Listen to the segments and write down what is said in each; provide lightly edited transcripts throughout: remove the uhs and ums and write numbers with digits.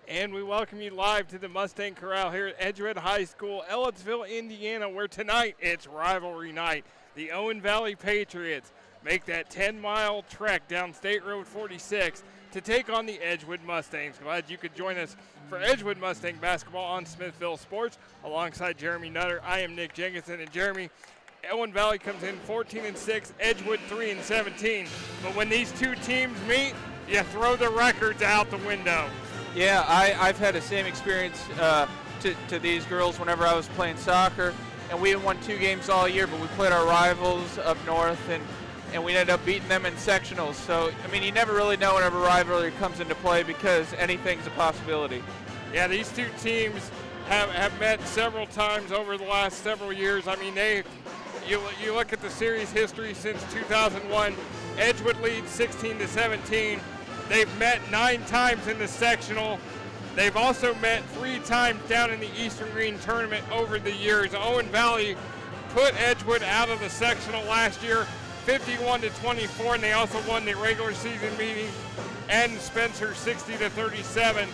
And we welcome you live to the Mustang Corral here at Edgewood High School, Ellettsville, Indiana, where tonight it's rivalry night. The Owen Valley Patriots make that 10-mile trek down State Road 46 to take on the Edgewood Mustangs. Glad you could join us for Edgewood Mustang basketball on Smithville Sports. Alongside Jeremy Nutter, I am Nick Jenkinson. And Jeremy, Owen Valley comes in 14-6, Edgewood 3-17. But when these two teams meet, you throw the records out the window. Yeah, I've had the same experience to these girls whenever I was playing soccer, and we won 2 games all year, but we played our rivals up north, and we ended up beating them in sectionals. So, I mean, you never really know whenever rivalry comes into play because anything's a possibility. Yeah, these two teams have met several times over the last several years. I mean, you look at the series history since 2001, Edgewood leads 16-17. They've met 9 times in the sectional. They've also met 3 times down in the Eastern Green tournament over the years. Owen Valley put Edgewood out of the sectional last year, 51-24, and they also won the regular season meeting and Spencer 60-37.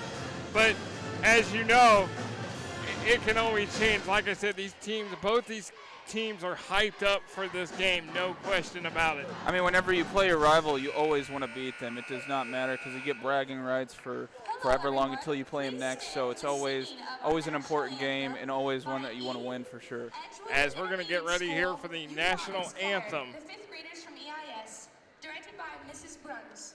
But as you know, it can always change. Like I said, both these teams are hyped up for this game, no question about it. I mean, whenever you play your rival, you always want to beat them. It does not matter because you get bragging rights for forever long until you play them next. So it's always an important game and always one that you want to win for sure. As we're going to get ready here for the national anthem. The 5th graders from EIS, directed by Mrs. Bruns.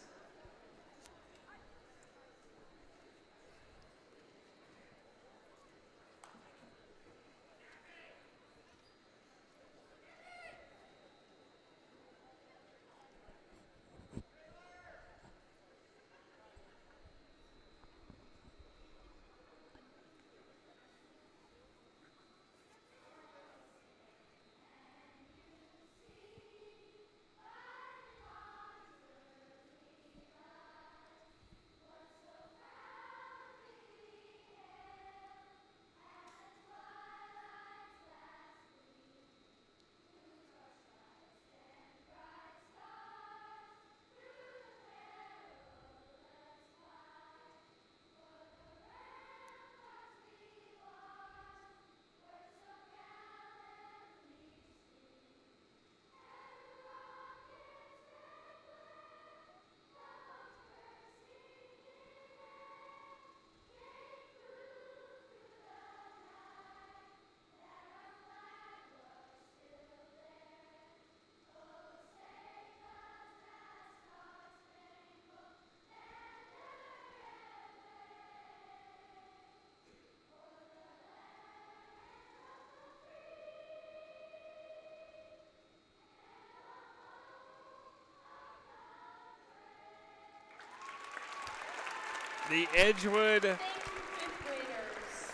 the Edgewood Thank you,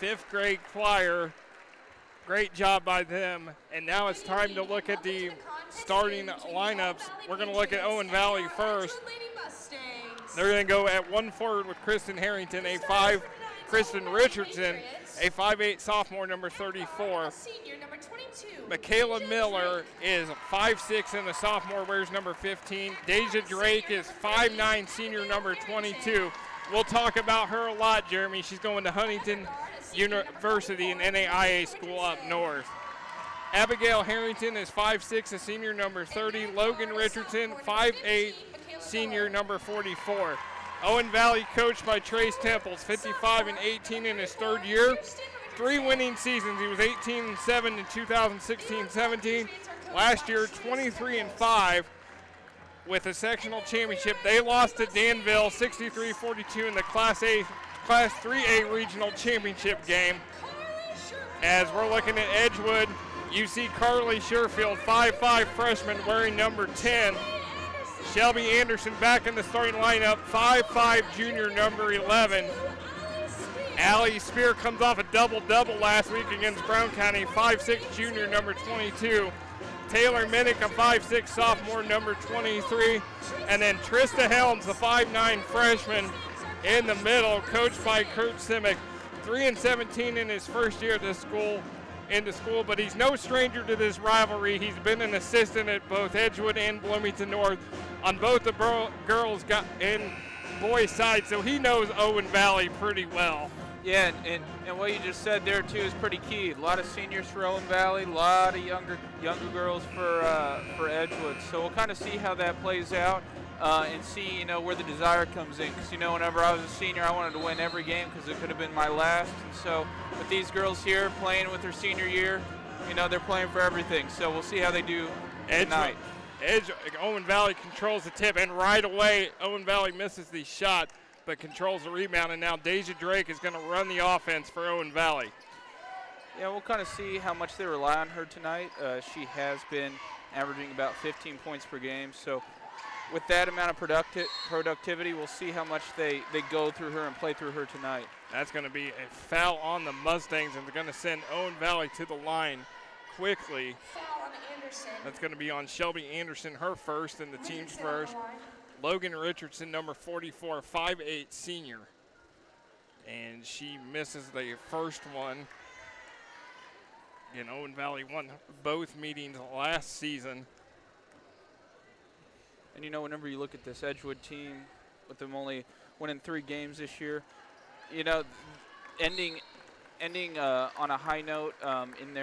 5th graders. 5th grade choir. Great job by them. And now it's time to look at the starting lineups. We're going to look at Owen Valley first. Edgewood Lady Mustangs. They're going to go at 1 forward with Kristen Harrington, a 5, Kristen Richardson, a 5'8" sophomore, number 34. Senior, number 22. Michaela Miller is 5'6" and a sophomore, wears number 15. Deja Drake is 5'9", senior, number 22. We'll talk about her a lot, Jeremy. She's going to Huntington University, an NAIA school up north. Abigail Harrington is 5'6", a senior, number 30. Logan Richardson, 5'8", senior, number 44. Owen Valley coached by Trace Temples, 55 and 18 in his 3rd year. 3 winning seasons. He was 18-7 in 2016-17. Last year, 23 and 5 with a sectional championship. They lost to Danville 63-42 in the Class 3A regional championship game. As we're looking at Edgewood, you see Carly Sherfield, 5'5" freshman, wearing number 10. Shelby Anderson back in the starting lineup, 5'5", junior, number 11. Allie Spear comes off a double-double last week against Brown County, 5'6", junior, number 22. Taylor Minnick, a 5'6", sophomore, number 23. And then Trista Helms, the 5'9" freshman in the middle, coached by Kurt Simic. 3-17 in his first year at this school, but he's no stranger to this rivalry. He's been an assistant at both Edgewood and Bloomington North on both the girls and boys side, so he knows Owen Valley pretty well. Yeah, and what you just said there too is pretty key. A lot of seniors for Owen Valley, a lot of younger girls for Edgewood. So we'll kind of see how that plays out and see where the desire comes in. Because whenever I was a senior, I wanted to win every game because it could have been my last. And so with these girls here playing with their senior year, they're playing for everything. So we'll see how they do tonight. Owen Valley controls the tip, and right away Owen Valley misses the shot, but controls the rebound, and now Deja Drake is going to run the offense for Owen Valley. Yeah, we'll kind of see how much they rely on her tonight. She has been averaging about 15 points per game, so with that amount of productivity, we'll see how much they go through her and play through her tonight. That's going to be a foul on the Mustangs, and they're going to send Owen Valley to the line quickly. Foul on Anderson. That's going to be on Shelby Anderson, her first, and the team's first. Logan Richardson, number 44, 5'8", senior. And she misses the first one. Again, Owen Valley won both meetings last season. And whenever you look at this Edgewood team, with them only winning 3 games this year, ending on a high note in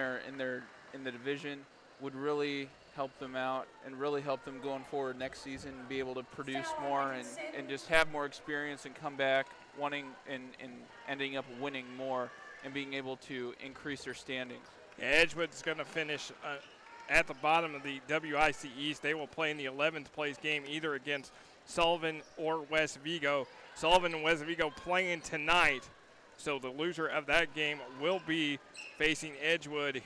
the division would really help them out and really help them going forward next season and be able to produce more and just have more experience and come back wanting and ending up winning more and being able to increase their standings. Edgewood's going to finish at the bottom of the WIC East. They will play in the 11th place game either against Sullivan or West Vigo. Sullivan and West Vigo playing tonight, so the loser of that game will be facing Edgewood a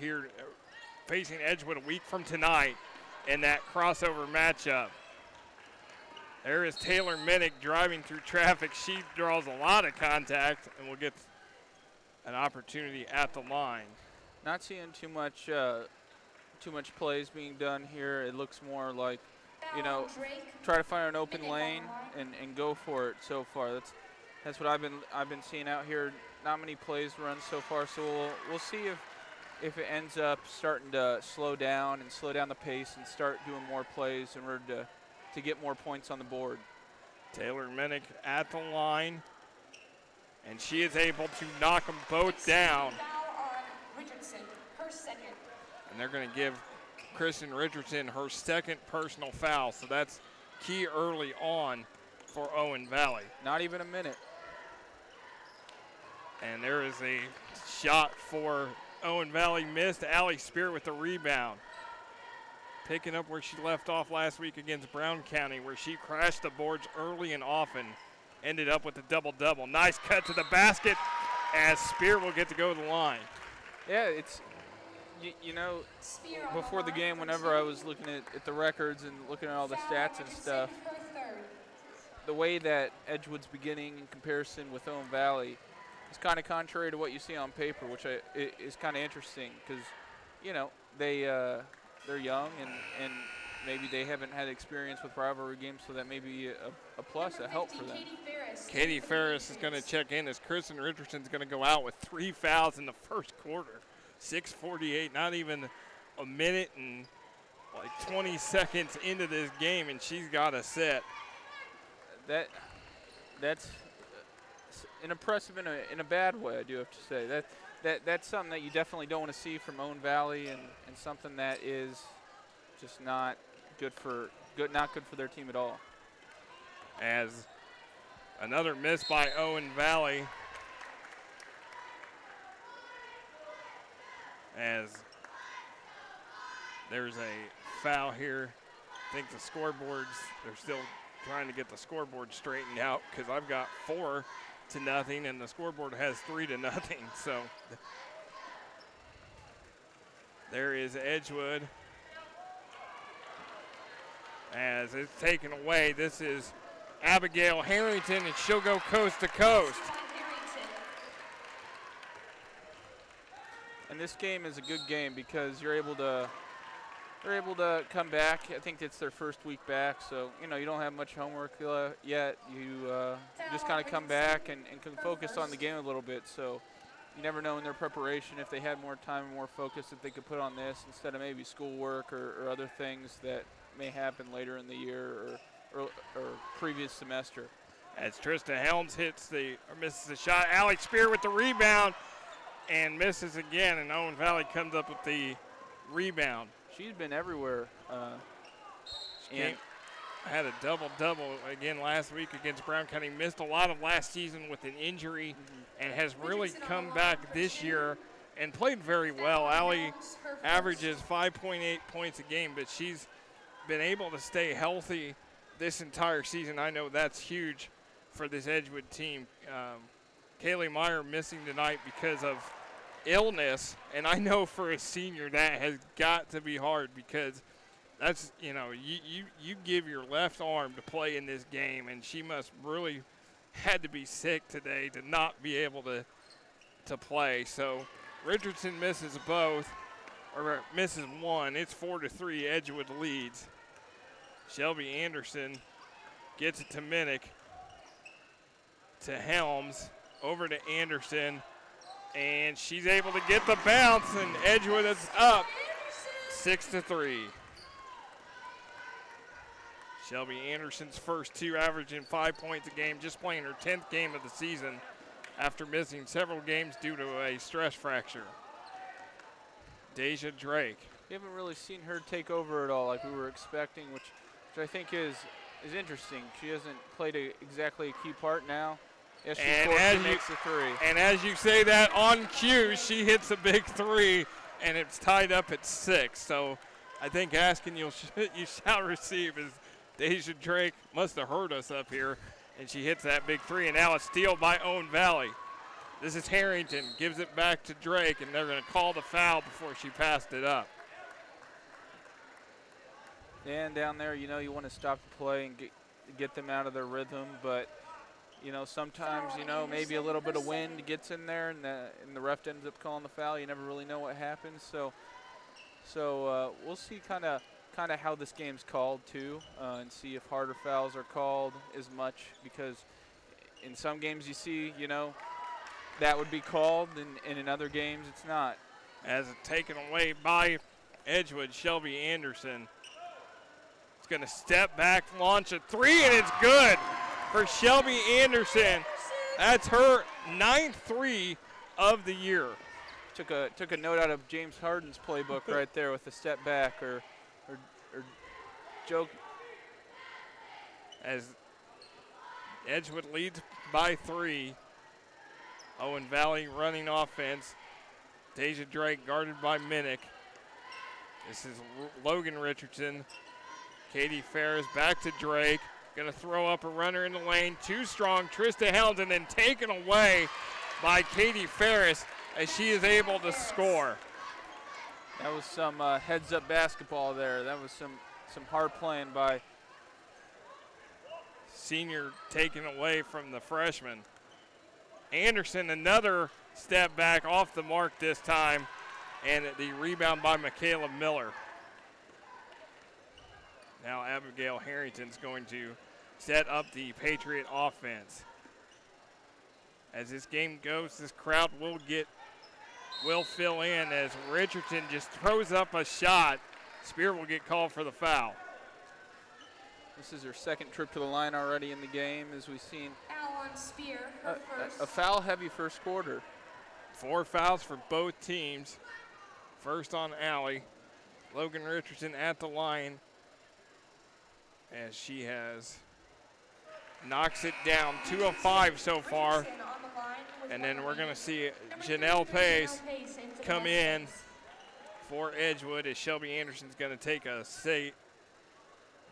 week from tonight in that crossover matchup. There is Taylor Minnick driving through traffic. She draws a lot of contact and will get an opportunity at the line. Not seeing too much plays being done here. It looks more like, try to find an open lane and go for it so far. That's what I've been seeing out here. Not many plays run so far, so we'll see if it ends up starting to slow down the pace and start doing more plays in order to get more points on the board. Taylor Minnick at the line, and she is able to knock them both down. Richardson, her second. And they're going to give Kristen Richardson her second personal foul, so that's key early on for Owen Valley. Not even a minute. And there is a shot for Owen Valley missed. Allie Spear with the rebound. Picking up where she left off last week against Brown County, where she crashed the boards early and often. Ended up with a double-double. Nice cut to the basket as Spear will get to go to the line. Yeah, it's, before the game, whenever I was looking at the records and looking at all the stats and stuff, the way that Edgewood's beginning in comparison with Owen Valley is kind of contrary to what you see on paper, which is kind of interesting because, you know, they're young and maybe they haven't had experience with rivalry games, so that may be a plus, a help for them. Katie Ferris is going to check in as Kristen Richardson's going to go out with 3 fouls in the first quarter. 6:48, not even a minute and like 20 seconds into this game, and she's got a set. That's impressive in a bad way, I do have to say. That's something that you definitely don't want to see from Owen Valley, and something that is just not good for their team at all. As another miss by Owen Valley. As there's a foul here. I think the scoreboards, they're still trying to get the scoreboard straightened out because I've got 4-0 and the scoreboard has 3-0. So there is Edgewood. As it's taken away, this is Abigail Harrington, and she'll go coast to coast. And this game is a good game because they're able to come back. I think it's their first week back, so you know you don't have much homework yet. You just kind of come back and can focus on the game a little bit. So you never know in their preparation if they had more time and more focus that they could put on this instead of maybe schoolwork or other things that may happen later in the year or previous semester. As Trista Helms misses the shot, Allie Spear with the rebound and misses again, and Owen Valley comes up with the rebound. She's been everywhere. And had a double-double again last week against Brown County. Missed a lot of last season with an injury and has really come back this year and played very well. Allie averages 5.8 points a game, but she's been able to stay healthy this entire season. I know that's huge for this Edgewood team. Kaylee Meyer missing tonight because of illness, and I know for a senior that has got to be hard because that's, you know, you give your left arm to play in this game, and she must really had to be sick today to not be able to play. So Richardson misses both, or misses one. It's 4-3, Edgewood leads. Shelby Anderson gets it to Minnick, to Helms, over to Anderson, and she's able to get the bounce, and Edgewood is up 6-3. Shelby Anderson's first 2 averaging 5 points a game, just playing her 10th game of the season after missing several games due to a stress fracture. Deja Drake. We haven't really seen her take over at all like we were expecting, which I think is interesting. She hasn't played exactly a key part now. Yes, she makes the 3. And as you say that on cue, she hits a big 3, and it's tied up at 6. So I think asking you shall receive is Deja Drake must have heard us up here, and she hits that big 3, and now it's steal by Owen Valley. This is Harrington, gives it back to Drake, and they're going to call the foul before she passed it up. And down there, you know, you want to stop the play and get them out of their rhythm, but you know, sometimes, you know, maybe a little bit of wind gets in there and the ref ends up calling the foul. You never really know what happens. So we'll see kind of how this game's called too, and see if harder fouls are called as much, because in some games you see, you know, that would be called, and in other games it's not. As it's taken away by Edgewood, Shelby Anderson. It's going to step back, launch a 3, and it's good for Shelby Anderson. That's her 9th 3 of the year. Took a note out of James Harden's playbook right there with the step back or joke. As Edgewood leads by 3. Owen Valley running offense. Deja Drake guarded by Minnick. This is Logan Richardson. Katie Ferris back to Drake. Going to throw up a runner in the lane. Too strong. Trista Helms, and then taken away by Katie Ferris as she is able to score. That was some heads-up basketball there. That was some hard playing by senior taken away from the freshman. Anderson, another step back off the mark this time, and the rebound by Michaela Miller. Now Abigail Harrington's going to set up the Patriot offense. As this game goes, this crowd will fill in as Richardson just throws up a shot. Spear will get called for the foul. This is her second trip to the line already in the game, as we've seen. Foul on Spear, her first. A foul-heavy first quarter. 4 fouls for both teams. First on Allie. Logan Richardson at the line as she knocks it down. 2 of 5 so far. And then we're going to see Janelle Pace come in for Edgewood as Shelby Anderson's going to take a seat.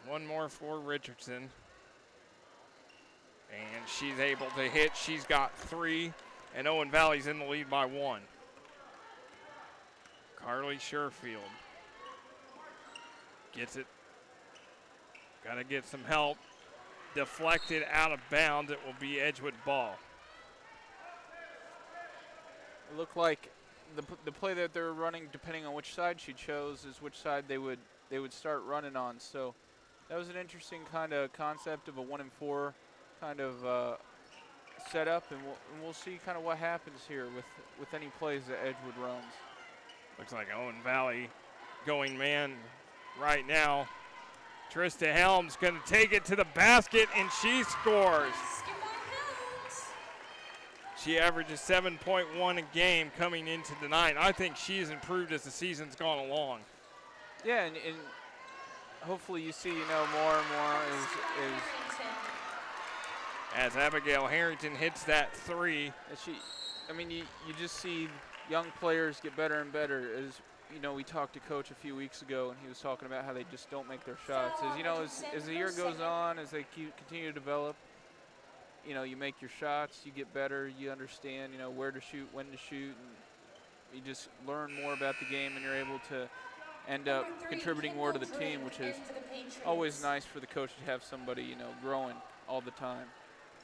One more for Richardson. And she's able to hit. She's got 3, and Owen Valley's in the lead by 1. Carly Sherfield gets it. Got to get some help. Deflected out of bounds. It will be Edgewood ball. It looked like the play that they were running, depending on which side she chose, is which side they would start running on. So that was an interesting kind of concept of a 1-and-4 kind of setup, and we'll see kind of what happens here with any plays that Edgewood runs. Looks like Owen Valley going man right now. Trista Helms going to take it to the basket, and she scores. She averages 7.1 a game coming into the night. I think she's improved as the season's gone along. Yeah, and hopefully you see, more and more as Abigail Harrington hits that 3. You just see young players get better and better. As we talked to Coach a few weeks ago, and he was talking about how they just don't make their shots. As the year goes on, as they continue to develop, you make your shots, you get better, you understand, where to shoot, when to shoot, and you just learn more about the game, and you're able to end up contributing more to the team, which is always nice for the coach to have somebody, growing all the time.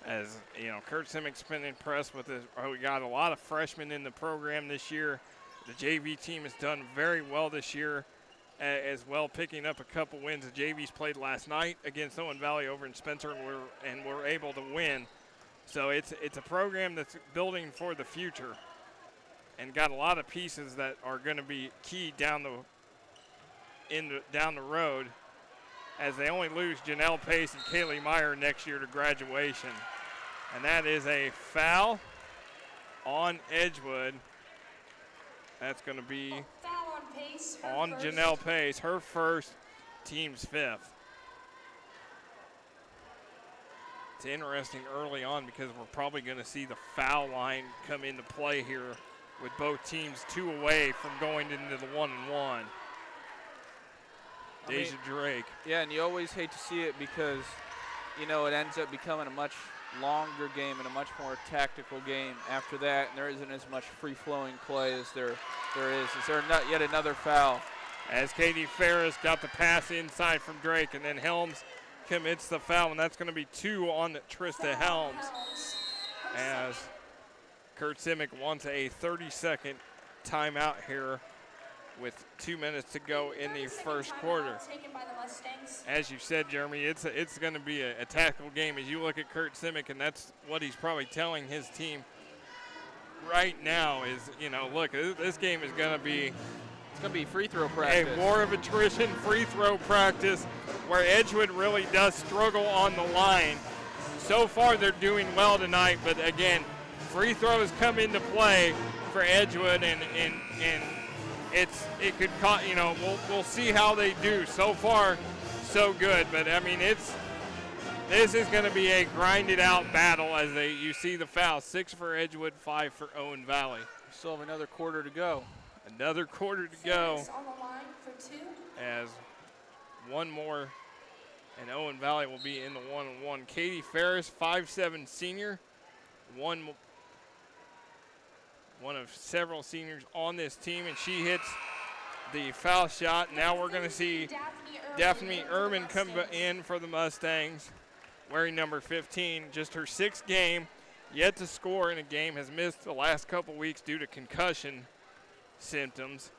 As, Kurt Simick's been impressed with this. We got a lot of freshmen in the program this year. The JV team has done very well this year as well, picking up a couple wins. The JVs played last night against Owen Valley over in Spencer, and we're able to win. So it's a program that's building for the future and got a lot of pieces that are going to be key down the road, as they only lose Janelle Pace and Kaylee Meyer next year to graduation. And that is a foul on Edgewood. That's going to be on Janelle Pace, her first, team's 5th. It's interesting early on because we're probably going to see the foul line come into play here with both teams 2 away from going into the 1-and-1. Deja Drake. Yeah, and you always hate to see it because, it ends up becoming a much longer game and a much more tactical game after that, and there isn't as much free-flowing play as there is. Is there not yet another foul? As Katie Ferris got the pass inside from Drake, and then Helms commits the foul, and that's going to be 2 on Trista Helms, as Kurt Simick wants a 30-second timeout here with 2 minutes to go in the first quarter. As you said, Jeremy, it's going to be a tactical game as you look at Kurt Simick, and that's what he's probably telling his team right now is, look, this game is going to be It's going to be free throw practice. A war of attrition, free throw practice, where Edgewood really does struggle on the line. So far, they're doing well tonight, but again, free throws come into play for Edgewood, and it could, we'll see how they do. So far, so good, but I mean, this is going to be a grinded out battle as you see the foul. 6 for Edgewood, 5 for Owen Valley. We still have another quarter to go. Another quarter to go. On the line for 2. As one more, and Owen Valley will be in the 1-on-1. Katie Ferris, 5'7" senior, one of several seniors on this team, and she hits the foul shot. Now we're going to see Daphne Ehrman come in for the Mustangs. wearing number 15, just her 6th game, yet to score in a game, has missed the last couple weeks due to concussion symptoms.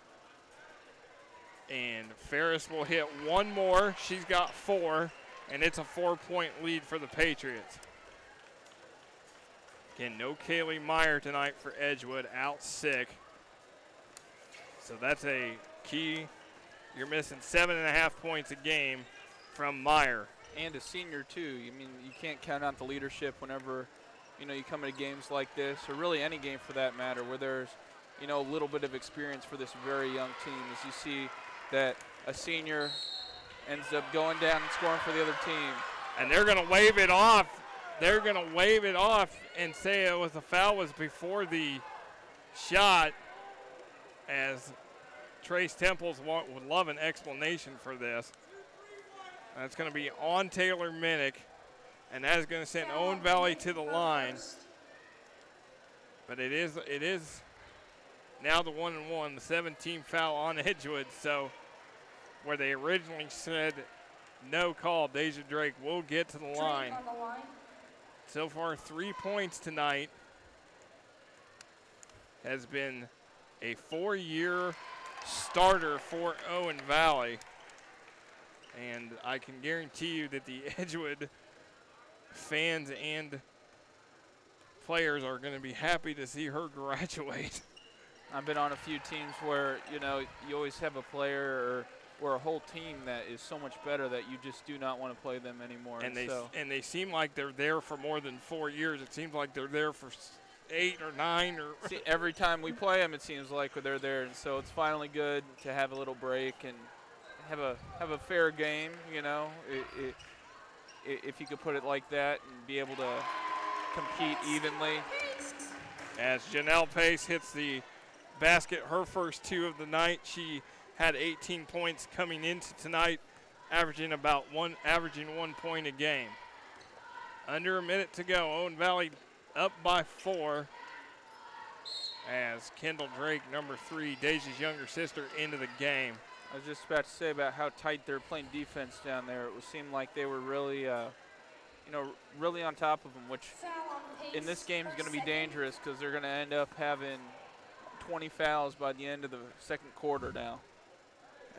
And Ferris will hit one more. She's got 4, and it's a 4-point lead for the Patriots. Again, no Kaylee Meyer tonight for Edgewood, out sick. So that's a key. You're missing 7.5 points a game from Meyer. And a senior too. I mean, you can't count out the leadership whenever, you come into games like this, or really any game for that matter, where there's, a little bit of experience for this very young team. As you see that a senior ends up going down and scoring for the other team. And they're going to wave it off. They're going to wave it off and say it was a foul was before the shot, as Trace Temples would love an explanation for this. That's going to be on Taylor Minnick, and that is going to send Owen Valley to the line. But it is now the 1-and-1, the 17th foul on Edgewood. So where they originally said no call, Deja Drake will get to the line. So far, 3 points tonight. Has been a 4-year starter for Owen Valley. And I can guarantee you that the Edgewood fans and players are going to be happy to see her graduate. I've been on a few teams where, you always have a player or a whole team that is so much better that you just do not want to play them anymore. And they seem like they're there for more than 4 years. It seems like they're there for 8 or 9. Or See, every time we play them, it seems like they're there. And so it's finally good to have a little break and have a fair game, if you could put it like that, and be able to compete evenly. As Janelle Pace hits the basket, her first 2 of the night. She had 18 points coming into tonight, averaging 1 point a game. Under a minute to go. Owen Valley up by 4 as Kendall Drake, number 3, Deja's younger sister, into the game. I was just about to say about how tight they're playing defense down there. It would seem like they were really, really on top of them, which in this game is going to be dangerous because they're going to end up having 20 fouls by the end of the second quarter now.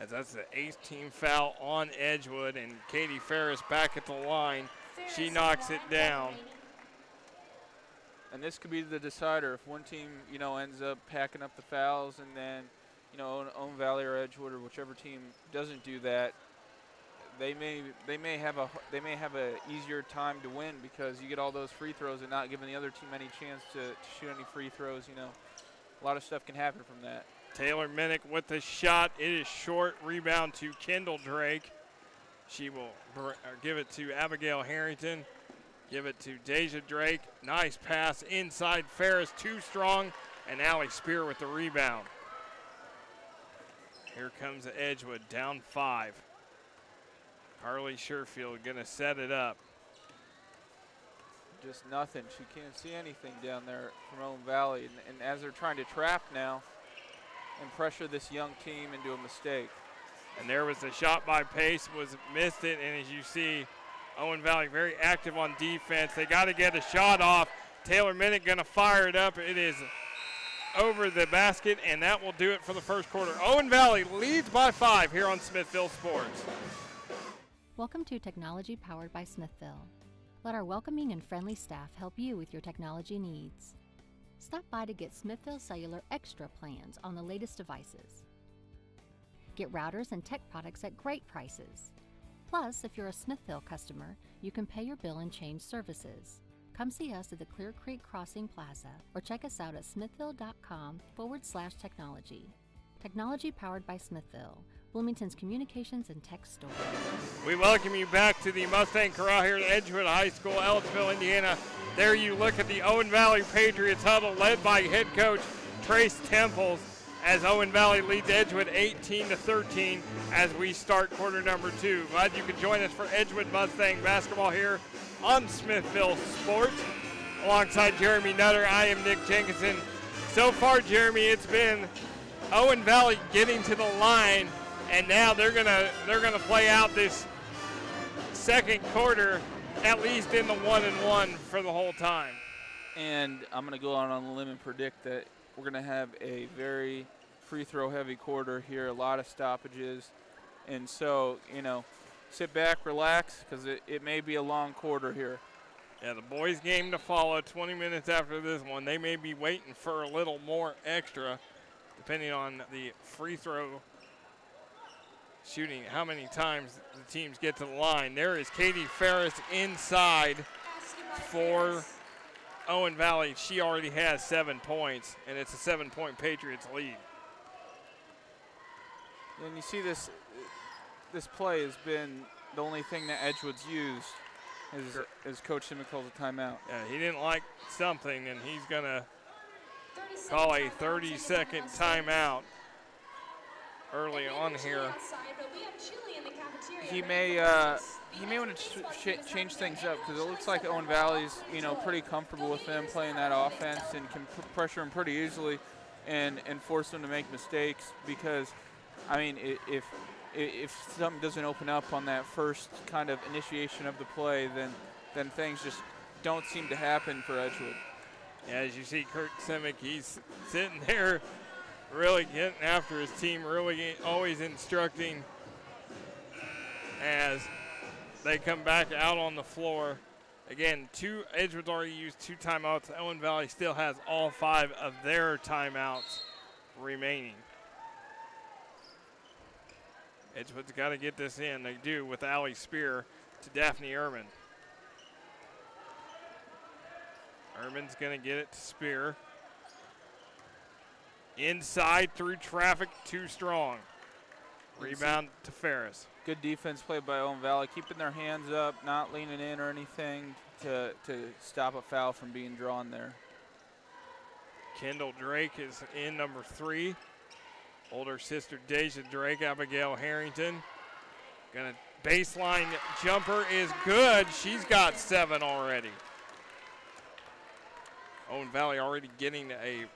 As that's the 18th foul on Edgewood, and Katie Ferris back at the line. She knocks it down. And this could be the decider. If one team, ends up packing up the fouls, and then, Owen Valley or Edgewood or whichever team doesn't do that, they may have a easier time to win because you get all those free throws and not giving the other team any chance to shoot any free throws. A lot of stuff can happen from that. Taylor Minnick with the shot. It is short. Rebound to Kendall Drake. She will give it to Abigail Harrington. Give it to Deja Drake. Nice pass inside Ferris. Too strong. And Allie Spear with the rebound. Here comes Edgewood down 5. Carly Sherfield going to set it up. Just nothing. She can't see anything down there from Owen Valley. And as they're trying to trap now and pressure this young team into a mistake. And there was a shot by Pace, missed it. And as you see, Owen Valley very active on defense. They got to get a shot off. Taylor Minnick going to fire it up. It is over the basket, and that will do it for the first quarter. Owen Valley leads by 5 here on Smithville Sports. Welcome to Technology Powered by Smithville. Let our welcoming and friendly staff help you with your technology needs. Stop by to get Smithville Cellular Extra plans on the latest devices. Get routers and tech products at great prices. Plus, if you're a Smithville customer, you can pay your bill and change services. Come see us at the Clear Creek Crossing Plaza or check us out at smithville.com/technology. Technology powered by Smithville, Bloomington's communications and tech store. We welcome you back to the Mustang Corral here at Edgewood High School, Ellisville, Indiana. There you look at the Owen Valley Patriots huddle led by head coach Trace Temples as Owen Valley leads Edgewood 18-13 as we start quarter number 2. Glad you could join us for Edgewood Mustang basketball here on Smithville Sports. Alongside Jeremy Nutter, I am Nick Jenkinson. So far, Jeremy, it's been Owen Valley getting to the line, and now they're gonna play out this second quarter at least in the 1-1 for the whole time. And I'm going to go out on a limb and predict that we're going to have a very free throw heavy quarter here, a lot of stoppages. And so, you know, sit back, relax, because it may be a long quarter here. Yeah, the boys' game to follow 20 minutes after this one. They may be waiting for a little more extra, depending on the free throw shooting, how many times the teams get to the line. There is Katie Ferris inside for Owen Valley. She already has 7 points, and it's a 7-point Patriots lead. And you see this play has been the only thing that Edgewood's used as Coach Simon calls a timeout. Yeah, he didn't like something, and he's going to call a 30-second timeout early on here. He may want to change things up, because it looks like Owen Valley's, you know, pretty comfortable with them playing that offense and can pressure them pretty easily and force them to make mistakes. Because, I mean, if something doesn't open up on that first kind of initiation of the play, then things just don't seem to happen for Edgewood. Yeah, as you see Kurt Simic, he's sitting there really getting after his team, really always instructing as they come back out on the floor. Again, Edgewood's already used 2 timeouts. Owen Valley still has all 5 of their timeouts remaining. Edgewood's got to get this in. They do with Allie Spear to Daphne Ehrman. Ehrman's going to get it to Spear. Inside through traffic, too strong. Rebound to Ferris. Good defense played by Owen Valley, keeping their hands up, not leaning in or anything to stop a foul from being drawn there. Kendall Drake is in, number 3. Older sister Deja Drake, Abigail Harrington. Gonna baseline jumper is good. She's got 7 already. Owen Valley already getting a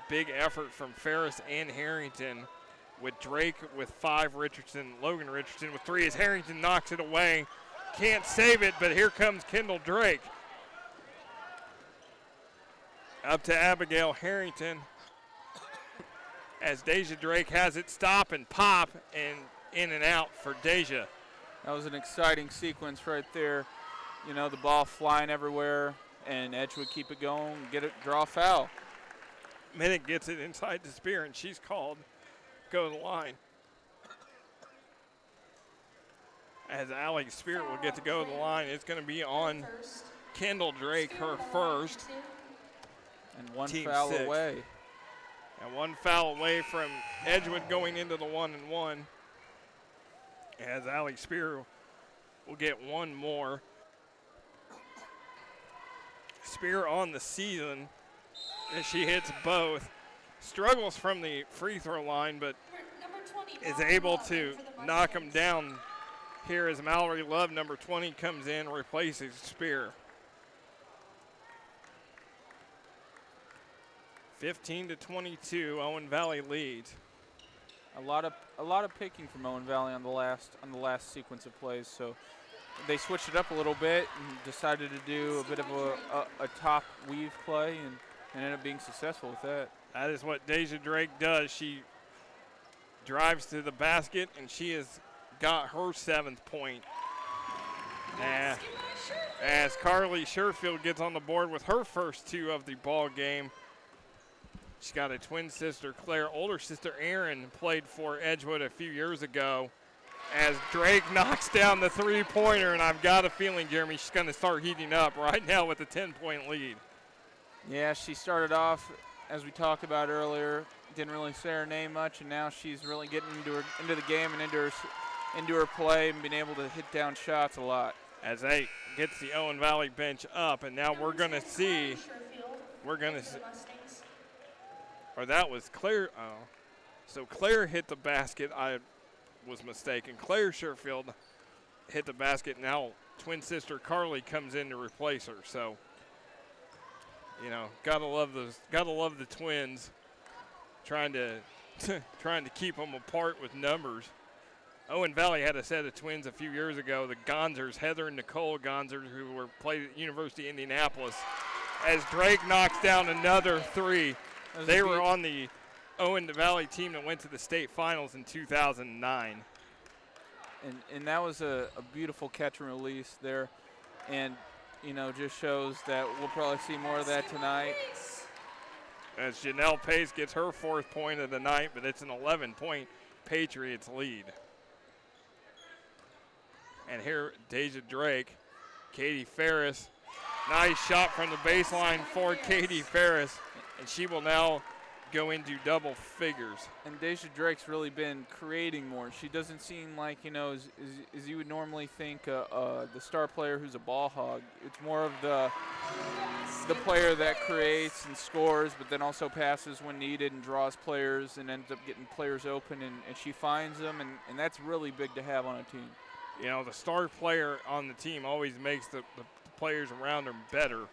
big effort from Ferris and Harrington, with Drake with 5, Logan Richardson with 3 as Harrington knocks it away. Can't save it, but here comes Kendall Drake. Up to Abigail Harrington as Deja Drake has it stop and pop, and in and out for Deja. That was an exciting sequence right there. You know, the ball flying everywhere, and Edgewood keep it going, draw a foul. Minnick gets it inside the Spear, and she's called. Go to the line. As Allie Spear will get to go to the line, it's going to be on Kendall Drake, her first. And 1 foul away. And 1 foul away from Edgewood going into the 1-1. As Allie Spear will get 1 more. Spear on the season as she hits both. Struggles from the free throw line, but is able to knock them down here as Mallory Love, number 20, comes in, replaces Spear. 15-22, Owen Valley leads. A lot of picking from Owen Valley on the last sequence of plays. So they switched it up a little bit and decided to do a bit of a top weave play and ended up being successful with that. That is what Deja Drake does. She drives to the basket, and she has got her 7th point. As Carly Sherfield gets on the board with her first 2 of the ball game. She's got a twin sister, Claire. Older sister, Erin, played for Edgewood a few years ago. As Drake knocks down the 3-pointer, and I've got a feeling, Jeremy, she's going to start heating up right now with a 10-point lead. Yeah, she started off, as we talked about earlier, didn't really say her name much, and now she's really getting into the game and into her play and being able to hit down shots a lot. As they gets the Owen Valley bench up, and now we're going to see, or that was Claire. Oh, so Claire hit the basket. I was mistaken. Claire Sherfield hit the basket. Now twin sister Carly comes in to replace her. So, you know, gotta love the twins, trying to keep them apart with numbers. Owen Valley had a set of twins a few years ago, the Gonzers, Heather and Nicole Gonzers, who were played at University of Indianapolis. As Drake knocks down another three, they were on the Owen Valley team that went to the state finals in 2009. And that was a beautiful catch and release there. And, you know, just shows that we'll probably see more of that tonight. As Janelle Pace gets her 4th point of the night, but it's an 11-point Patriots lead. And here, Deja Drake, Katie Ferris. Nice shot from the baseline for Katie Ferris, and she will now go into double figures. And Deja Drake's really been creating more. She doesn't seem like, you know, as you would normally think the star player who's a ball hog. It's more of the player that creates and scores, but then also passes when needed and draws players and ends up getting players open, and she finds them, and that's really big to have on a team. You know, the star player on the team always makes the players around them better.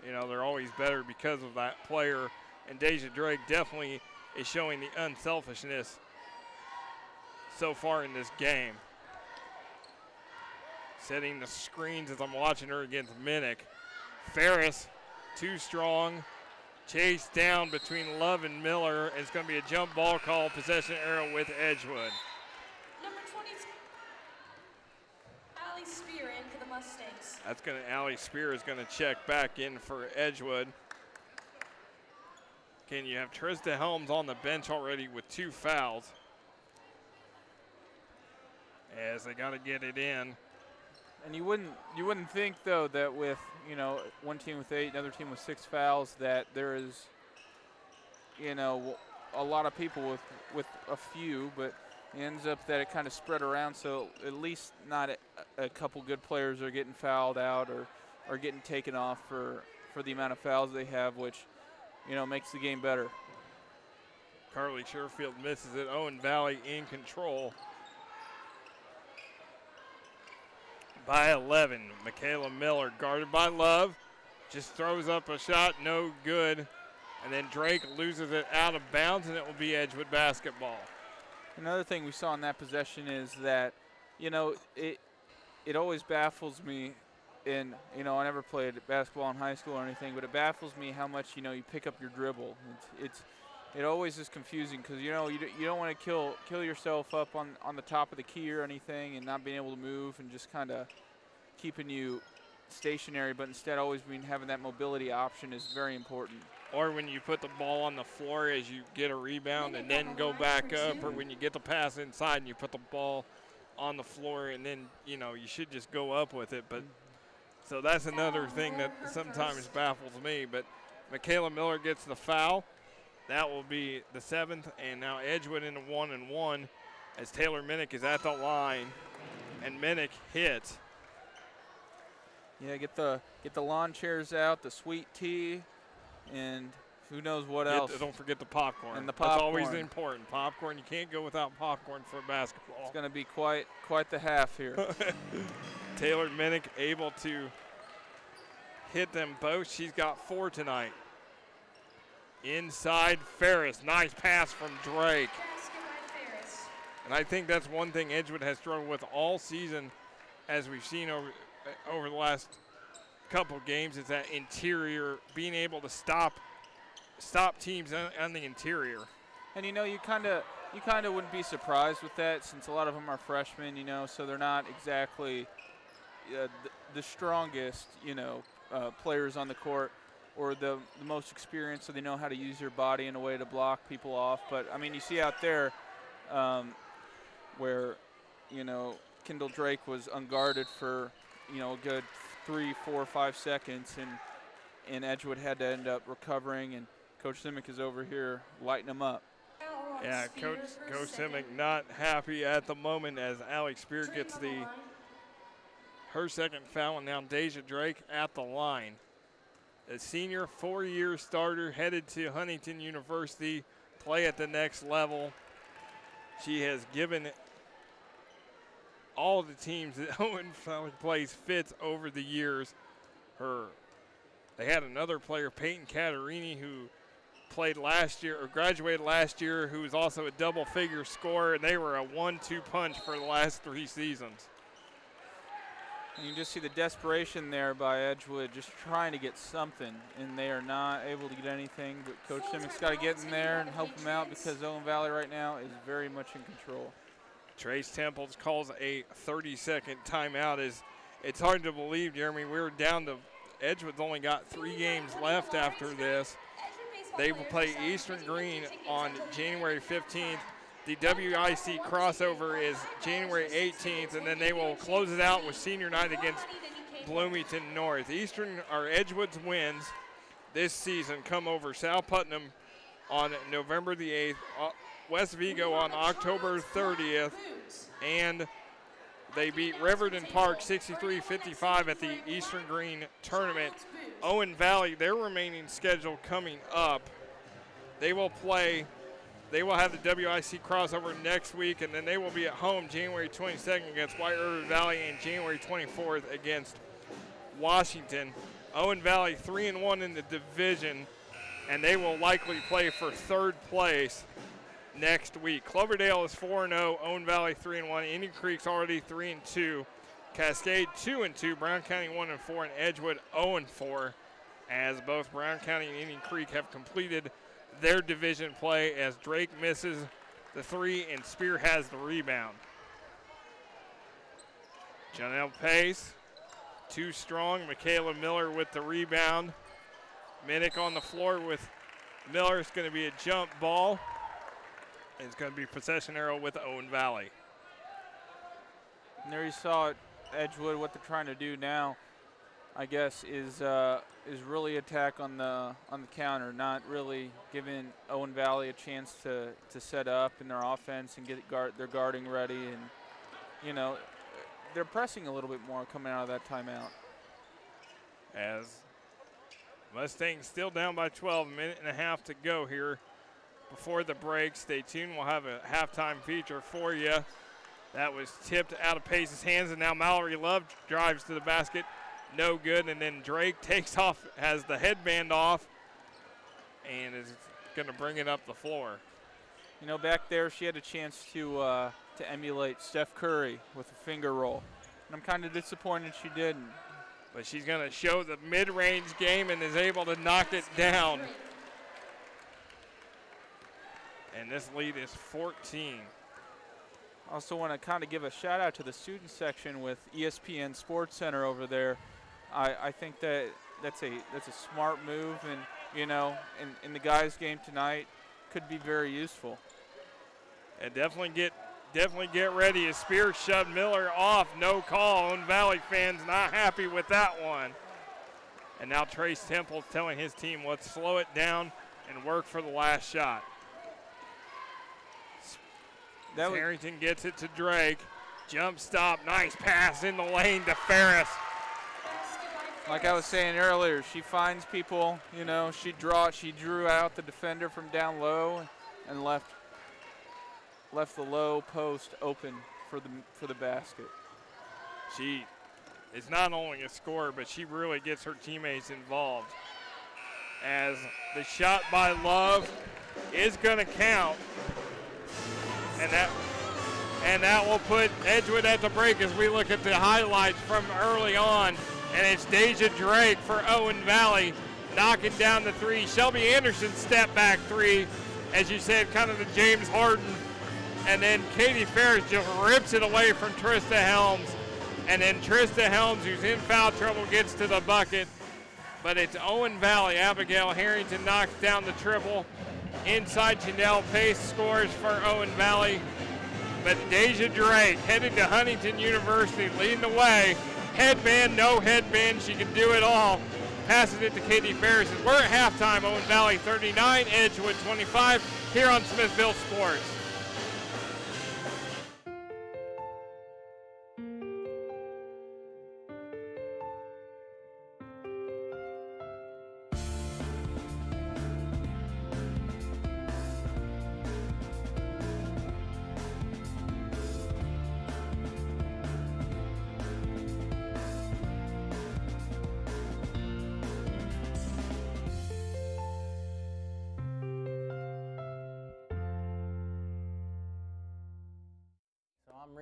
You know, they're always better because of that player. And Deja Drake definitely is showing the unselfishness so far in this game. Setting the screens as I'm watching her against Minnick. Ferris, too strong. Chased down between Love and Miller. It's going to be a jump ball call, possession arrow with Edgewood. Number 22, Allie Spear in for the Mustangs. That's going to, Allie Spear is going to check back in for Edgewood. Again, you have Trista Helms on the bench already with 2 fouls. As they got to get it in. And you wouldn't think though that with, you know, one team with 8, another team with 6 fouls, that there is, you know, a lot of people with a few, but it ends up that it kind of spread around, so at least not a couple good players are getting fouled out or getting taken off for the amount of fouls they have, which, you know, makes the game better. Carly Sherfield misses it. Owen Valley in control by 11. Michaela Miller guarded by Love. Just throws up a shot, no good. And then Drake loses it out of bounds, and it will be Edgewood basketball. Another thing we saw in that possession is that, you know, it always baffles me. And, you know, I never played basketball in high school or anything, but it baffles me how much, you know, you pick up your dribble. It always is confusing because, you know, you don't want to kill yourself up on the top of the key or anything and not being able to move and just kind of keeping you stationary, but instead always having that mobility option is very important. Or when you put the ball on the floor as you get a rebound and then go back up, or when you get the pass inside and you put the ball on the floor and then, you know, you should just go up with it. But so that's another thing that sometimes baffles me. But Michaela Miller gets the foul. That will be the 7th, and now Edgewood into 1-1 as Taylor Minnick is at the line, and Minnick hits. Yeah, get the lawn chairs out, the sweet tea, and who knows what else. Don't forget the popcorn. And the popcorn. That's always important. Popcorn, you can't go without popcorn for basketball. It's going to be quite the half here. Taylor Minnick able to hit them both. She's got 4 tonight. Inside Ferris, nice pass from Drake. And I think that's one thing Edgewood has struggled with all season, as we've seen over the last couple games, is that interior, being able to stop teams on the interior. And, you know, you kind of wouldn't be surprised with that, since a lot of them are freshmen, you know, so they're not exactly the strongest, you know, players on the court, or the most experienced, so they know how to use their body in a way to block people off. But, I mean, you see out there where, you know, Kendall Drake was unguarded for, you know, a good 3, 4, 5 seconds, and Edgewood had to end up recovering, and Coach Simic is over here lighting them up. Yeah, Coach Simic not happy at the moment as Allie Spear gets her 2nd foul, and now Deja Drake at the line. A senior 4-year starter headed to Huntington University, play at the next level. She has given all the teams that Owen Valley plays fits over the years. They had another player, Peyton Catarini, who played last year or graduated last year, who was also a double-figure scorer, and they were a 1-2 punch for the last 3 seasons. And you just see the desperation there by Edgewood, just trying to get something, and they are not able to get anything. But Coach Simick's got to get in there and help them out because Owen Valley right now is very much in control. Trace Temples calls a 30-second timeout. It's hard to believe, Jeremy. We're down to Edgewood's only got 3 games left after this. They will play Eastern Green on January 15th. The WIC crossover is January 18th, and then they will close it out with senior night against Bloomington North. Edgewood's wins this season come over South Putnam on November the 8th, West Vigo on October 30th, and they beat Riverton Park 63-55 at the Eastern Green tournament. Owen Valley, their remaining schedule coming up, they will have the WIC crossover next week, and then they will be at home January 22nd against White River Valley and January 24th against Washington. Owen Valley 3-1 in the division, and they will likely play for 3rd place next week. Cloverdale is 4-0, Owen Valley 3-1, Indian Creek's already 3-2, Cascade 2-2, Brown County 1-4, and Edgewood 0-4, as both Brown County and Indian Creek have completed their division play, as Drake misses the 3 and Spear has the rebound. Janelle Pace, too strong. Michaela Miller with the rebound. Minnick on the floor with Miller. It's going to be a jump ball. It's going to be possession arrow with Owen Valley. And there you saw it, Edgewood, what they're trying to do now, I guess, is really attack on the counter, not really giving Owen Valley a chance to set up in their offense and get their guarding ready, and you know they're pressing a little bit more coming out of that timeout. As Mustangs still down by 12, a minute and a half to go here before the break. Stay tuned, we'll have a halftime feature for you. That was tipped out of Pace's hands, and now Mallory Love drives to the basket. No good, and then Drake takes off, has the headband off, and is going to bring it up the floor. You know, back there she had a chance to emulate Steph Curry with a finger roll, and I'm kind of disappointed she didn't. But she's going to show the mid-range game and is able to knock it down. And this lead is 14. I also want to kind of give a shout out to the student section with ESPN Sports Center over there. I think that's a smart move, and you know, in the guys' game tonight, could be very useful. And definitely get ready as Spear shoved Miller off. No call. Owen Valley fans not happy with that one. And now Trace Temple's telling his team, let's slow it down and work for the last shot. Harrington gets it to Drake. Jump stop, nice pass in the lane to Ferris. Like I was saying earlier, she finds people, you know, she drew out the defender from down low and left the low post open for the basket. She is not only a scorer, but she really gets her teammates involved. As the shot by Love is going to count. And that will put Edgewood at the break as we look at the highlights from early on. And it's Deja Drake for Owen Valley knocking down the 3. Shelby Anderson step back 3, as you said, kind of the James Harden. And then Katie Ferris just rips it away from Trista Helms. And then Trista Helms, who's in foul trouble, gets to the bucket. But it's Owen Valley. Abigail Harrington knocks down the triple. Inside, Janelle Pace scores for Owen Valley. But Deja Drake headed to Huntington University, leading the way. Headband, no headband, she can do it all. Passes it to Katie Ferris. We're at halftime, Owen Valley 39, Edgewood 25, here on Smithville Sports.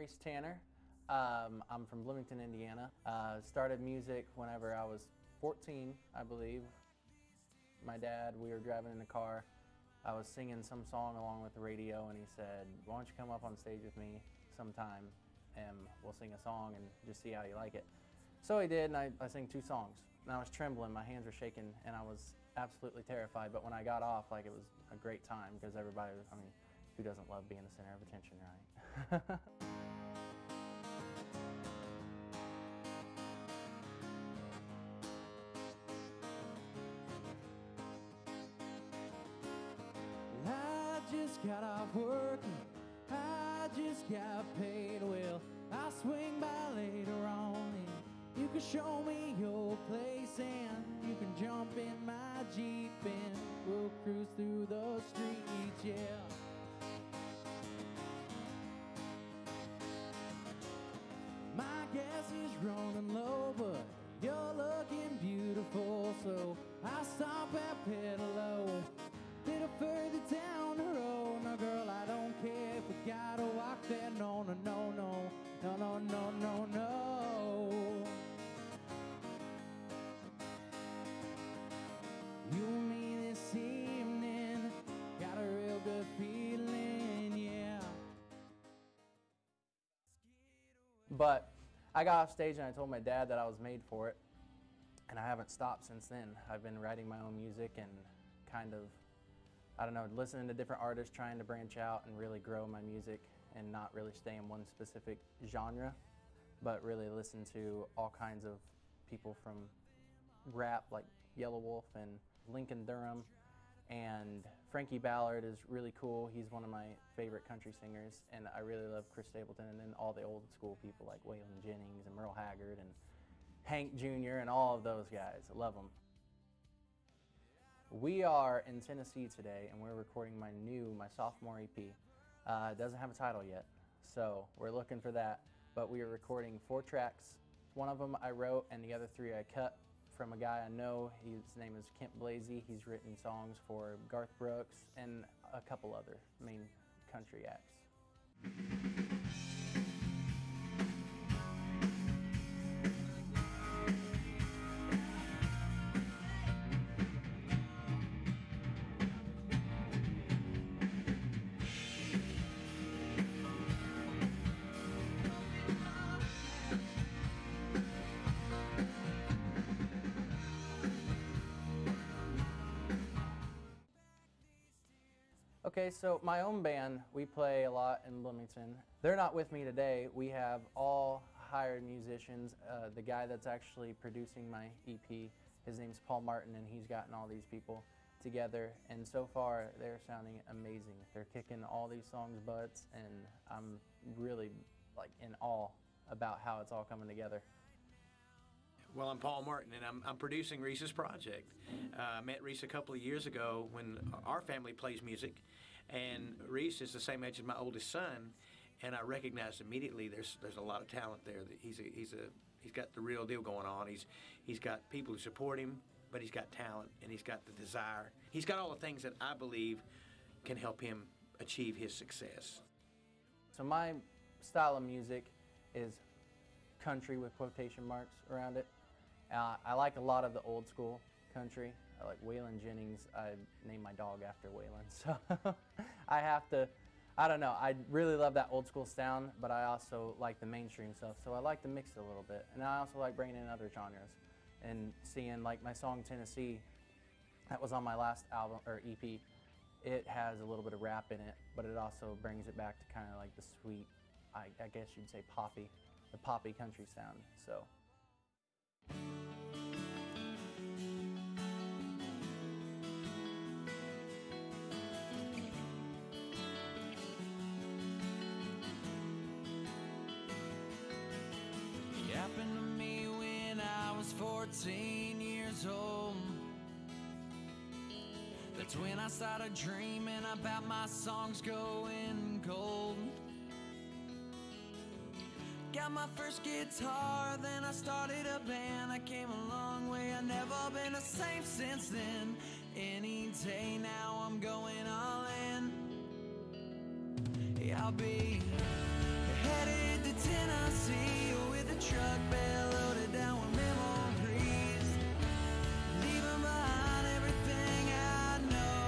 Maurice Tanner. I'm from Bloomington, Indiana. Started music whenever I was 14, I believe. My dad, we were driving in the car. I was singing some song along with the radio, and he said, "Why don't you come up on stage with me sometime and we'll sing a song and just see how you like it." So he did, and I sang 2 songs. And I was trembling, my hands were shaking, and I was absolutely terrified. But when I got off, like, it was a great time because everybody was, I mean, who doesn't love being the center of attention, right? I just got off work, I just got paid. Well, I'll swing by later on and you can show me your place, and you can jump in my Jeep and we'll cruise through the streets, yeah. My gas is running low, but you're looking beautiful, so I'll stop at Pedalo. Little further down the road. Now girl, I don't care if we gotta walk there. No, no, no, no, no, no, no, no, no. You and me this evening, got a real good feeling, yeah. But I got off stage and I told my dad that I was made for it, and I haven't stopped since then. I've been writing my own music and kind of, I don't know, listening to different artists, trying to branch out and really grow my music and not really stay in one specific genre, but really listen to all kinds of people from rap like Yellow Wolf and Lincoln Durham, and Frankie Ballard is really cool. He's one of my favorite country singers, and I really love Chris Stapleton, and then all the old school people like Waylon Jennings and Merle Haggard and Hank Jr. and all of those guys. I love them. We are in Tennessee today, and we're recording my sophomore EP. It doesn't have a title yet, so we're looking for that. But we are recording 4 tracks. One of them I wrote, and the other 3 I cut from a guy I know. His name is Kent Blasey. He's written songs for Garth Brooks and a couple other main country acts. Okay, so my own band, we play a lot in Bloomington. They're not with me today. We have all hired musicians. The guy that's actually producing my EP, his name's Paul Martin, and he's gotten all these people together. And so far, they're sounding amazing. They're kicking all these songs' butts, and I'm really like in awe about how it's all coming together. Well, I'm Paul Martin, and I'm producing Reese's project. I met Reese a couple of years ago when our family plays music, and Reese is the same age as my oldest son, and I recognized immediately there's a lot of talent there. That he's got the real deal going on. He's got people who support him, but he's got talent and he's got the desire. He's got all the things that I believe can help him achieve his success. So my style of music is country with quotation marks around it. I like a lot of the old school country. I like Waylon Jennings. I named my dog after Waylon, so I don't know, I really love that old school sound, but I also like the mainstream stuff, so I like to mix it a little bit. And I also like bringing in other genres and seeing, like my song Tennessee, that was on my last album, or EP. It has a little bit of rap in it, but it also brings it back to kind of like the sweet, I guess you'd say poppy, the poppy country sound, so. It happened to me when I was 14 years old. That's when I started dreaming about my songs going gold. Got my first guitar, then I started a band. I came a long way, I've never been the same since then. Any day now I'm going all in. Yeah, I'll be headed to Tennessee with a truck bed loaded down with memories, leaving behind everything I know.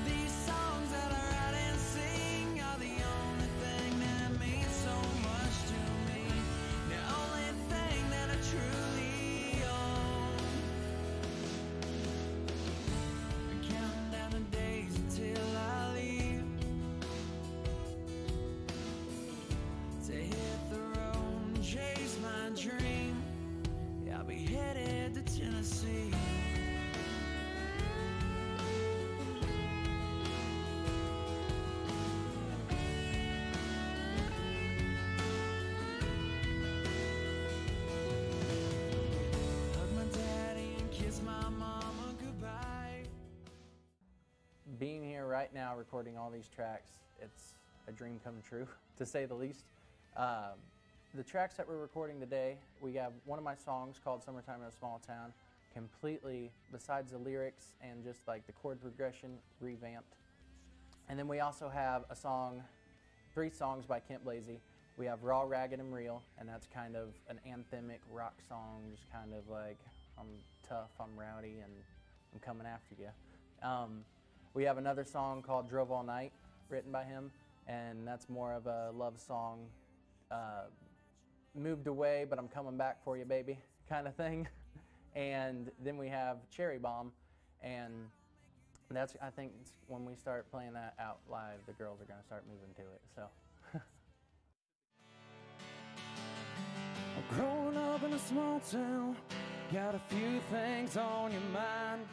These songs that I write and sing are the only thing that means so much to me, the only thing that I truly own. I'm counting down the days until I leave, to hit the road and chase my dream. Yeah, I'll be headed to Tennessee. Hug my daddy and kiss my mama goodbye. Being here right now recording all these tracks, it's a dream come true, to say the least. The tracks that we're recording today, we have one of my songs called Summertime in a Small Town, completely, besides the lyrics and just like the chord progression, revamped. And then we also have a song, 3 songs by Kent Blasey. We have Raw, Ragged, and Real, and that's kind of an anthemic rock song, just kind of like, I'm tough, I'm rowdy, and I'm coming after you. We have another song called Drove All Night, written by him, and that's more of a love song, moved away, but I'm coming back for you, baby, kind of thing. And then we have Cherry Bomb, and that's, I think, when we start playing that out live, the girls are going to start moving to it, so. Growing up in a small town, got a few things on your mind,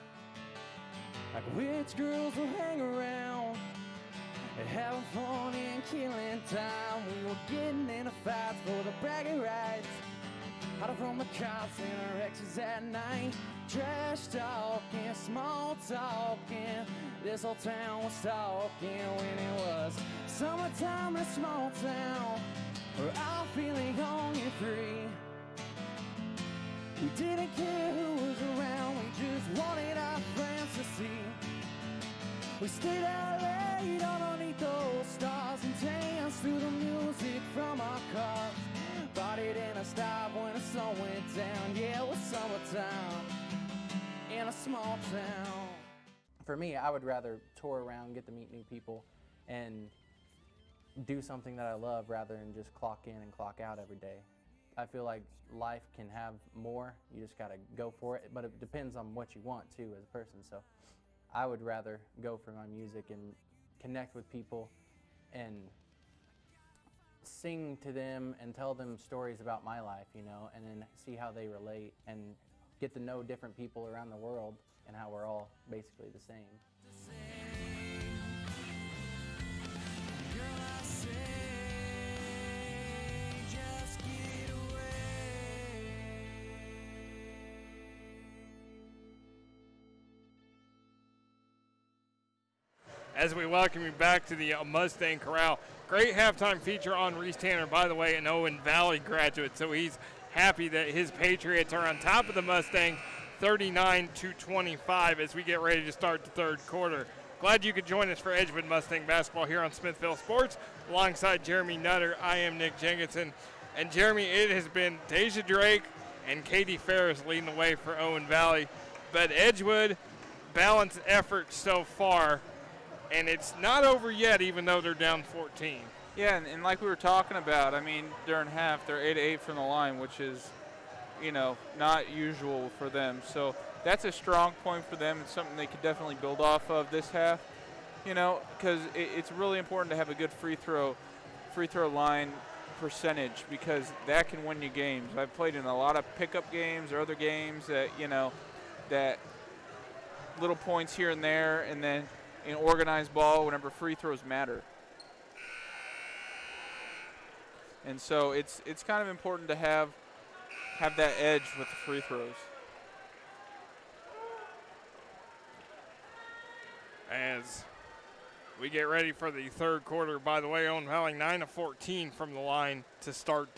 like which girls will hang around, having fun and killing time. We were getting into fights for the bragging rights, hiding from the cops and our exes at night, trash talking, small talking. This whole town was talking when it was summertime in a small town. We're all feeling young and free. We didn't care who was around, we just wanted our friends to see. We stayed out late underneath those stars and danced through the music from our cars. Bodied in a stop when the sun went down. Yeah, it was summertime in a small town. For me, I would rather tour around, get to meet new people, and do something that I love rather than just clock in and clock out every day. I feel like life can have more, you just gotta go for it, but it depends on what you want too as a person. So I would rather go for my music and connect with people and sing to them and tell them stories about my life, you know, and then see how they relate and get to know different people around the world and how we're all basically the same. As we welcome you back to the Mustang Corral. Great halftime feature on Reese Tanner, by the way, an Owen Valley graduate, so he's happy that his Patriots are on top of the Mustang 39-25 as we get ready to start the third quarter. Glad you could join us for Edgewood Mustang basketball here on Smithville Sports. Alongside Jeremy Nutter, I am Nick Jenkinson. And Jeremy, it has been Deja Drake and Katie Ferris leading the way for Owen Valley, but Edgewood, balanced effort so far, and it's not over yet, even though they're down 14. Yeah, and like we were talking about, I mean, during half, they're 8-8 from the line, which is, you know, not usual for them. So that's a strong point for them. It's something they could definitely build off of this half, you know, because it's really important to have a good free throw line percentage, because that can win you games. I've played in a lot of pickup games or other games that, you know, that little points here and there, and then in organized ball, whenever free throws matter. And so it's kind of important to have that edge with the free throws. As we get ready for the third quarter, by the way, Owen Valley 9 of 14 from the line to start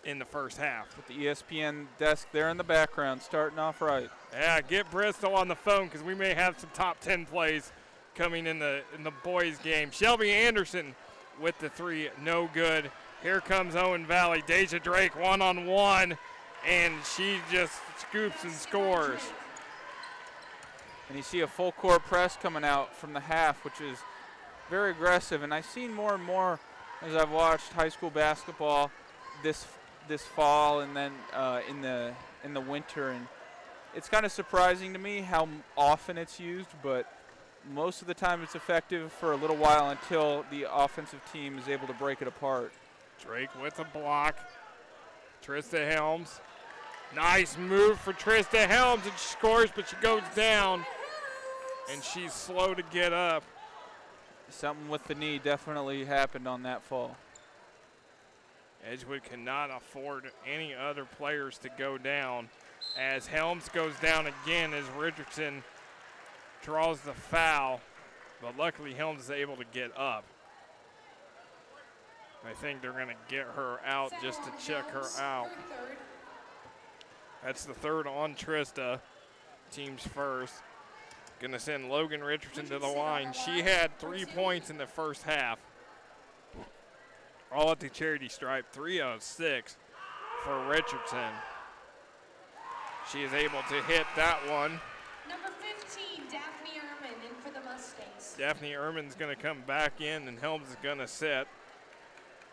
in the first half. With the ESPN desk there in the background, starting off right. Yeah, get Bristol on the phone because we may have some top 10 plays coming in the boys game. Shelby Anderson with the three, no good. Here comes Owen Valley. Deja Drake one-on-one, and she just scoops and scores. And you see a full court press coming out from the half, which is very aggressive. And I've seen more and more as I've watched high school basketball this fall and then in the winter. And it's kind of surprising to me how often it's used, but most of the time it's effective for a little while until the offensive team is able to break it apart. Drake with a block. Trista Helms. Nice move for Trista Helms, and she scores, but she goes down, and she's slow to get up. Something with the knee definitely happened on that fall. Edgewood cannot afford any other players to go down, as Helms goes down again as Richardson draws the foul, but luckily Helms is able to get up. I think they're going to get her out just to check her out. That's the third on Trista, team's first. Going to send Logan Richardson to the line. She had 3 points in the first half. All at the charity stripe, 3 of 6 for Richardson. She is able to hit that one. Number 15, Daphne Ehrman in for the Mustangs. Daphne Ehrman's going to come back in, and Helms is going to sit.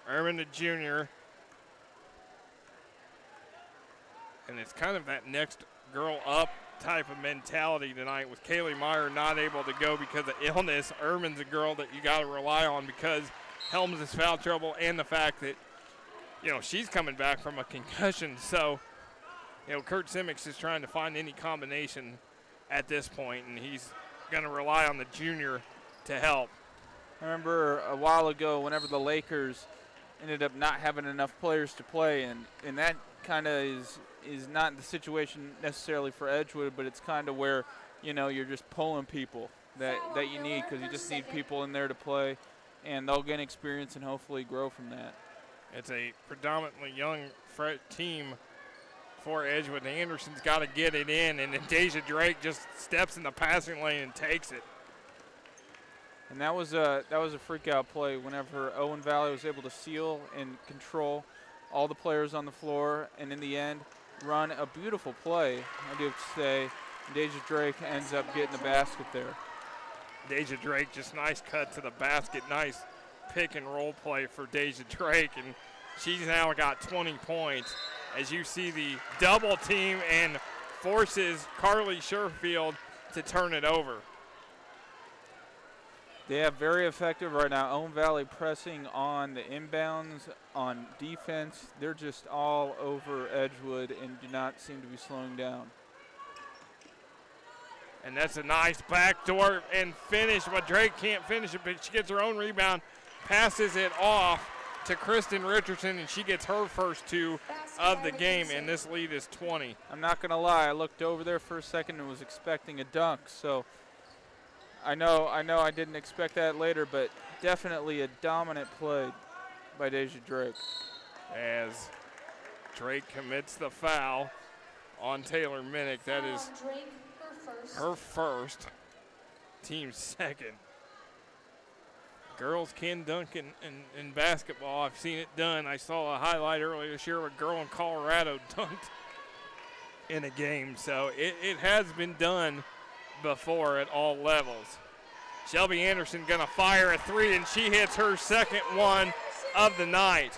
Ehrman, the junior. And it's kind of that next girl up type of mentality tonight with Kaylee Meyer not able to go because of illness. Ehrman's a girl that you got to rely on because Helms is foul trouble, and the fact that, you know, she's coming back from a concussion. So, you know, Kurt Simmons is trying to find any combination at this point, and he's going to rely on the junior to help. I remember a while ago whenever the Lakers ended up not having enough players to play, and that kind of is not the situation necessarily for Edgewood, but it's kind of where, you know, you're just pulling people that you need, because you just need people in there to play, and they'll gain experience and hopefully grow from that. It's a predominantly young team for Edgewood. Anderson's got to get it in, and then Deja Drake just steps in the passing lane and takes it. And that was a freak out play whenever Owen Valley was able to seal and control all the players on the floor, and in the end run a beautiful play, I do have to say. Deja Drake ends up getting the basket there. Deja Drake, just nice cut to the basket, nice pick and roll play for Deja Drake, and she's now got 20 points as you see the double team and forces Carly Sherfield to turn it over. They have very effective right now. Owen Valley pressing on the inbounds, on defense. They're just all over Edgewood and do not seem to be slowing down. And that's a nice backdoor and finish, but Drake can't finish it, but she gets her own rebound, passes it off to Kristen Richardson, and she gets her first 2 of the game, and this lead is 20. I'm not going to lie. I looked over there for a second and was expecting a dunk, so I know I didn't expect that later, but definitely a dominant play by Deja Drake. As Drake commits the foul on Taylor Minnick. That is her first, team's second. Girls can dunk in basketball. I've seen it done. I saw a highlight earlier this year where a girl in Colorado dunked in a game. So it has been done before at all levels. Shelby Anderson gonna fire a 3, and she hits her second one of the night.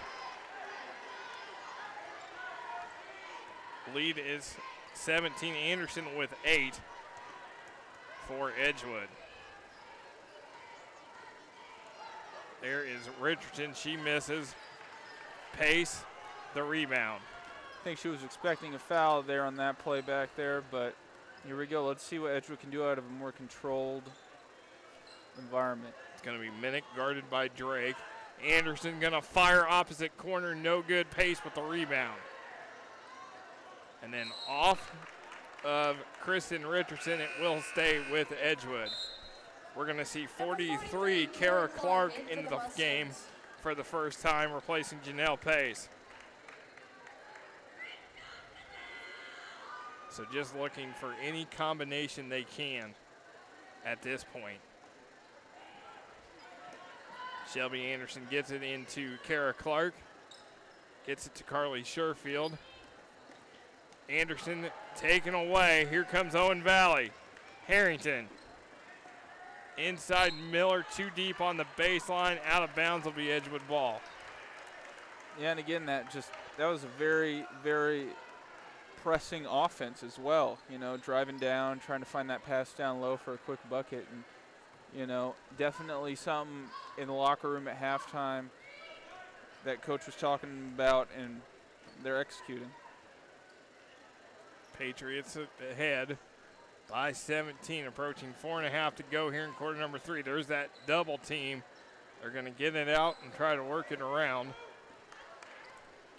Lead is 17. Anderson with 8 for Edgewood. There is Richardson. She misses. Pace, the rebound. I think she was expecting a foul there on that play back there, but here we go. Let's see what Edgewood can do out of a more controlled environment. It's going to be Minnick guarded by Drake. Anderson going to fire opposite corner. No good. Pace with the rebound. And then off of Kristen Richardson, it will stay with Edgewood. We're going to see 43, Kara Clark in the game for the first time, replacing Janelle Pace. So just looking for any combination they can at this point. Shelby Anderson gets it into Kara Clark. Gets it to Carly Sherfield. Anderson taken away. Here comes Owen Valley. Harrington. Inside Miller, too deep on the baseline. Out of bounds will be Edgewood ball. Yeah, and again, that was a very, very pressing offense as well. You know, driving down, trying to find that pass down low for a quick bucket. And, you know, definitely something in the locker room at halftime that coach was talking about, and they're executing. Patriots ahead by 17, approaching 4.5 to go here in quarter number 3. There's that double team. They're going to get it out and try to work it around.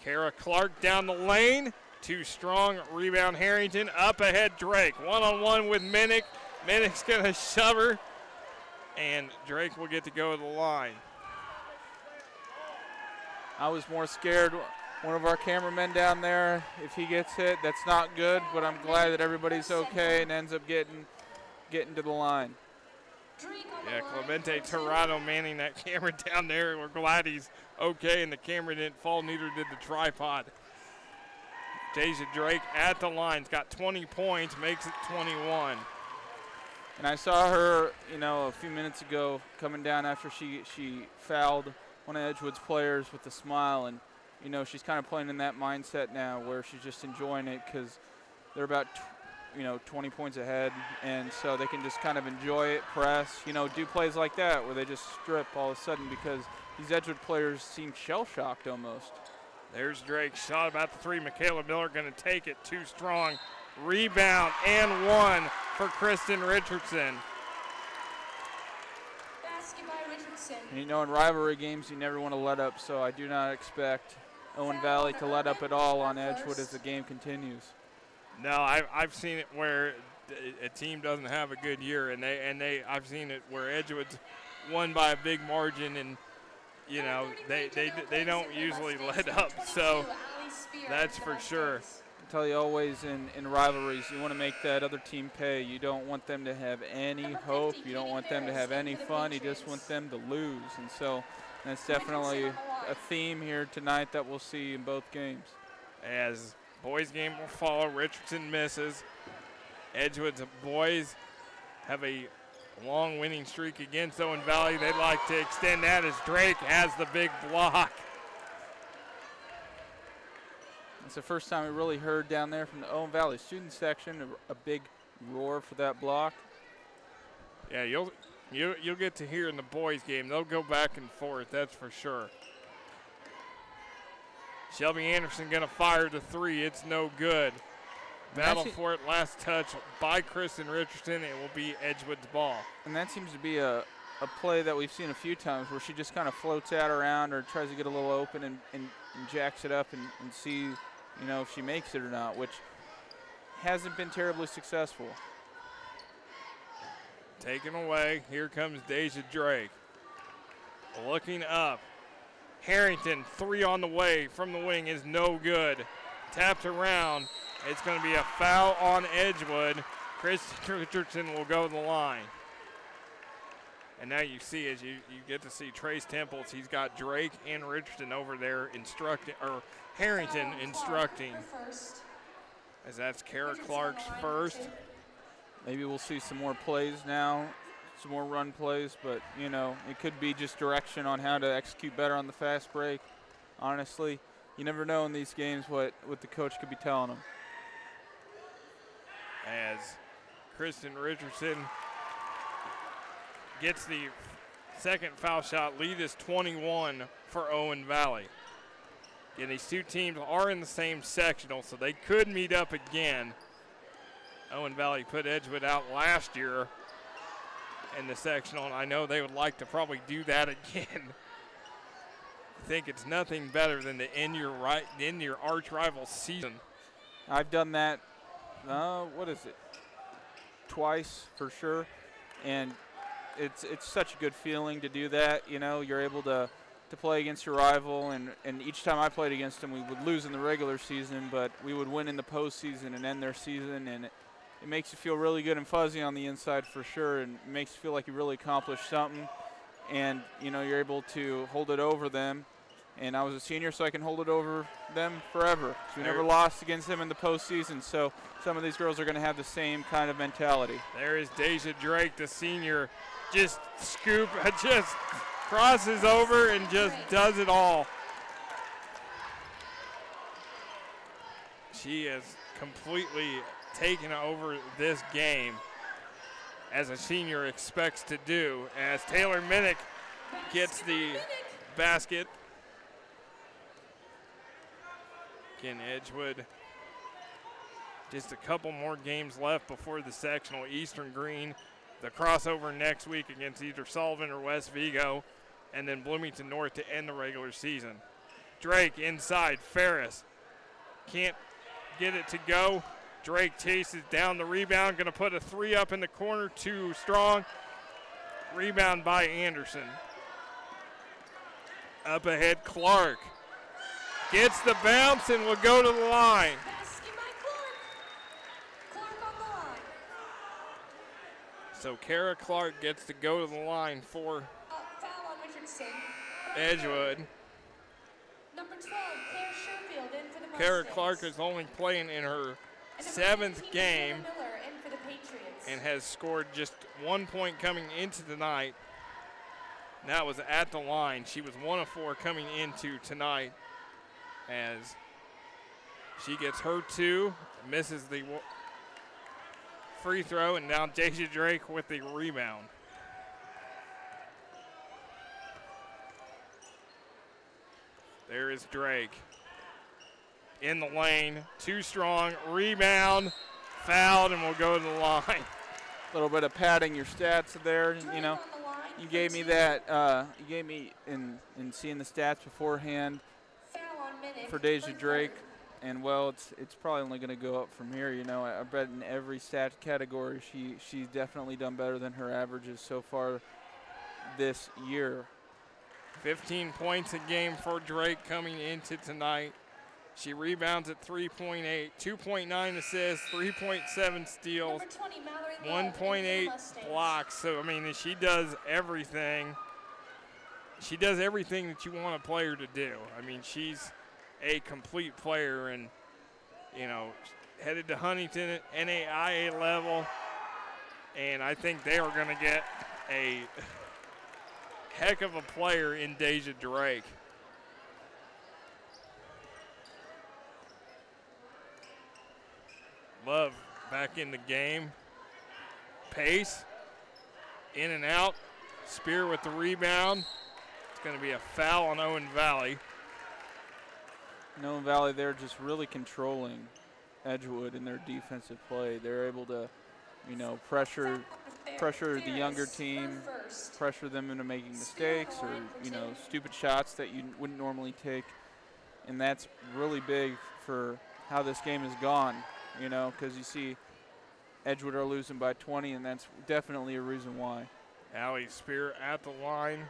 Kara Clark down the lane. Too strong. Rebound Harrington. Up ahead Drake. One-on-one with Minnick. Minnick's going to shove her. And Drake will get to go to the line. I was more scared. One of our cameramen down there, if he gets hit, that's not good, but I'm glad that everybody's okay and ends up getting to the line. Yeah, Clemente Tirado manning that camera down there. We're glad he's okay, and the camera didn't fall, neither did the tripod. Deja Drake at the line. Has got 20 points, makes it 21. And I saw her, you know, a few minutes ago coming down after she fouled one of Edgewood's players with a smile, and you know, she's kind of playing in that mindset now where she's just enjoying it because they're about, 20 points ahead, and so they can just kind of enjoy it, press, do plays like that where they just strip all of a sudden because these Edgewood players seem shell-shocked almost. There's Drake, shot about the 3. Michaela Miller going to take it, too strong. Rebound and 1 for Kristen Richardson. Basket by Richardson. And in rivalry games, you never want to let up, so I do not expect Owen Valley to let up at all on Edgewood as the game continues. No, I've seen it where a team doesn't have a good year, and I've seen it where Edgewood's won by a big margin, and they don't usually let up. So that's for sure. I tell you always in rivalries, you want to make that other team pay. You don't want them to have any hope. You don't want them to have any fun. You just want them to lose. And so that's definitely a theme here tonight that we'll see in both games. As boys game will follow, Richardson misses. Edgewood's boys have a long winning streak against Owen Valley. They'd like to extend that as Drake has the big block. It's the first time we really heard down there from the Owen Valley student section a big roar for that block. Yeah, you'll get to hear in the boys game. They'll go back and forth, that's for sure. Shelby Anderson going to fire the 3. It's no good. Battle for it, last touch by Kristen Richardson. It will be Edgewood's ball. And that seems to be a play that we've seen a few times where she just kind of floats out around or tries to get a little open and jacks it up and see, if she makes it or not, which hasn't been terribly successful. Taken away. Here comes Deja Drake. Looking up. Harrington, 3 on the way from the wing is no good. Tapped around. It's going to be a foul on Edgewood. Kristen Richardson will go to the line. And now you see, as you get to see Trace Temples, he's got Drake and Richardson over there instructing, or Harrington instructing. As that's Kara Clark's first. Maybe we'll see some more plays now, some more run plays, but, it could be just direction on how to execute better on the fast break. Honestly, you never know in these games what the coach could be telling them. As Kristen Richardson gets the second foul shot, lead is 21 for Owen Valley. Again, these two teams are in the same sectional, so they could meet up again. Owen Valley put Edgewood out last year in the sectional, and I know they would like to probably do that again. I think it's nothing better than to end your arch rival season. I've done that, twice for sure, and it's such a good feeling to do that. You're able to play against your rival, and each time I played against them, we would lose in the regular season, but we would win in the postseason and end their season, and it makes you feel really good and fuzzy on the inside for sure, and it makes you feel like you really accomplished something. and you know, you're able to hold it over them. And I was a senior, so I can hold it over them forever. So we never lost against them in the postseason, so some of these girls are going to have the same kind of mentality. There is Deja Drake, the senior, just just crosses over and just does it all. She has completely taken over this game, as a senior expects to do, as Taylor Minnick gets the basket. Again, Edgewood, just a couple more games left before the sectional. Eastern Green, the crossover next week against either Sullivan or West Vigo, and then Bloomington North to end the regular season. Drake inside, Ferris can't get it to go. Drake chases down the rebound, going to put a 3 up in the corner, too strong. Rebound by Anderson. Up ahead, Clark gets the bounce and will go to the line. Basket by Clark. Clark on the line. So Kara Clark gets to go to the line for Foul on Richardson. Edgewood. Number 12, Claire Sherfield in for the Mustangs. Kara Clark is only playing in her And number 7th 19, game Taylor Miller in for the Patriots. and has scored just 1 point coming into the night. And that was at the line. She was 1 of 4 coming into tonight, as she gets her 2, misses the free throw, and now Deja Drake with the rebound. There is Drake in the lane, too strong, rebound, fouled, and will go to the line. A little bit of padding your stats there, you know. You gave me that, you gave me in seeing the stats beforehand for Deja Drake, and well, it's probably only going to go up from here. You know, I bet in every stat category she's definitely done better than her averages so far this year. 15 points a game for Drake coming into tonight. She rebounds at 3.8, 2.9 assists, 3.7 steals, 1.8 blocks. So, I mean, she does everything. She does everything that you want a player to do. I mean, she's a complete player, and, you know, headed to Huntington at NAIA level, and I think they are going to get a heck of a player in Deja Drake. Love back in the game. Pace, in and out. Spear with the rebound. It's going to be a foul on Owen Valley. Owen Valley, they're just really controlling Edgewood in their defensive play. They're able to, you know, pressure the younger team, pressure them into making mistakes or, you know, stupid shots that you wouldn't normally take. And that's really big for how this game has gone, you know, because you see Edgewood are losing by 20, and that's definitely a reason why. Allie Spear at the line.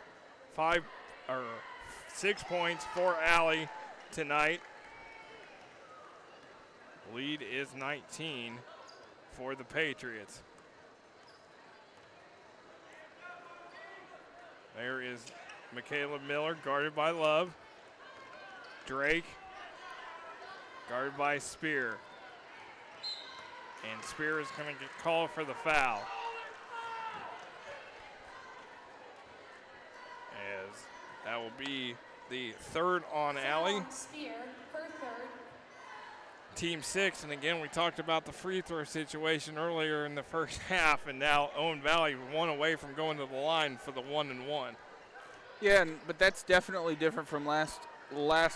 6 points for Allie tonight. Lead is 19 for the Patriots. There is Michaela Miller, guarded by Love. Drake, guarded by Spear. And Spear is going to get called for the foul. As that will be the third on Allie. Spear, her third. Team 6, and again, we talked about the free throw situation earlier in the first half, and now Owen Valley 1 away from going to the line for the 1-and-1. Yeah, but that's definitely different from last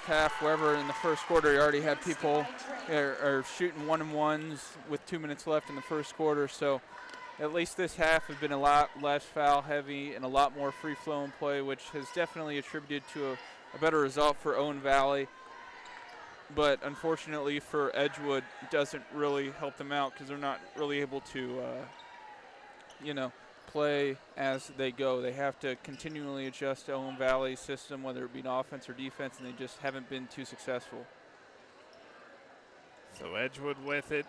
half, wherever in the first quarter you already had people are shooting 1-and-1s with 2 minutes left in the first quarter. So at least this half has been a lot less foul heavy and a lot more free-flowing play, which has definitely attributed to a better result for Owen Valley. But unfortunately for Edgewood, it doesn't really help them out because they're not really able to, you know, play as they go. They have to continually adjust to Owen Valley's system, whether it be an offense or defense, and they just haven't been too successful. So Edgewood with it.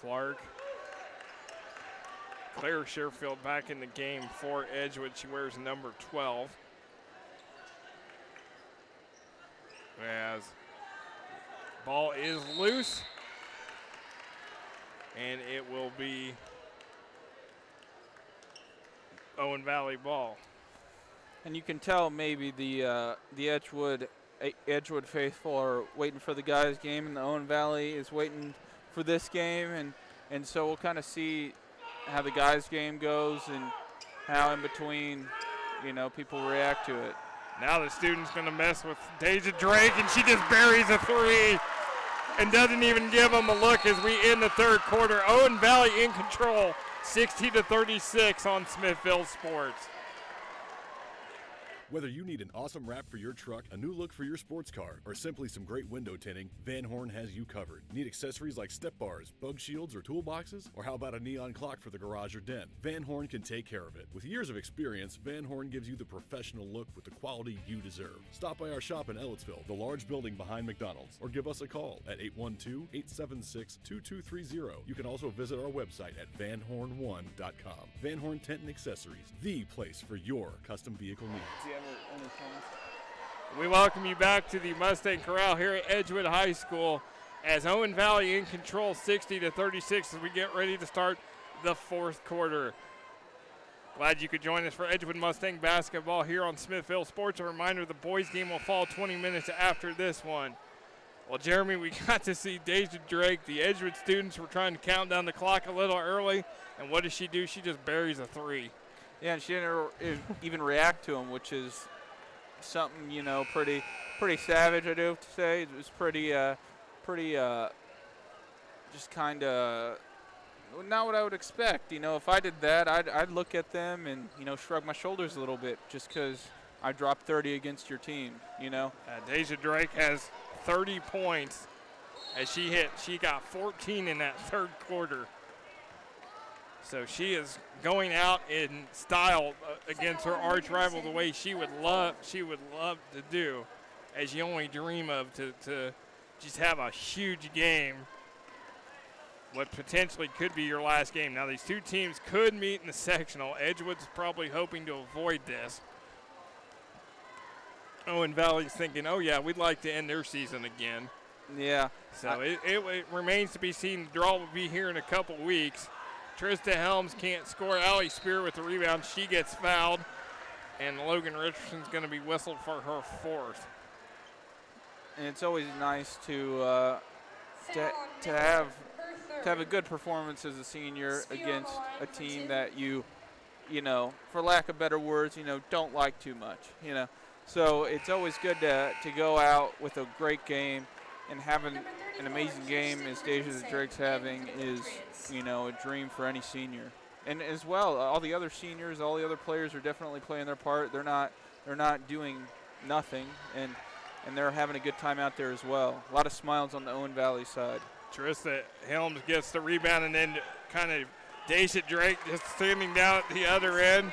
Clark Claire Sherfield back in the game for Edgewood. She wears number 12. As ball is loose, and it will be Owen Valley ball. And you can tell maybe the Edgewood faithful are waiting for the guys' game, and the Owen Valley is waiting for this game, and so we'll kind of see how the guys' game goes and how in between, people react to it. Now the student's going to mess with Deja Drake, and she just buries a three and doesn't even give them a look as we end the third quarter. Owen Valley in control, 60-36 on Smithville Sports. Whether you need an awesome wrap for your truck, a new look for your sports car, or simply some great window tinting, Van Horn has you covered. Need accessories like step bars, bug shields, or toolboxes? Or how about a neon clock for the garage or den? Van Horn can take care of it. With years of experience, Van Horn gives you the professional look with the quality you deserve. Stop by our shop in Ellettsville, the large building behind McDonald's, or give us a call at 812-876-2230. You can also visit our website at vanhorn1.com. Van Horn Tent and Accessories, the place for your custom vehicle needs. We welcome you back to the Mustang Corral here at Edgewood High School as Owen Valley in control 60-36 as we get ready to start the fourth quarter. Glad you could join us for Edgewood Mustang basketball here on Smithville Sports. A reminder, the boys game will fall 20 minutes after this one. Well, Jeremy, we got to see Deja Drake. The Edgewood students were trying to count down the clock a little early, and what does she do? She just buries a three. Yeah, and she didn't even react to him, which is something, pretty savage, I do have to say. It was pretty, just kind of not what I would expect. If I did that, I'd look at them and, shrug my shoulders a little bit just because I dropped 30 against your team, Deja Drake has 30 points as she got 14 in that third quarter. So she is going out in style against her arch rival the way she would love to do, as you only dream of, to just have a huge game. What potentially could be your last game. Now these two teams could meet in the sectional. Edgewood's probably hoping to avoid this. Owen Valley's thinking, oh yeah, we'd like to end their season again. Yeah. So it remains to be seen. The draw will be here in a couple weeks. Trista Helms can't score. Allie Spear with the rebound. She gets fouled. And Logan Richardson's going to be whistled for her fourth. And it's always nice to have a good performance as a senior against a team that you for lack of better words, don't like too much, So it's always good to go out with a great game, and having an amazing game as Deja Drake's having is, a dream for any senior. And as well, all the other seniors, all the other players are definitely playing their part. They're not doing nothing, and they're having a good time out there as well. A lot of smiles on the Owen Valley side. Trista Helms gets the rebound, and then kind of Deja Drake just standing down at the other end,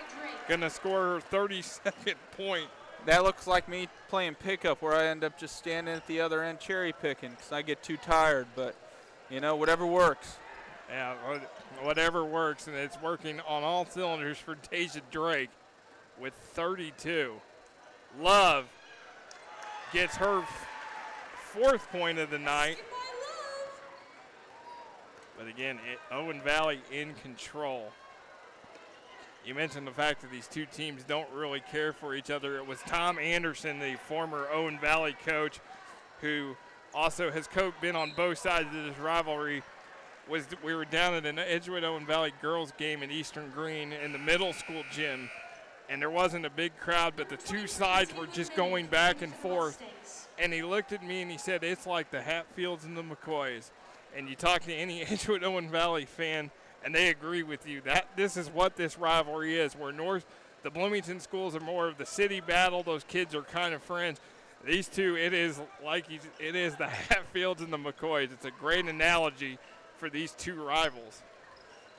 gonna score her 32nd point. That looks like me playing pickup, where I end up just standing at the other end cherry picking because I get too tired. But, whatever works. Yeah, whatever works, and it's working on all cylinders for Deja Drake with 32. Love gets her fourth point of the night. But again, Owen Valley in control. You mentioned the fact that these two teams don't really care for each other. It was Tom Anderson, the former Owen Valley coach, who also has been on both sides of this rivalry. We were down at an Edgewood Owen Valley girls game in Eastern Green in the middle school gym, and there wasn't a big crowd, but the two sides were just going back and forth. And he looked at me and he said, it's like the Hatfields and the McCoys. And you talk to any Edgewood Owen Valley fan, and they agree with you that this is what this rivalry is. Where the Bloomington schools are more of the city battle. Those kids are kind of friends. These two, it is the Hatfields and the McCoys. It's a great analogy for these two rivals.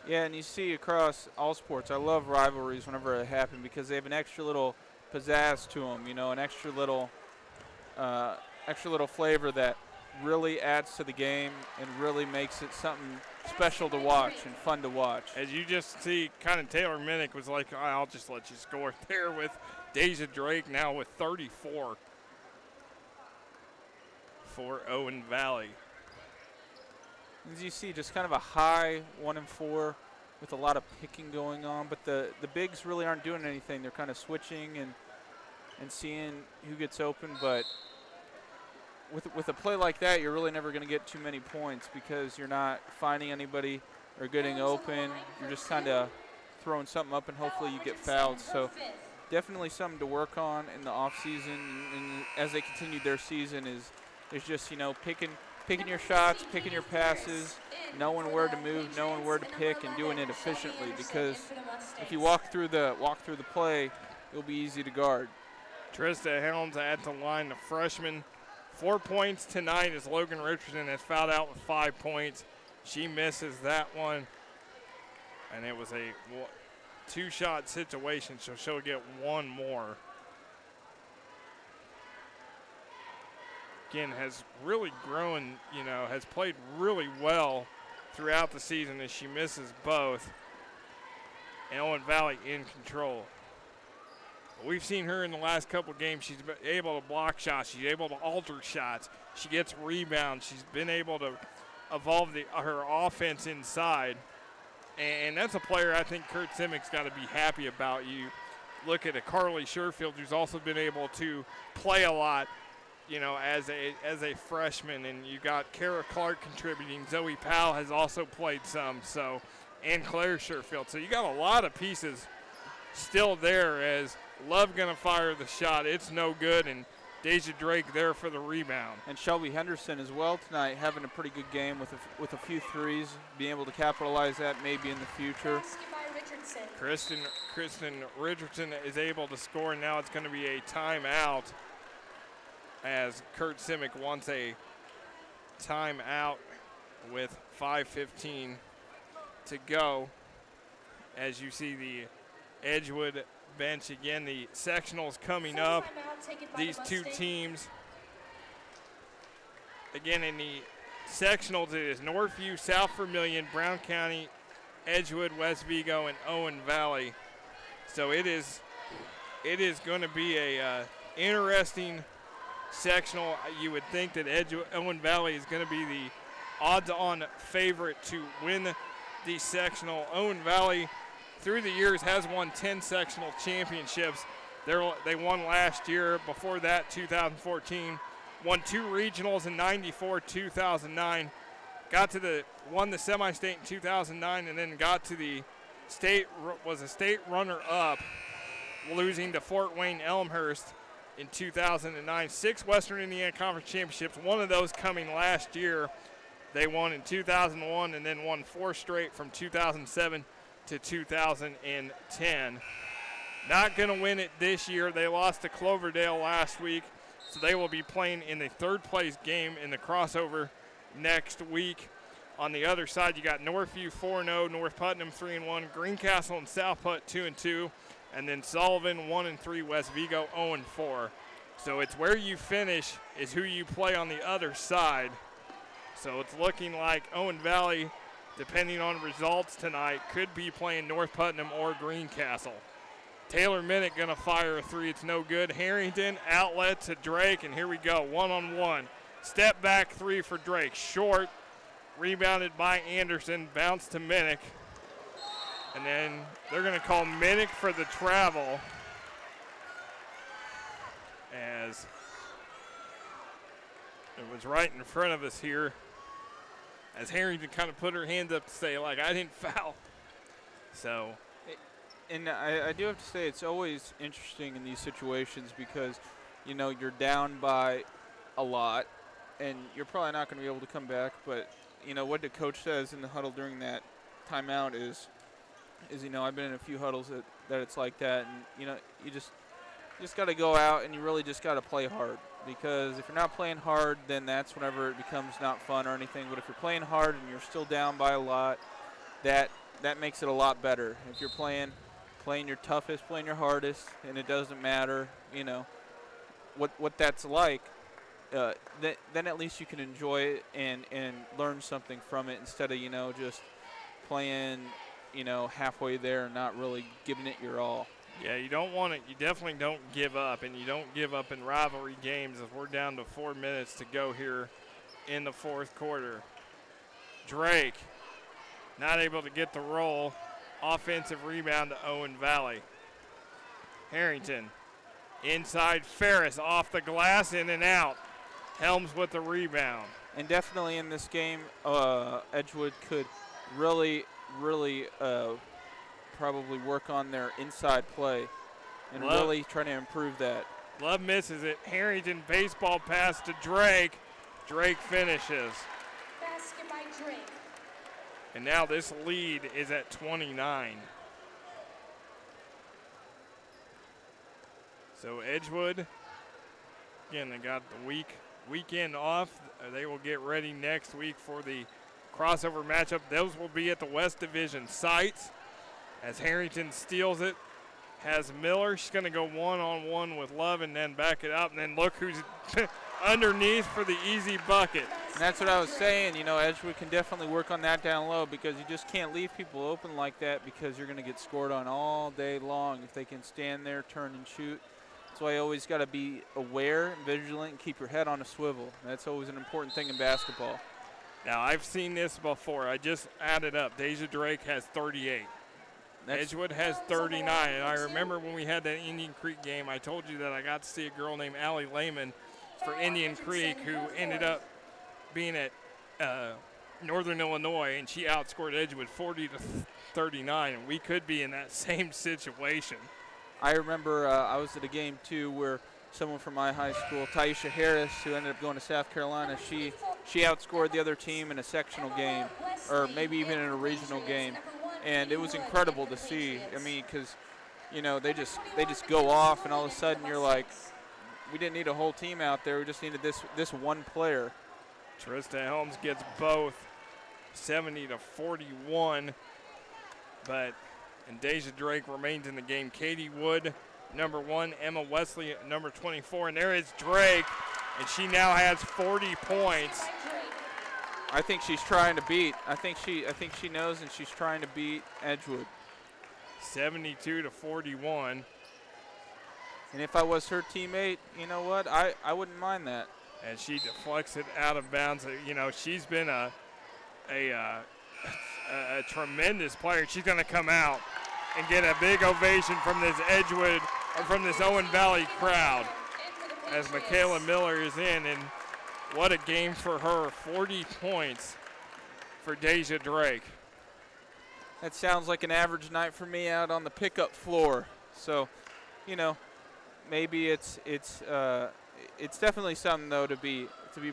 Yeah, and you see across all sports, I love rivalries whenever they happen because they have an extra little pizzazz to them, an extra little flavor that really adds to the game and really makes it something special to watch and fun to watch. As you just see, kind of Taylor Minnick was like, I'll just let you score there with Deja Drake now with 34 for Owen Valley. As you see, just kind of a high 1 and 4 with a lot of picking going on, but the bigs really aren't doing anything. They're kind of switching and seeing who gets open, but with a play like that, you're really never going to get too many points because you're not finding anybody or getting open. You're just kind of throwing something up and hopefully you get fouled. So definitely something to work on in the off season, and as they continue their season is just, you know, picking your shots, picking your passes, knowing where to move, knowing where to pick, and doing it efficiently, because if you walk through the play, it'll be easy to guard. Trista Helms at the line, the freshman. 4 points tonight as Logan Richardson has fouled out with 5 points. She misses that one, and it was a 2-shot situation, so she'll get one more. Again, has really grown, you know, has played really well throughout the season as she misses both. And Owen Valley in control. We've seen her in the last couple games. She's been able to block shots. She's able to alter shots. She gets rebounds. She's been able to evolve her offense inside. And that's a player I think Kurt Simick's got to be happy about. You look at a Carly Sherfield, who's also been able to play a lot, you know, as a freshman. And you got Kara Clark contributing. Zoe Powell has also played some, so, and Claire Sherfield. So you got a lot of pieces still there as Love gonna fire the shot. It's no good, and Deja Drake there for the rebound. And Shelby Henderson as well tonight, having a pretty good game with a few threes, being able to capitalize that maybe in the future. Kristen Richardson is able to score, and now it's going to be a timeout as Kurt Simick wants a timeout with 5:15 to go. As you see the Edgewood bench again, the sectionals coming up. These two teams, again in the sectionals, it is Northview, South Vermilion, Brown County, Edgewood, West Vigo, and Owen Valley. So it is going to be a interesting sectional. You would think that Owen Valley is going to be the odds-on favorite to win the sectional. Owen Valley, through the years, has won 10 sectional championships. They won last year. Before that, 2014. Won 2 regionals in 94, 2009. Won the semi-state in 2009, and then got to the state, was a state runner-up, losing to Fort Wayne Elmhurst in 2009. 6 Western Indiana Conference championships, one of those coming last year. They won in 2001 and then won 4 straight from 2007 to 2010. Not going to win it this year. They lost to Cloverdale last week, so they will be playing in the 3rd place game in the crossover next week. On the other side, you got Northview 4-0, North Putnam 3-1, Greencastle and South Putt 2-2, and then Sullivan 1-3, West Vigo 0-4. So it's where you finish is who you play on the other side. So it's looking like Owen Valley, depending on results tonight, could be playing North Putnam or Greencastle. Taylor Minnick going to fire a 3. It's no good. Harrington, outlet to Drake, and here we go, one-on-one. Step back 3 for Drake. Short, rebounded by Anderson, bounce to Minnick. And then they're going to call Minnick for the travel, as it was right in front of us here, as Harrington kind of put her hands up to say, like, I didn't foul. So. And I do have to say, it's always interesting in these situations because, you know, you're down by a lot, and you're probably not going to be able to come back. But, you know, what the coach says in the huddle during that timeout is you know, I've been in a few huddles that it's like that. And, you know, you just got to go out and you really just got to play hard. Because if you're not playing hard, then that's whenever it becomes not fun or anything. But if you're playing hard and you're still down by a lot, that makes it a lot better. If you're playing your toughest, playing your hardest, and it doesn't matter, you know, what that's like, then at least you can enjoy it and learn something from it instead of, just playing, halfway there and not really giving it your all. Yeah, you don't want it. You definitely don't give up, and you don't give up in rivalry games if we're down to 4 minutes to go here in the fourth quarter. Drake not able to get the roll. Offensive rebound to Owen Valley. Harrington inside Ferris off the glass, in and out. Helms with the rebound. And definitely in this game, Edgewood could really probably work on their inside play and really try to improve that. Love misses it. Harrington baseball pass to Drake. Drake finishes. Basket by Drake. And now this lead is at 29. So Edgewood, again, they got the weekend off. They will get ready next week for the crossover matchup. Those will be at the West Division sites as Harrington steals it. Has Miller. She's going to go one-on-one with Love and then back it up. And then look who's underneath for the easy bucket. And that's what I was saying. Edgewood can definitely work on that down low because you just can't leave people open like that because you're going to get scored on all day long if they can stand there, turn and shoot. That's why you always got to be aware and vigilant and keep your head on a swivel. That's always an important thing in basketball. Now, I've seen this before. I just added up. Deja Drake has 38. Edgewood has 39. And I remember when we had that Indian Creek game, I told you that I got to see a girl named Allie Lehman for Indian Creek who ended up being at Northern Illinois, and she outscored Edgewood 40-39. And we could be in that same situation. I remember I was at a game, too, where someone from my high school, Taisha Harris, who ended up going to South Carolina, she outscored the other team in a sectional game or maybe even in a regional game. And it was incredible to see. I mean, because, they just go off, and all of a sudden you're like, we didn't need a whole team out there. We just needed this one player. Trista Helms gets both, 70-41. And Deja Drake remains in the game. Katie Wood, number 1. Emma Wesley, number 24. And there is Drake, and she now has 40 points. I think she's trying to beat. I think she knows, and she's trying to beat Edgewood. 72-41. And if I was her teammate, you know what? I wouldn't mind that. And she deflects it out of bounds. She's been a tremendous player. She's going to come out and get a big ovation from this Edgewood, or from this Owen Valley crowd, as Michaela Miller is in. And what a game for her. 40 points for Deja Drake. That sounds like an average night for me out on the pickup floor. So, maybe it's definitely something, though, to be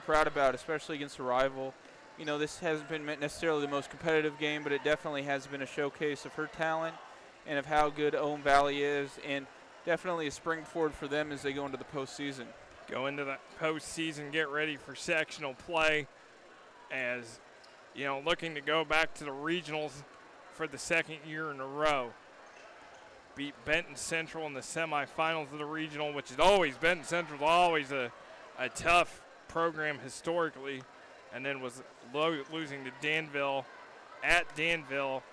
proud about, especially against a rival. This hasn't been necessarily the most competitive game, but it definitely has been a showcase of her talent and of how good Owen Valley is, and definitely a springboard for them as they go into the postseason. Go into the postseason, get ready for sectional play, as looking to go back to the regionals for the second year in a row. Beat Benton Central in the semifinals of the regional, which is always, Benton Central is always a tough program historically, and then was losing to Danville at Danville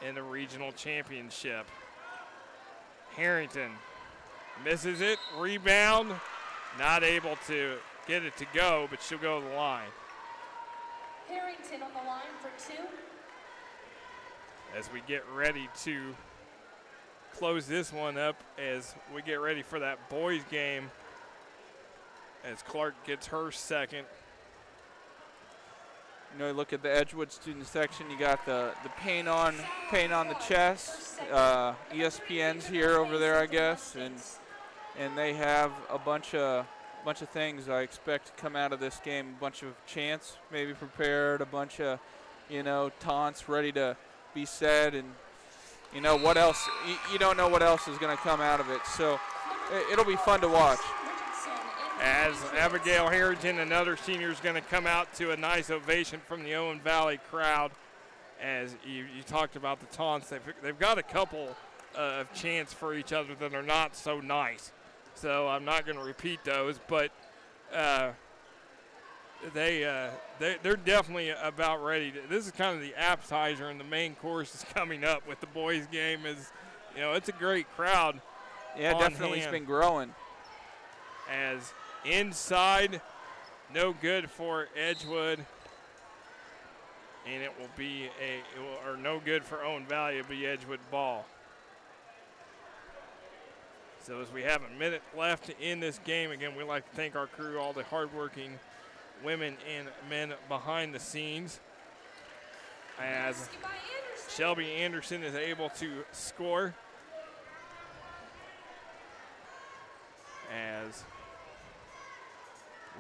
in the regional championship. Harrington misses it, rebound, not able to get it to go, but she'll go to the line. Harrington on the line for 2. As we get ready to close this one up, as we get ready for that boys game, as Clark gets her second. Look at the Edgewood student section. You got the paint on the chest. ESPN's here over there, I guess, and they have a bunch of things I expect to come out of this game. A bunch of chants maybe prepared, a bunch of taunts ready to be said, and what else. You don't know what else is going to come out of it, so it'll be fun to watch. As Abigail Harrington, another senior, is going to come out to a nice ovation from the Owen Valley crowd. As you talked about the taunts, they've got a couple of chants for each other that are not so nice. So I'm not going to repeat those, but they're definitely about ready. This is kind of the appetizer, and the main course is coming up with the boys' game. It's a great crowd. Yeah, definitely it's been growing. As inside, no good for Edgewood, and it will be or no good for Owen Valley. It'll be Edgewood ball. So as we have a minute left in this game, again, we'd like to thank our crew, all the hardworking women and men behind the scenes, as Shelby Anderson is able to score. As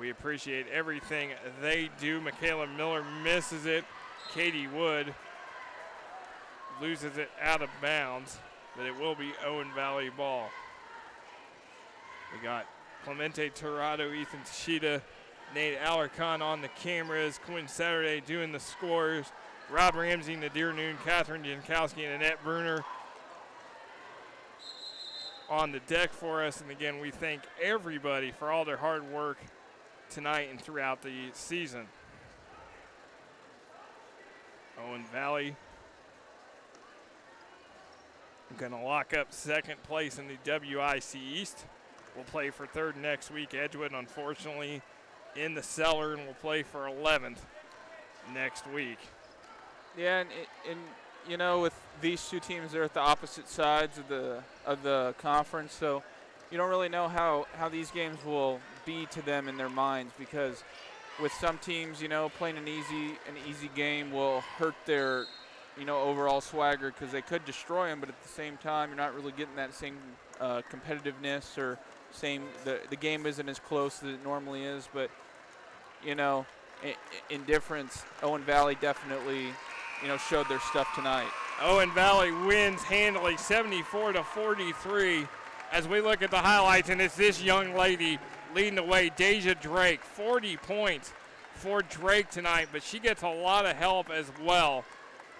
we appreciate everything they do. Michaela Miller misses it. Katie Wood loses it out of bounds, but it will be Owen Valley ball. We got Clemente Torrado, Ethan Tashida, Nate Alarcon on the cameras, Quinn Saturday doing the scores, Rob Ramsey, Nadir Noon, Catherine Jankowski, and Annette Bruner on the deck for us. And again, we thank everybody for all their hard work tonight and throughout the season. Owen Valley going to lock up second place in the WIC East. We'll play for third next week. Edgewood, unfortunately, in the cellar, and we'll play for 11th next week. Yeah, and with these two teams, they're at the opposite sides of the conference, so you don't really know how these games will be to them in their minds, because with some teams, playing an easy game will hurt their overall swagger, because they could destroy them, but at the same time, you're not really getting that same competitiveness, or the game isn't as close as it normally is. But in difference, Owen Valley definitely showed their stuff tonight. Owen Valley wins handily 74-43. As we look at the highlights, and it's this young lady leading the way, Deja Drake, 40 points for Drake tonight, but she gets a lot of help as well.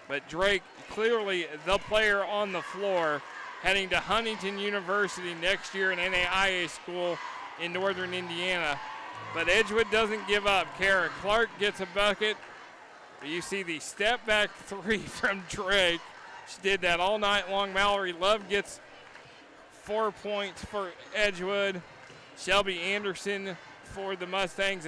But Drake, clearly the player on the floor, heading to Huntington University next year, an NAIA school in northern Indiana. But Edgewood doesn't give up. Kara Clark gets a bucket. You see the step back three from Drake. She did that all night long. Mallory Love gets 4 points for Edgewood. Shelby Anderson for the Mustangs.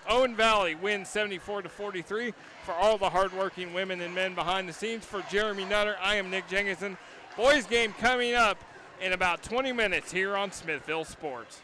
Owen Valley wins 74-43. For all the hardworking women and men behind the scenes, for Jeremy Nutter, I am Nick Jenkinson. Boys game coming up in about 20 minutes here on Smithville Sports.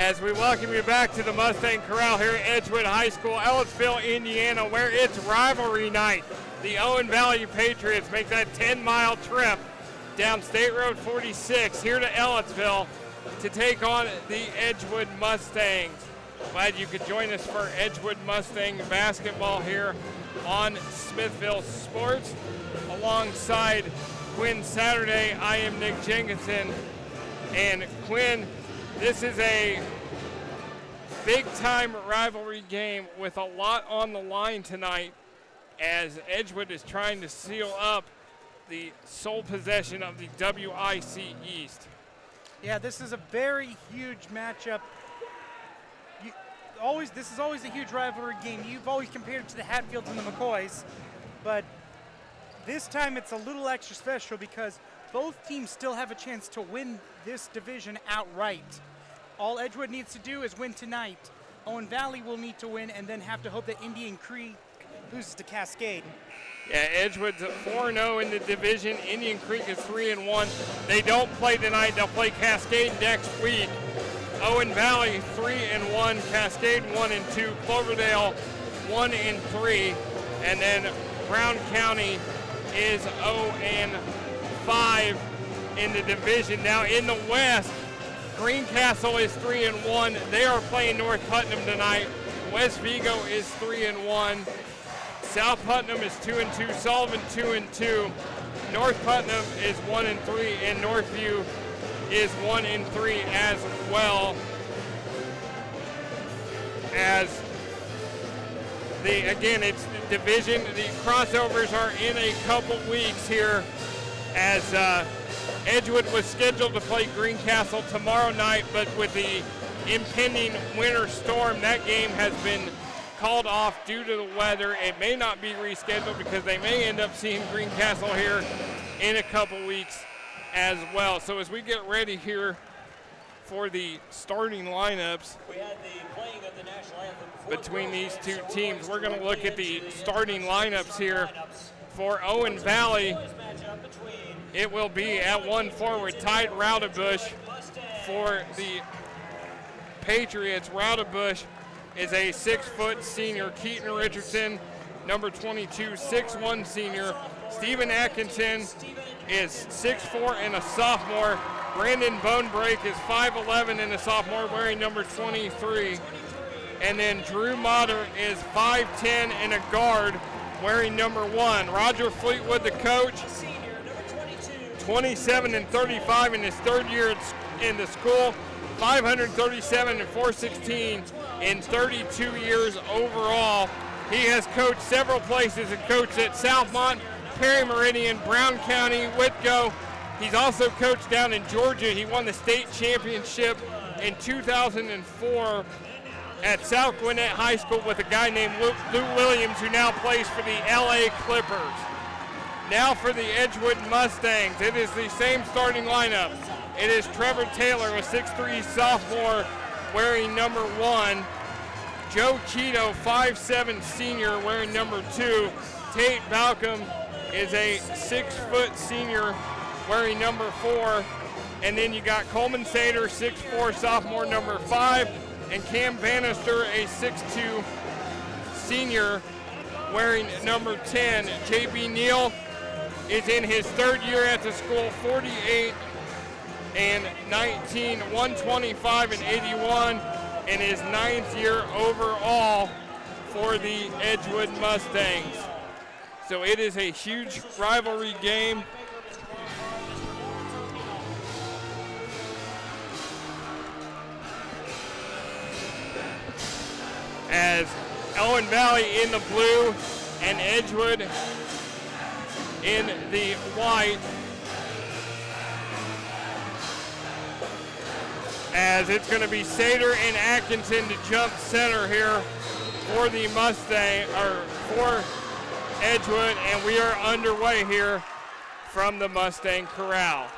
as we welcome you back to the Mustang Corral here at Edgewood High School, Ellettsville, Indiana, where it's rivalry night. The Owen Valley Patriots make that 10-mile trip down State Road 46 here to Ellettsville to take on the Edgewood Mustangs. Glad you could join us for Edgewood Mustang basketball here on Smithville Sports. Alongside Quinn Saturday, I am Nick Jenkinson. And Quinn, this is a big-time rivalry game with a lot on the line tonight as Edgewood is trying to seal up the sole possession of the WIC East. Yeah, this is a very huge matchup. This is always a huge rivalry game. You've always compared it to the Hatfields and the McCoys, but this time it's a little extra special because both teams still have a chance to win this division outright. All Edgewood needs to do is win tonight. Owen Valley will need to win and then have to hope that Indian Creek loses to Cascade. Yeah, Edgewood's 4-0 in the division. Indian Creek is 3-1. They don't play tonight. They'll play Cascade next week. Owen Valley 3-1, Cascade 1-2, Cloverdale 1-3, and then Brown County is 0-5 in the division. Now in the West, Greencastle is 3-1. They are playing North Putnam tonight. West Vigo is 3-1. South Putnam is 2-2. Sullivan 2-2. North Putnam is 1-3, and Northview is 1-3 as well. As it's the division. The crossovers are in a couple weeks here, as Edgewood was scheduled to play Greencastle tomorrow night, but with the impending winter storm, that game has been called off due to the weather. It may not be rescheduled because they may end up seeing Greencastle here in a couple weeks as well. So as we get ready here for the starting lineups between these two teams, we're going to look at the starting lineups here for Owen Valley. It will be at one forward, Tide Raudebush. For the Patriots, Raudebush is a 6-foot senior. Keaton Richardson, number 22, 6'1" senior. Stephen Atkinson is 6'4" and a sophomore. Brandon Bonebrake is 5'11" and a sophomore, wearing number 23. And then Drew Motter is 5'10" and a guard, wearing number 1. Roger Fleetwood, the coach, 27 and 35 in his third year in the school, 537 and 416 in 32 years overall. He has coached several places and coached at Southmont, Perry Meridian, Brown County, Whitko. He's also coached down in Georgia. He won the state championship in 2004 at South Gwinnett High School with a guy named Lou Williams, who now plays for the LA Clippers. Now for the Edgewood Mustangs, it is the same starting lineup. It is Trevor Taylor, a 6'3" sophomore, wearing number 1. Joe Cheeto, 5'7" senior, wearing number 2. Tate Balcom is a 6-foot senior, wearing number 4. And then you got Coleman Sater, 6'4", sophomore, number 5. And Cam Bannister, a 6'2" senior, wearing number 10. J.B. Neal is in his third year at the school, 48 and 19, 125 and 81, in his 9th year overall for the Edgewood Mustangs. So it is a huge rivalry game. As Owen Valley in the blue and Edgewood in the white. As it's going to be Sater and Atkinson to jump center here for the Mustang, or for Edgewood, and we are underway here from the Mustang Corral.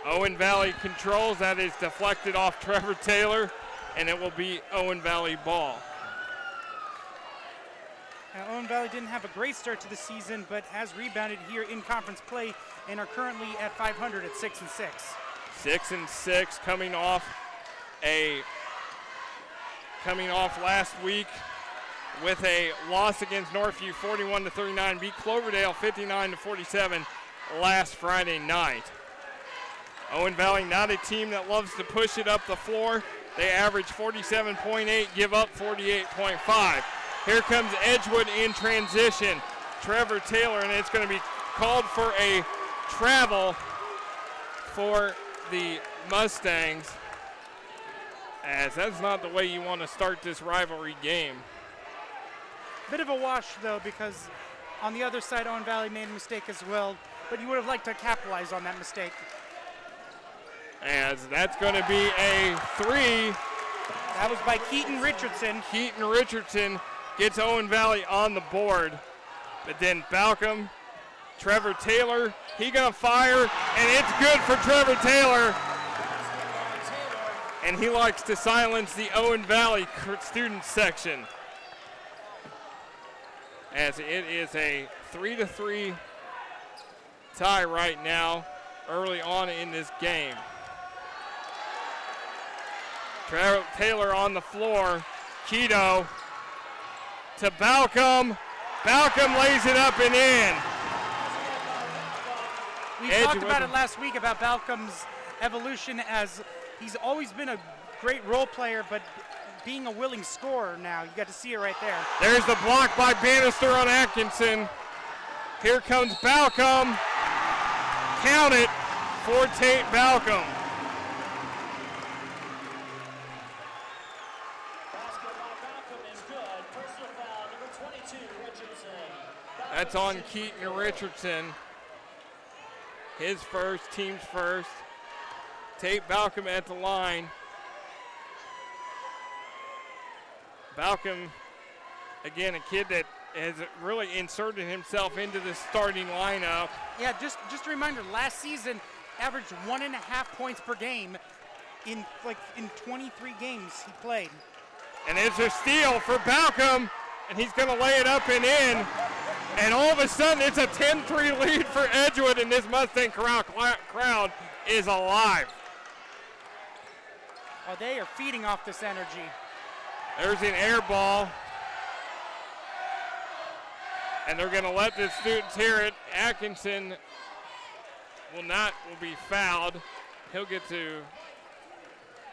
Owen Valley controls, that is deflected off Trevor Taylor, and it will be Owen Valley ball. Now, Owen Valley didn't have a great start to the season, but has rebounded here in conference play and are currently at 500 at 6-6. 6-6, coming off last week with a loss against Northview, 41-39, beat Cloverdale 59-47 last Friday night. Owen Valley, not a team that loves to push it up the floor. They average 47.8, give up 48.5. Here comes Edgewood in transition. Trevor Taylor, and it's going to be called for a travel for the Mustangs. as that's not the way you want to start this rivalry game. Bit of a wash, though, because on the other side, Owen Valley made a mistake as well, but you would have liked to capitalize on that mistake. As that's going to be a 3. That was by Keaton Richardson. Keaton Richardson gets Owen Valley on the board, but then Balcom, Trevor Taylor, he gonna fire, and it's good for Trevor Taylor. And he likes to silence the Owen Valley student section. As it is a 3-3 tie right now, early on in this game. Trevor Taylor on the floor, Keto to Balcom. Balcom lays it up and in. We talked about it last week about Balcom's evolution, as he's always been a great role player, but being a willing scorer now. You got to see it right there. There's the block by Bannister on Atkinson. Here comes Balcom. Count it for Tate Balcom. That's on Keaton Richardson. His first, team's first. Tate Balcom at the line. Balcom, again, a kid that has really inserted himself into the starting lineup. Yeah, just a reminder, last season averaged 1.5 points per game in 23 games he played. And it's a steal for Balcom, and he's going to lay it up and in. And all of a sudden, it's a 10-3 lead for Edgewood, and this Mustang crowd is alive. Oh, they are feeding off this energy. There's an air ball. And they're going to let the students hear it. Atkinson will be fouled. He'll get to,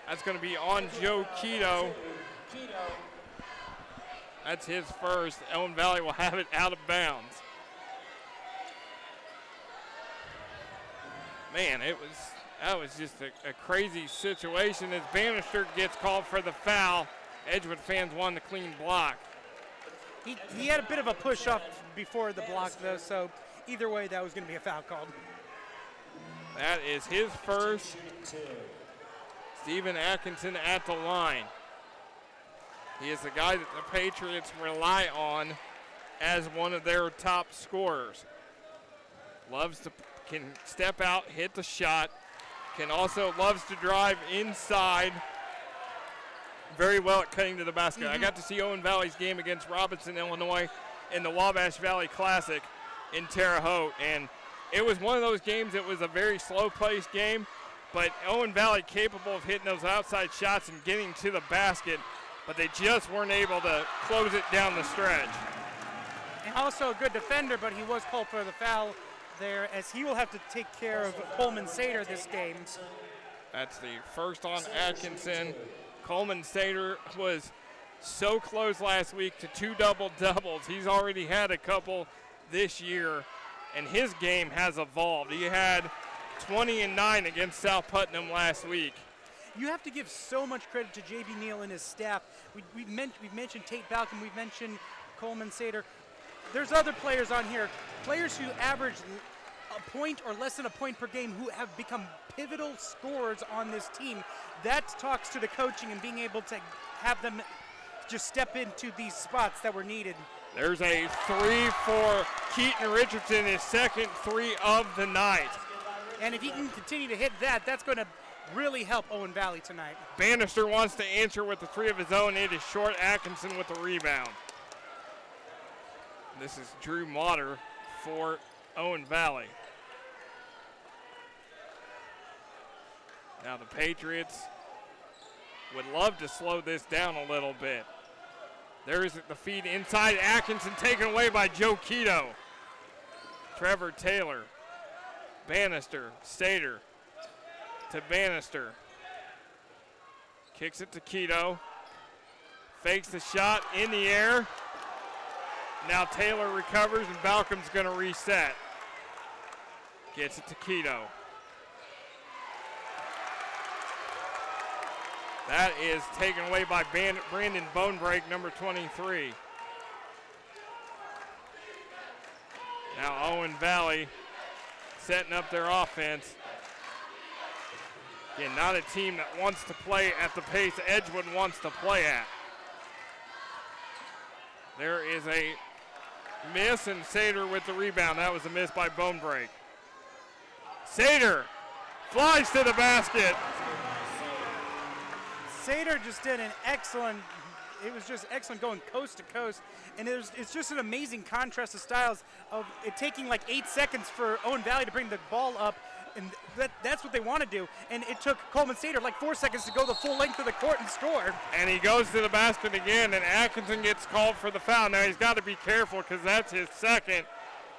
that's going to be on Joe Keto. That's his first. Owen Valley will have it out of bounds. Man, that was just a crazy situation as Bannister gets called for the foul. Edgewood fans won the clean block. He had a bit of a push off before the block, though, so either way, that was going to be a foul called. That is his first. Stephen Atkinson at the line. He is the guy that the Patriots rely on as one of their top scorers. Can step out, hit the shot, loves to drive inside. Very well at cutting to the basket. I got to see Owen Valley's game against Robinson, Illinois in the Wabash Valley Classic in Terre Haute, and it was one of those games that was a very slow-paced game, but Owen Valley capable of hitting those outside shots and getting to the basket, but they just weren't able to close it down the stretch. And also a good defender, but he was called for the foul there, as he will have to take care of Coleman Sater this game. That's the first on Atkinson. Coleman Sater was so close last week to 2 double-doubles. He's already had a couple this year, and his game has evolved. He had 20 and 9 against South Putnam last week. You have to give so much credit to J.B. Neal and his staff. We've mentioned Tate Balcom, we've mentioned Coleman Sater. There's other players on here, players who average a point or less than a point per game, who have become pivotal scorers on this team. That talks to the coaching and being able to have them just step into these spots that were needed. There's a 3 for Keaton Richardson, his second 3 of the night. And if he can continue to hit that, that's going to really help Owen Valley tonight. Bannister wants to answer with the 3 of his own. It is short. Atkinson with the rebound. This is Drew Motter for Owen Valley. Now the Patriots would love to slow this down a little bit. There's the feed inside. Atkinson taken away by Joe Keto. Trevor Taylor. Bannister. Stater to Bannister. Kicks it to Keto. Fakes the shot in the air. Now Taylor recovers and Balcom's going to reset. Gets it to Keto. That is taken away by Brandon Bonebrake, number 23. Now Owen Valley setting up their offense. Again, not a team that wants to play at the pace Edgewood wants to play at. There is a miss, and Sater with the rebound. That was a miss by Bonebrake. Sater flies to the basket. Sater just did an excellent, it was just excellent going coast to coast. And it's just an amazing contrast of styles of it taking like 8 seconds for Owen Valley to bring the ball up. And that's what they want to do. And it took Coleman Sater like 4 seconds to go the full length of the court and score. And he goes to the basket again, and Atkinson gets called for the foul. Now he's got to be careful because that's his second,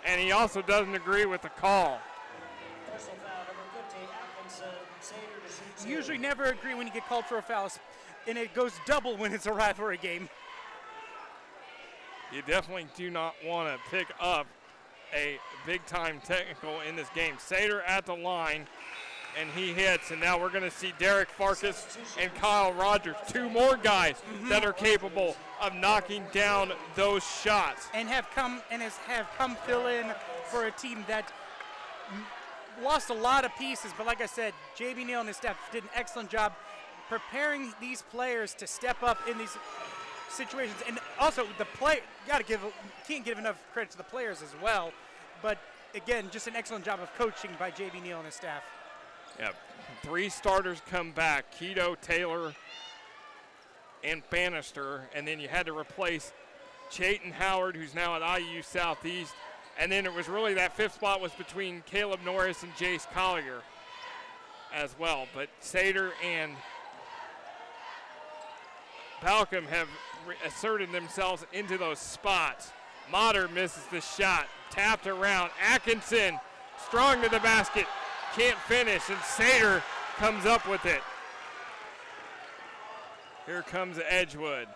and he also doesn't agree with the call. Personal foul, number 50, Atkinson. Sater to shoot two. You usually never agree when you get called for a foul, and it goes double when it's a rivalry game. You definitely do not want to pick up a big-time technical in this game. Sater at the line, and he hits, and now we're going to see Derek Farkas and Kyle Rogers, two more guys that are capable of knocking down those shots. And have come fill in for a team that lost a lot of pieces, but like I said, JB Neal and his staff did an excellent job preparing these players to step up in these situations. And also the can't give enough credit to the players as well. But again, just an excellent job of coaching by JB Neal and his staff. Yep, 3 starters come back, Keto, Taylor, and Bannister, and then you had to replace Chayton Howard, who's now at IU Southeast, and then it was really that 5th spot was between Caleb Norris and Jace Collier as well. But Sater and Balcom have asserted themselves into those spots. Motter misses the shot, tapped around. Atkinson strong to the basket, can't finish, and Sater comes up with it. Here comes Edgewood.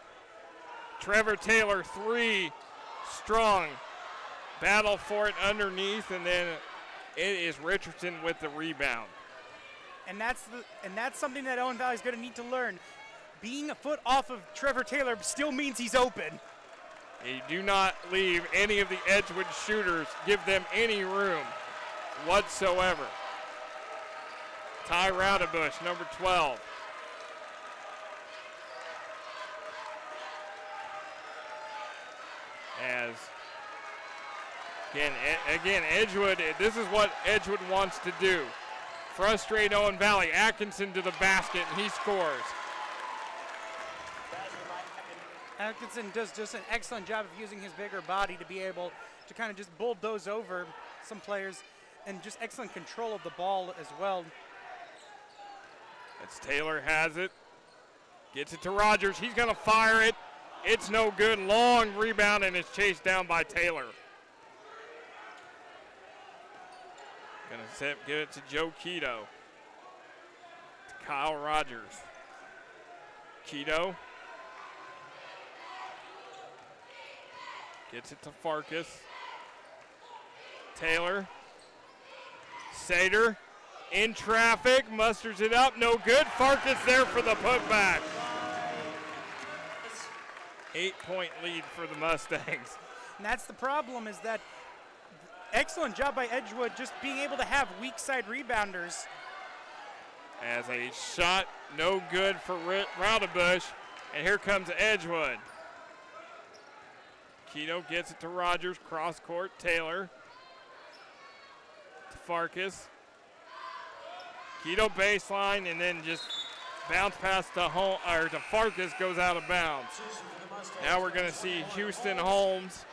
Trevor Taylor, 3, strong. Battle for it underneath, and then it is Richardson with the rebound. And that's something that Owen Valley is going to need to learn. Being a foot off of Trevor Taylor still means he's open. You do not leave any of the Edgewood shooters, give them any room whatsoever. Ty Raudebush, number 12. As again, Edgewood, this is what Edgewood wants to do. Frustrate Owen Valley. Atkinson to the basket, and he scores. Atkinson does just an excellent job of using his bigger body to be able to kind of just bulldoze over some players, and just excellent control of the ball as well. As Taylor has it, gets it to Rogers. He's going to fire it. It's no good. Long rebound, and it's chased down by Taylor. Going to give it to Joe Keto. To Kyle Rogers. Keto. Gets it to Farkas. Taylor. Sater in traffic, musters it up, no good. Farkas there for the putback. 8-point lead for the Mustangs. And that's the problem, is that excellent job by Edgewood just being able to have weak side rebounders. As a shot, no good for Raudebush, and here comes Edgewood. Keto gets it to Rogers, cross court, Taylor. To Farkas. Keto baseline, and then just bounce pass to Farkas, goes out of bounds. Now we're going to see Houston Holmes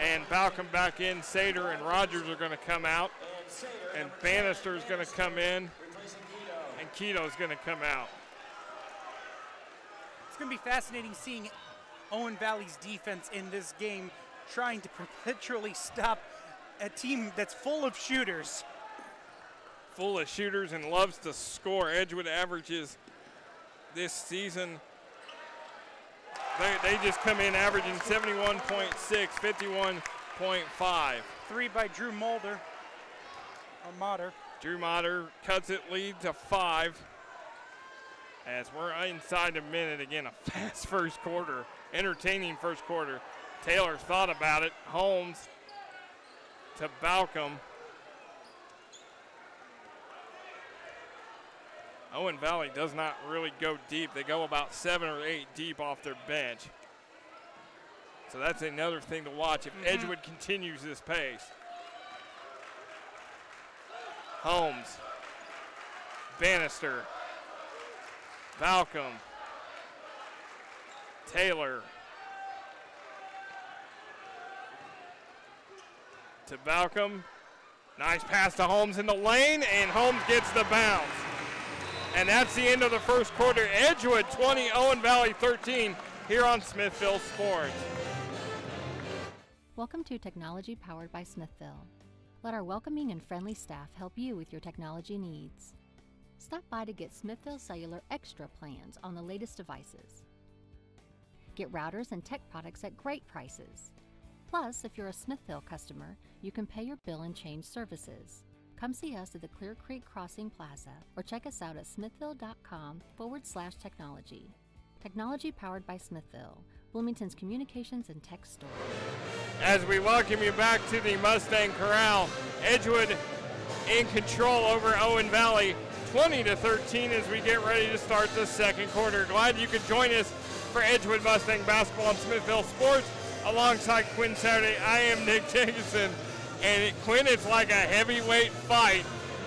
and Balcom back in. Sater and Rogers are going to come out, and Bannister is going to come in, and Keto's going to come out. It's going to be fascinating seeing Owen Valley's defense in this game, trying to perpetually stop a team that's full of shooters. Full of shooters and loves to score. Edgewood averages this season, they just come in averaging 71.6, 51.5. 3 by Drew Motter. Drew Motter cuts it, lead to 5. As we're inside a minute, again, a fast first quarter, entertaining first quarter. Taylor thought about it. Holmes to Balcom. Owen Valley does not really go deep. They go about 7 or 8 deep off their bench. So that's another thing to watch if Edgewood continues this pace. Holmes, Bannister, Balcom, Taylor, to Balcom. Nice pass to Holmes in the lane, and Holmes gets the bounce. And that's the end of the first quarter. Edgewood 20, Owen Valley 13 here on Smithville Sports. Welcome to Technology Powered by Smithville. Let our welcoming and friendly staff help you with your technology needs. Stop by to get Smithville Cellular Extra plans on the latest devices. Get routers and tech products at great prices. Plus, if you're a Smithville customer, you can pay your bill and change services. Come see us at the Clear Creek Crossing Plaza or check us out at smithville.com/technology. Technology powered by Smithville, Bloomington's communications and tech store. As we welcome you back to the Mustang Corral, Edgewood in control over Owen Valley, 20-13 as we get ready to start the second quarter. Glad you could join us for Edgewood Mustang basketball on Smithville Sports alongside Quinn Saturday. I am Nick Jacobson, and Quinn, it's like a heavyweight fight.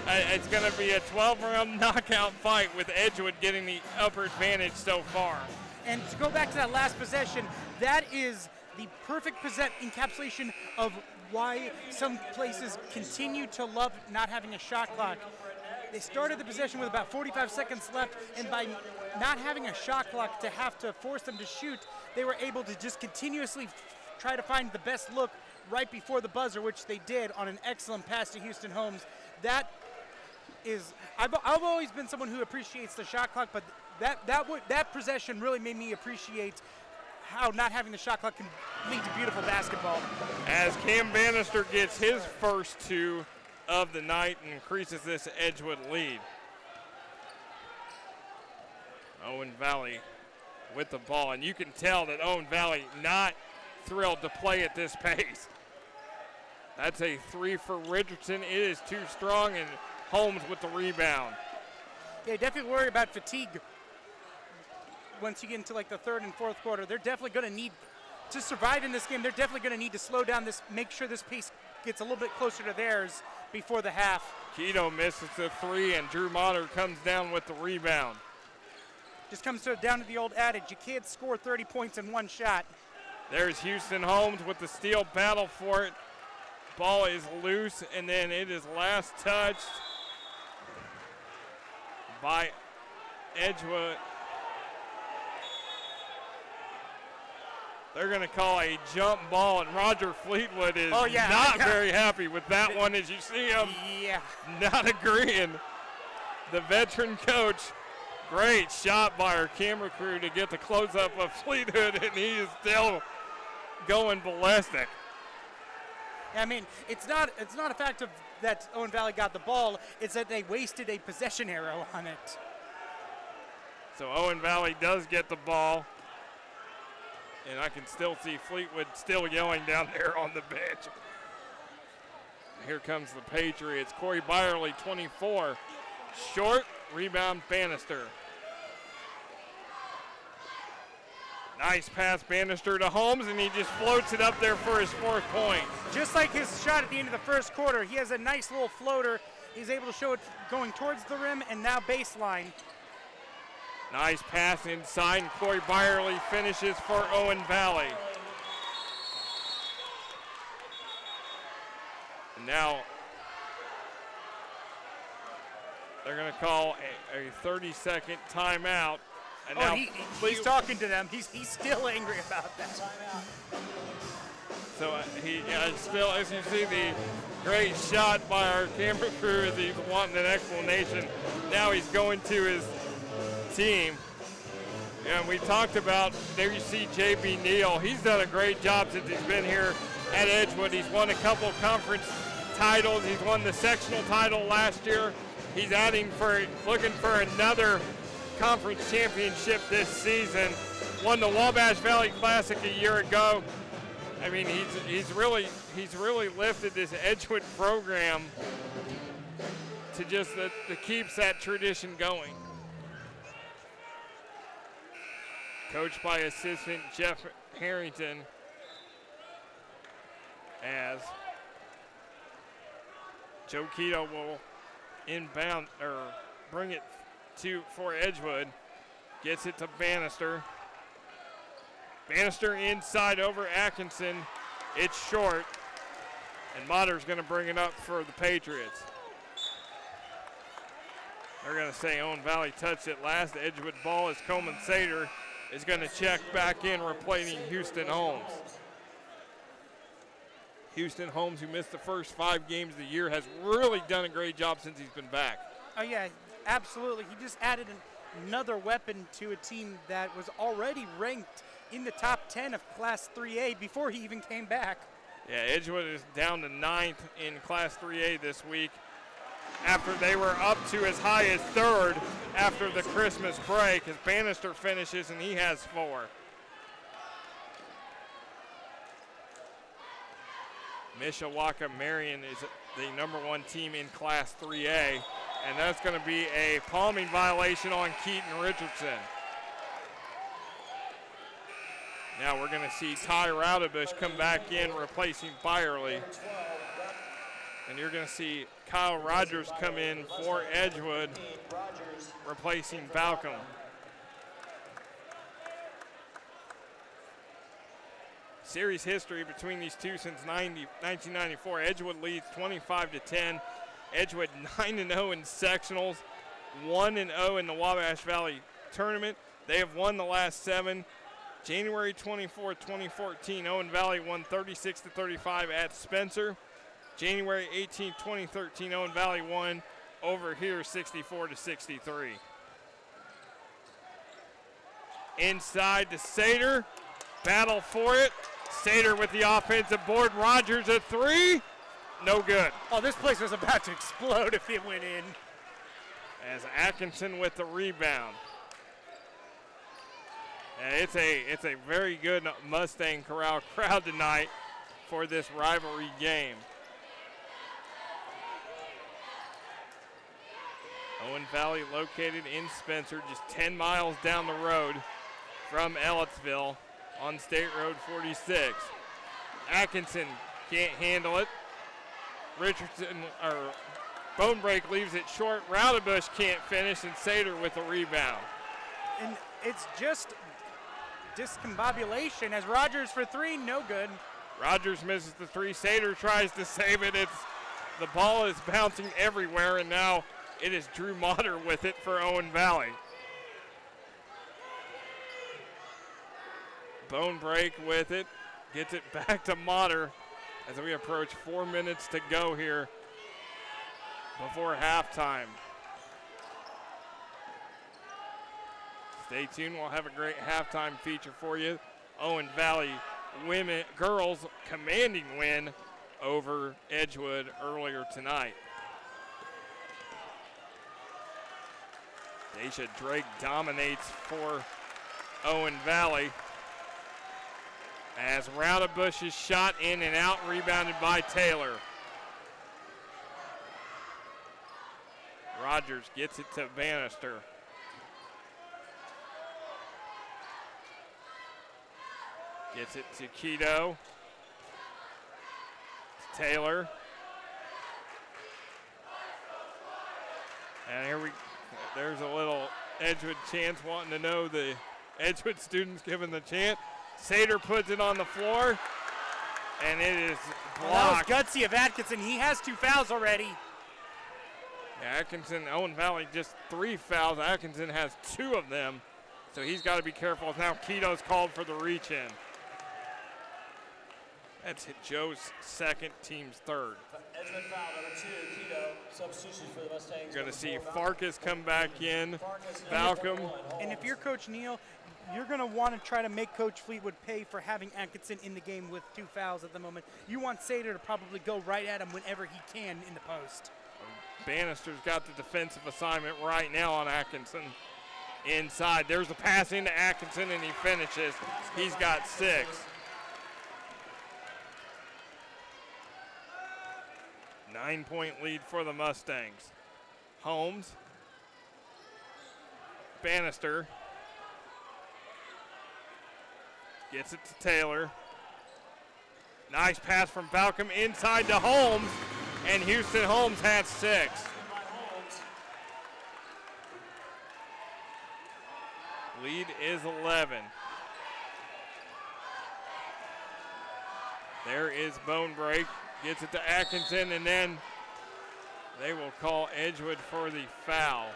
It's going to be a 12-round knockout fight with Edgewood getting the upper advantage so far. And to go back to that last possession, that is the perfect encapsulation of why some places continue to love not having a shot clock. They started the possession with about 45 seconds left, and by not having a shot clock to have to force them to shoot, they were able to just continuously try to find the best look right before the buzzer, which they did on an excellent pass to Houston Holmes. That is, I've always been someone who appreciates the shot clock, but that possession really made me appreciate how not having the shot clock can lead to beautiful basketball. As Cam Bannister gets his first 2 of the night and increases this Edgewood lead. Owen Valley with the ball, and you can tell that Owen Valley not thrilled to play at this pace. That's a 3 for Richardson. It is too strong, and Holmes with the rebound. Yeah, definitely worry about fatigue once you get into like the third and fourth quarter. They're definitely going to need to survive in this game. They're definitely going to need to slow down this, make sure this pace gets a little bit closer to theirs before the half. Keto misses the 3, and Drew Motter comes down with the rebound. Just comes down to the old adage, you can't score 30 points in one shot. There's Houston Holmes with the steal battle for it. Ball is loose, and then it is last touched by Edgewood. They're going to call a jump ball, and Roger Fleetwood is not very happy with that one, as you see him not agreeing. The veteran coach, great shot by our camera crew to get the close-up of Fleetwood, and he is still going ballistic. I mean, it's not a fact of that Owen Valley got the ball, it's that they wasted a possession arrow on it. So Owen Valley does get the ball. And I can still see Fleetwood still yelling down there on the bench. Here comes the Patriots. Corey Byerly, 24. Short, rebound, Bannister. Nice pass, Bannister to Holmes, and he just floats it up there for his 4th point. Just like his shot at the end of the first quarter, he has a nice little floater. He's able to show it going towards the rim and now baseline. Nice pass inside, and Corey Byerly finishes for Owen Valley. And now they're going to call a 30-second timeout. And now he's talking to them. He's still angry about that. So he still, as you see, the great shot by our camera crew as he's wanting an explanation. Now he's going to his team. And we talked about, there you see J.B. Neal. He's done a great job since he's been here at Edgewood. He's won a couple conference titles. He's won the sectional title last year. He's looking for another conference championship this season. Won the Wabash Valley Classic a year ago. I mean, he's really lifted this Edgewood program to just to keeps that tradition going. Coached by assistant Jeff Harrington, as Joe Keto will inbound or bring it for Edgewood. Gets it to Bannister. Bannister inside over Atkinson. It's short. And Motter's going to bring it up for the Patriots. They're going to say Owen Valley touched it last. The Edgewood ball is Coleman Sater is going to check back in, replacing Houston Holmes. Houston Holmes, who missed the first 5 games of the year, has really done a great job since he's been back. Oh, yeah, absolutely. He just added another weapon to a team that was already ranked in the top 10 of Class 3A before he even came back. Yeah, Edgewood is down to 9th in Class 3A this week after they were up to as high as 3rd after the Christmas break, as Bannister finishes and he has 4. Mishawaka Marion is the #1 team in Class 3A, and that's going to be a palming violation on Keaton Richardson. Now we're going to see Ty Raudebush come back in, replacing Byerly. And you're going to see Kyle Rogers come in for Edgewood, replacing Balcom. Series history between these two since 1994. Edgewood leads 25-10. Edgewood 9-0 in sectionals, 1-0 in the Wabash Valley tournament. They have won the last 7. January 24, 2014, Owen Valley won 36-35 at Spencer. January 18, 2013, Owen Valley won over here 64-63. Inside to Sater, battle for it. Sater with the offensive board. Rogers a 3, no good. Oh, this place was about to explode if it went in. As Atkinson with the rebound. And it's a very good Mustang Corral crowd tonight for this rivalry game. Owen Valley located in Spencer, just 10 miles down the road from Ellettsville on State Road 46. Atkinson can't handle it. Richardson, or Bonebreak leaves it short. Raudebush can't finish, and Sater with the rebound. And it's just discombobulation as Rogers for 3, no good. Rogers misses the 3. Sater tries to save it. The ball is bouncing everywhere, and now it is Drew Motter with it for Owen Valley. Bonebreak with it, gets it back to Motter as we approach 4 minutes to go here before halftime. Stay tuned, we'll have a great halftime feature for you. Owen Valley girls commanding win over Edgewood earlier tonight. Daisha Drake dominates for Owen Valley as Raudebush's shot in and out, rebounded by Taylor. Rogers gets it to Bannister. Gets it to Keto. Taylor. And there's a little Edgewood chance wanting to know the Edgewood students giving the chant. Sater puts it on the floor, and it is blocked. That was gutsy of Atkinson. He has 2 fouls already. Yeah, Atkinson, Owen Valley just 3 fouls. Atkinson has 2 of them, so he's got to be careful. Now Keto's called for the reach-in. That's Joe's 2nd, team's 3rd. Edgewood foul number 2, Keto. Substitution for the Mustangs. You're going to see Farkas come back in, Balcom. And if you're Coach Neal, you're going to want to try to make Coach Fleetwood pay for having Atkinson in the game with 2 fouls at the moment. You want Sater to probably go right at him whenever he can in the post. Bannister's got the defensive assignment right now on Atkinson. inside. There's a pass into Atkinson, and he finishes. He's got 6. Nine-point lead for the Mustangs. Holmes. Bannister. Gets it to Taylor. Nice pass from Balcom inside to Holmes, and Houston Holmes has 6. Lead is 11. There is Bone Break. Gets it to Atkinson, and then they will call Edgewood for the foul.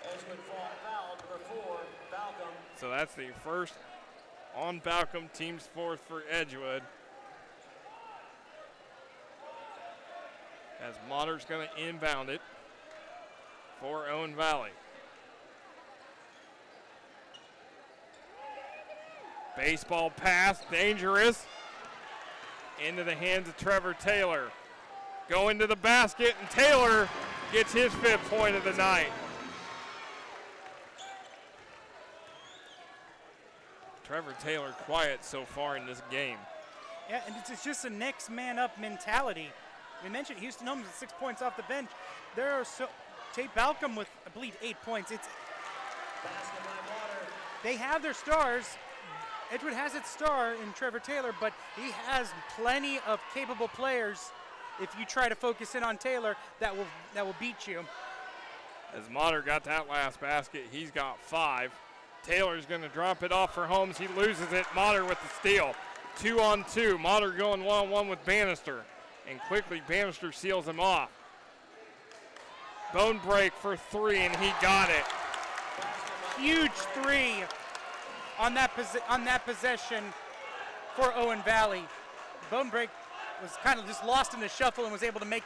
Edgewood foul number 4, Balcom. So that's the first on Balcom, team's 4th for Edgewood. As Modder's going to inbound it for Owen Valley. Baseball pass, dangerous. Into the hands of Trevor Taylor. Going to the basket, and Taylor gets his 5th point of the night. Trevor Taylor quiet so far in this game. Yeah, and it's just a next man up mentality. We mentioned Houston Holmes with 6 points off the bench. There are Tate Balcom with, I believe, 8 points. They have their stars. Edgewood has its star in Trevor Taylor, but he has plenty of capable players. If you try to focus in on Taylor, that will beat you. As Modder got that last basket, he's got 5. Taylor's going to drop it off for Holmes. He loses it. Modder with the steal. 2-on-2. Modder going 1-on-1 with Bannister. And quickly, Bannister seals him off. Bone Break for 3, and he got it. Huge 3 on that possession for Owen Valley. Bone Break was kind of just lost in the shuffle and was able to make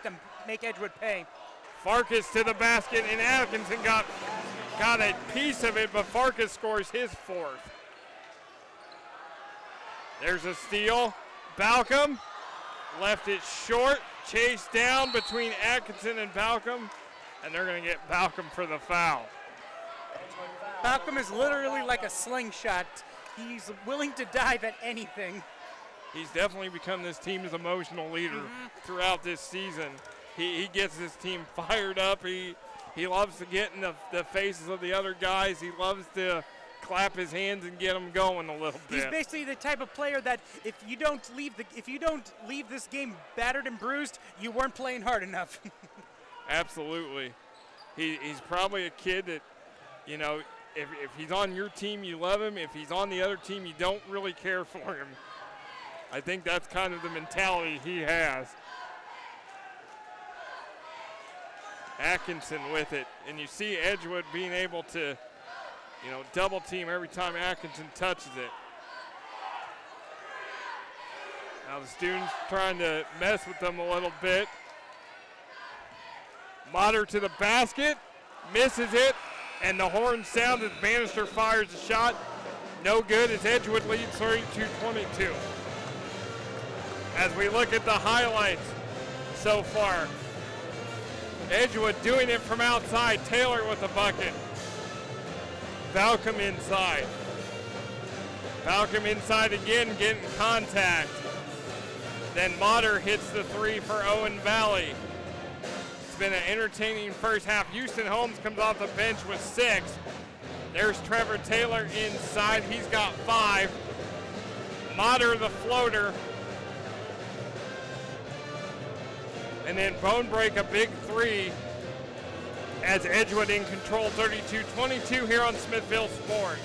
Edgewood pay. Farkas to the basket, and Atkinson got a piece of it, but Farkas scores his 4th. There's a steal. Balcom left it short, chased down between Atkinson and Balcom, and they're going to get Balcom for the foul. Balcom is literally like a slingshot. He's willing to dive at anything. He's definitely become this team's emotional leader throughout this season. He gets his team fired up. He loves to get in the faces of the other guys. He loves to clap his hands and get them going a little bit. He's basically the type of player that if you don't leave this game battered and bruised, you weren't playing hard enough. Absolutely. He's probably a kid that, you know, if he's on your team, you love him. If he's on the other team, you don't really care for him. I think that's kind of the mentality he has. Atkinson with it, and you see Edgewood being able to, you know, double team every time Atkinson touches it. Now the students trying to mess with them a little bit. Modder to the basket, misses it, and the horn sounds as Bannister fires a shot. No good as Edgewood leads 32-22. As we look at the highlights so far, Edgewood doing it from outside. Taylor with the bucket. Balcom inside. Balcom inside again, getting contact. Then Modder hits the 3 for Owen Valley. It's been an entertaining first half. Houston Holmes comes off the bench with 6. There's Trevor Taylor inside. He's got 5. Modder the floater. And then Bone Break a big 3 as Edgewood in control, 32-22 here on Smithville Sports.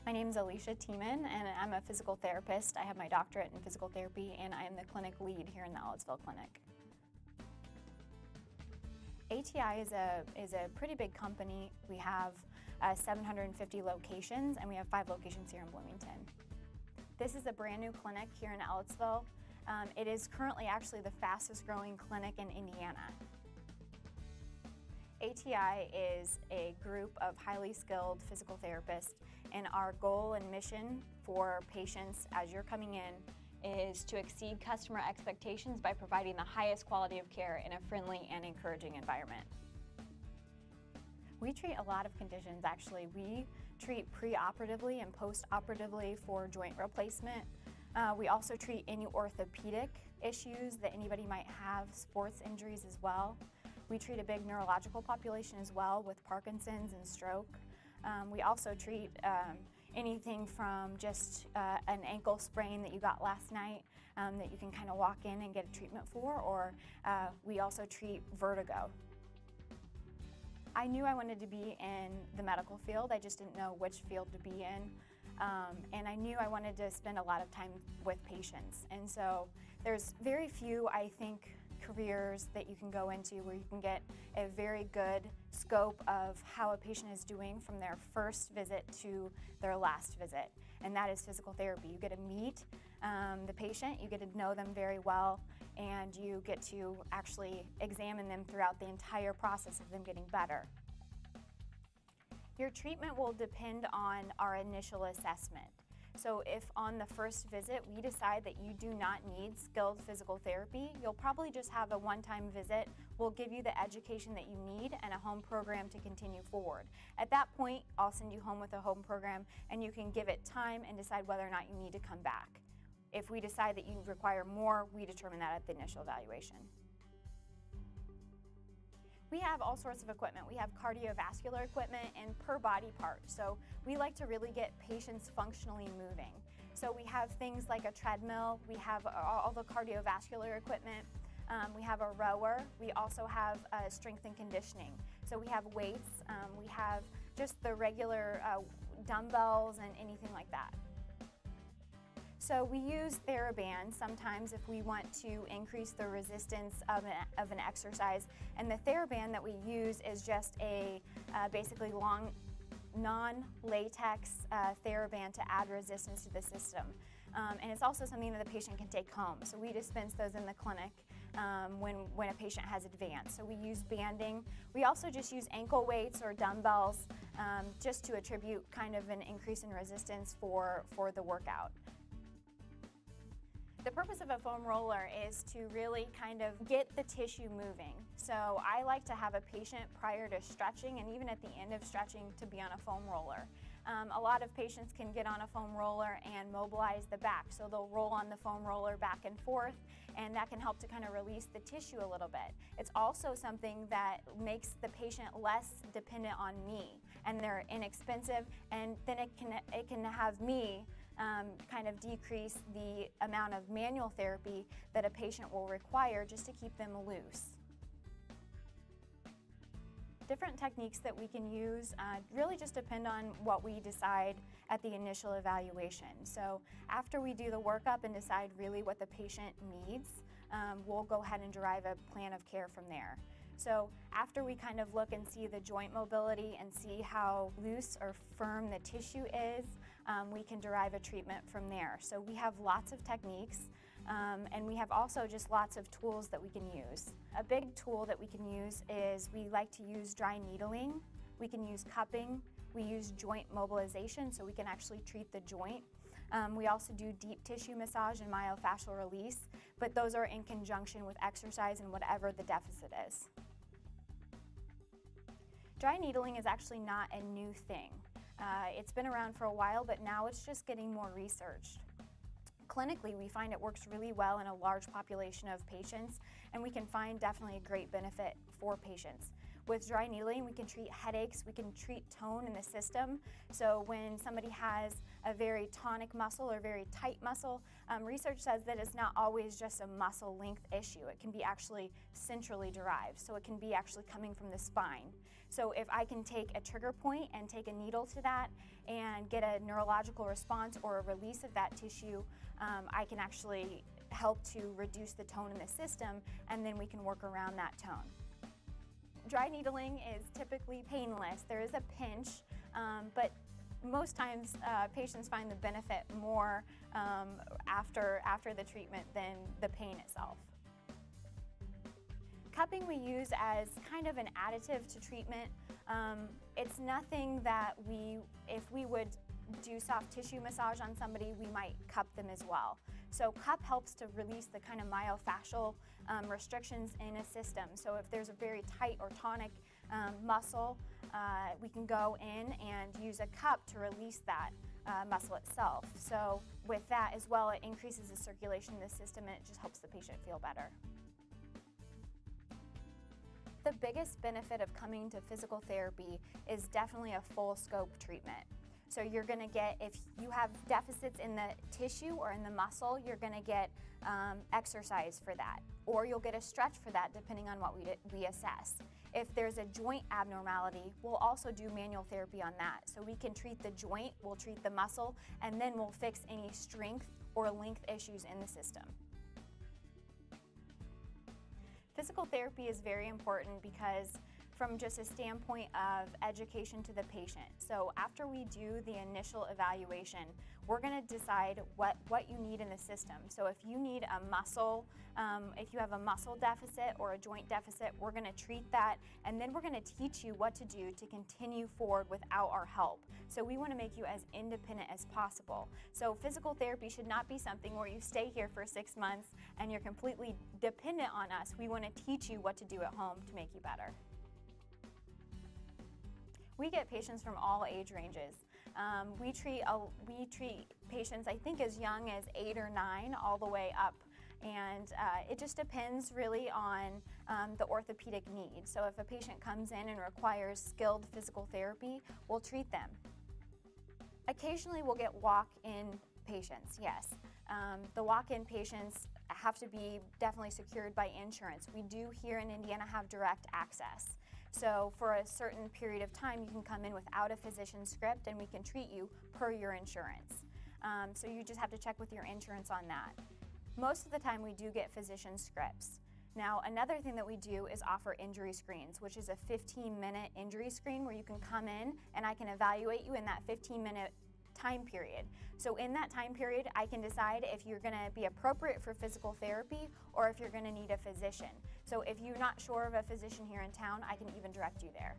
My name is Alicia Tiemann, and I'm a physical therapist. I have my doctorate in physical therapy, and I am the clinic lead here in the Ellettsville Clinic. ATI is a pretty big company. We have 750 locations, and we have 5 locations here in Bloomington. This is a brand new clinic here in Ellettsville. It is currently actually the fastest growing clinic in Indiana. ATI is a group of highly skilled physical therapists, and our goal and mission for patients as you're coming in is to exceed customer expectations by providing the highest quality of care in a friendly and encouraging environment. We treat a lot of conditions actually. We treat pre-operatively and post-operatively for joint replacement. We also treat any orthopedic issues that anybody might have, sports injuries as well. We treat a big neurological population as well with Parkinson's and stroke. We also treat anything from just an ankle sprain that you got last night that you can kind of walk in and get a treatment for, or we also treat vertigo. I knew I wanted to be in the medical field, I just didn't know which field to be in. And I knew I wanted to spend a lot of time with patients. And so there's very few, I think, careers that you can go into where you can get a very good scope of how a patient is doing from their first visit to their last visit, and that is physical therapy. You get to meet the patient, you get to know them very well, and you get to actually examine them throughout the entire process of them getting better. Your treatment will depend on our initial assessment. So if on the first visit we decide that you do not need skilled physical therapy, you'll probably just have a one-time visit. We'll give you the education that you need and a home program to continue forward. At that point, I'll send you home with a home program and you can give it time and decide whether or not you need to come back. If we decide that you require more, we determine that at the initial evaluation. We have all sorts of equipment. We have cardiovascular equipment and per body part. So we like to really get patients functionally moving. So we have things like a treadmill, we have all the cardiovascular equipment, we have a rower, we also have strength and conditioning. So we have weights, we have just the regular dumbbells and anything like that. So we use TheraBand sometimes if we want to increase the resistance of an exercise. And the TheraBand that we use is just a basically long, non-latex TheraBand to add resistance to the system. And it's also something that the patient can take home. So we dispense those in the clinic when a patient has advanced. So we use banding. We also just use ankle weights or dumbbells just to attribute kind of an increase in resistance for the workout. The purpose of a foam roller is to really kind of get the tissue moving. So I like to have a patient prior to stretching and even at the end of stretching to be on a foam roller. A lot of patients can get on a foam roller and mobilize the back. So they'll roll on the foam roller back and forth, and that can help to kind of release the tissue a little bit. It's also something that makes the patient less dependent on me, and they're inexpensive, and then it can have me kind of decrease the amount of manual therapy that a patient will require just to keep them loose. Different techniques that we can use really just depend on what we decide at the initial evaluation. So after we do the workup and decide really what the patient needs, we'll go ahead and derive a plan of care from there. So after we kind of look and see the joint mobility and see how loose or firm the tissue is, we can derive a treatment from there. So we have lots of techniques, and we have also just lots of tools that we can use. A big tool that we can use is we like to use dry needling, we can use cupping, we use joint mobilization so we can actually treat the joint. We also do deep tissue massage and myofascial release, but those are in conjunction with exercise and whatever the deficit is. Dry needling is actually not a new thing. It's been around for a while, but now it's just getting more researched. Clinically, we find it works really well in a large population of patients, and we can find definitely a great benefit for patients. With dry needling, we can treat headaches, we can treat tone in the system. So when somebody has a very tonic muscle or very tight muscle, research says that it's not always just a muscle length issue. It can be actually centrally derived, so it can be actually coming from the spine. So if I can take a trigger point and take a needle to that and get a neurological response or a release of that tissue, I can actually help to reduce the tone in the system, and then we can work around that tone. Dry needling is typically painless. There is a pinch, but most times patients find the benefit more after the treatment than the pain itself. Cupping we use as kind of an additive to treatment. It's nothing that if we would do soft tissue massage on somebody, we might cup them as well. So cup helps to release the kind of myofascial restrictions in a system. So if there's a very tight or tonic muscle, we can go in and use a cup to release that muscle itself. So with that as well, it increases the circulation in the system and it just helps the patient feel better. The biggest benefit of coming to physical therapy is definitely a full scope treatment. So you're going to get, if you have deficits in the tissue or in the muscle, you're going to get exercise for that, or you'll get a stretch for that depending on what we assess. If there's a joint abnormality, we'll also do manual therapy on that. So we can treat the joint, we'll treat the muscle, and then we'll fix any strength or length issues in the system. Physical therapy is very important because from just a standpoint of education to the patient. So after we do the initial evaluation, we're going to decide what you need in the system. So if you need a muscle, if you have a muscle deficit or a joint deficit, we're going to treat that, and then we're going to teach you what to do to continue forward without our help. So we want to make you as independent as possible. So physical therapy should not be something where you stay here for 6 months and you're completely dependent on us. We want to teach you what to do at home to make you better. We get patients from all age ranges. We treat patients, I think, as young as 8 or 9 all the way up. And it just depends really on the orthopedic need. So if a patient comes in and requires skilled physical therapy, we'll treat them. Occasionally we'll get walk-in patients, yes. The walk-in patients have to be definitely secured by insurance. We do here in Indiana have direct access. So for a certain period of time, you can come in without a physician script and we can treat you per your insurance. So you just have to check with your insurance on that. Most of the time we do get physician scripts. Now another thing that we do is offer injury screens, which is a 15-minute injury screen where you can come in and I can evaluate you in that 15-minute time period. So in that time period, I can decide if you're going to be appropriate for physical therapy or if you're going to need a physician. So if you're not sure of a physician here in town, I can even direct you there.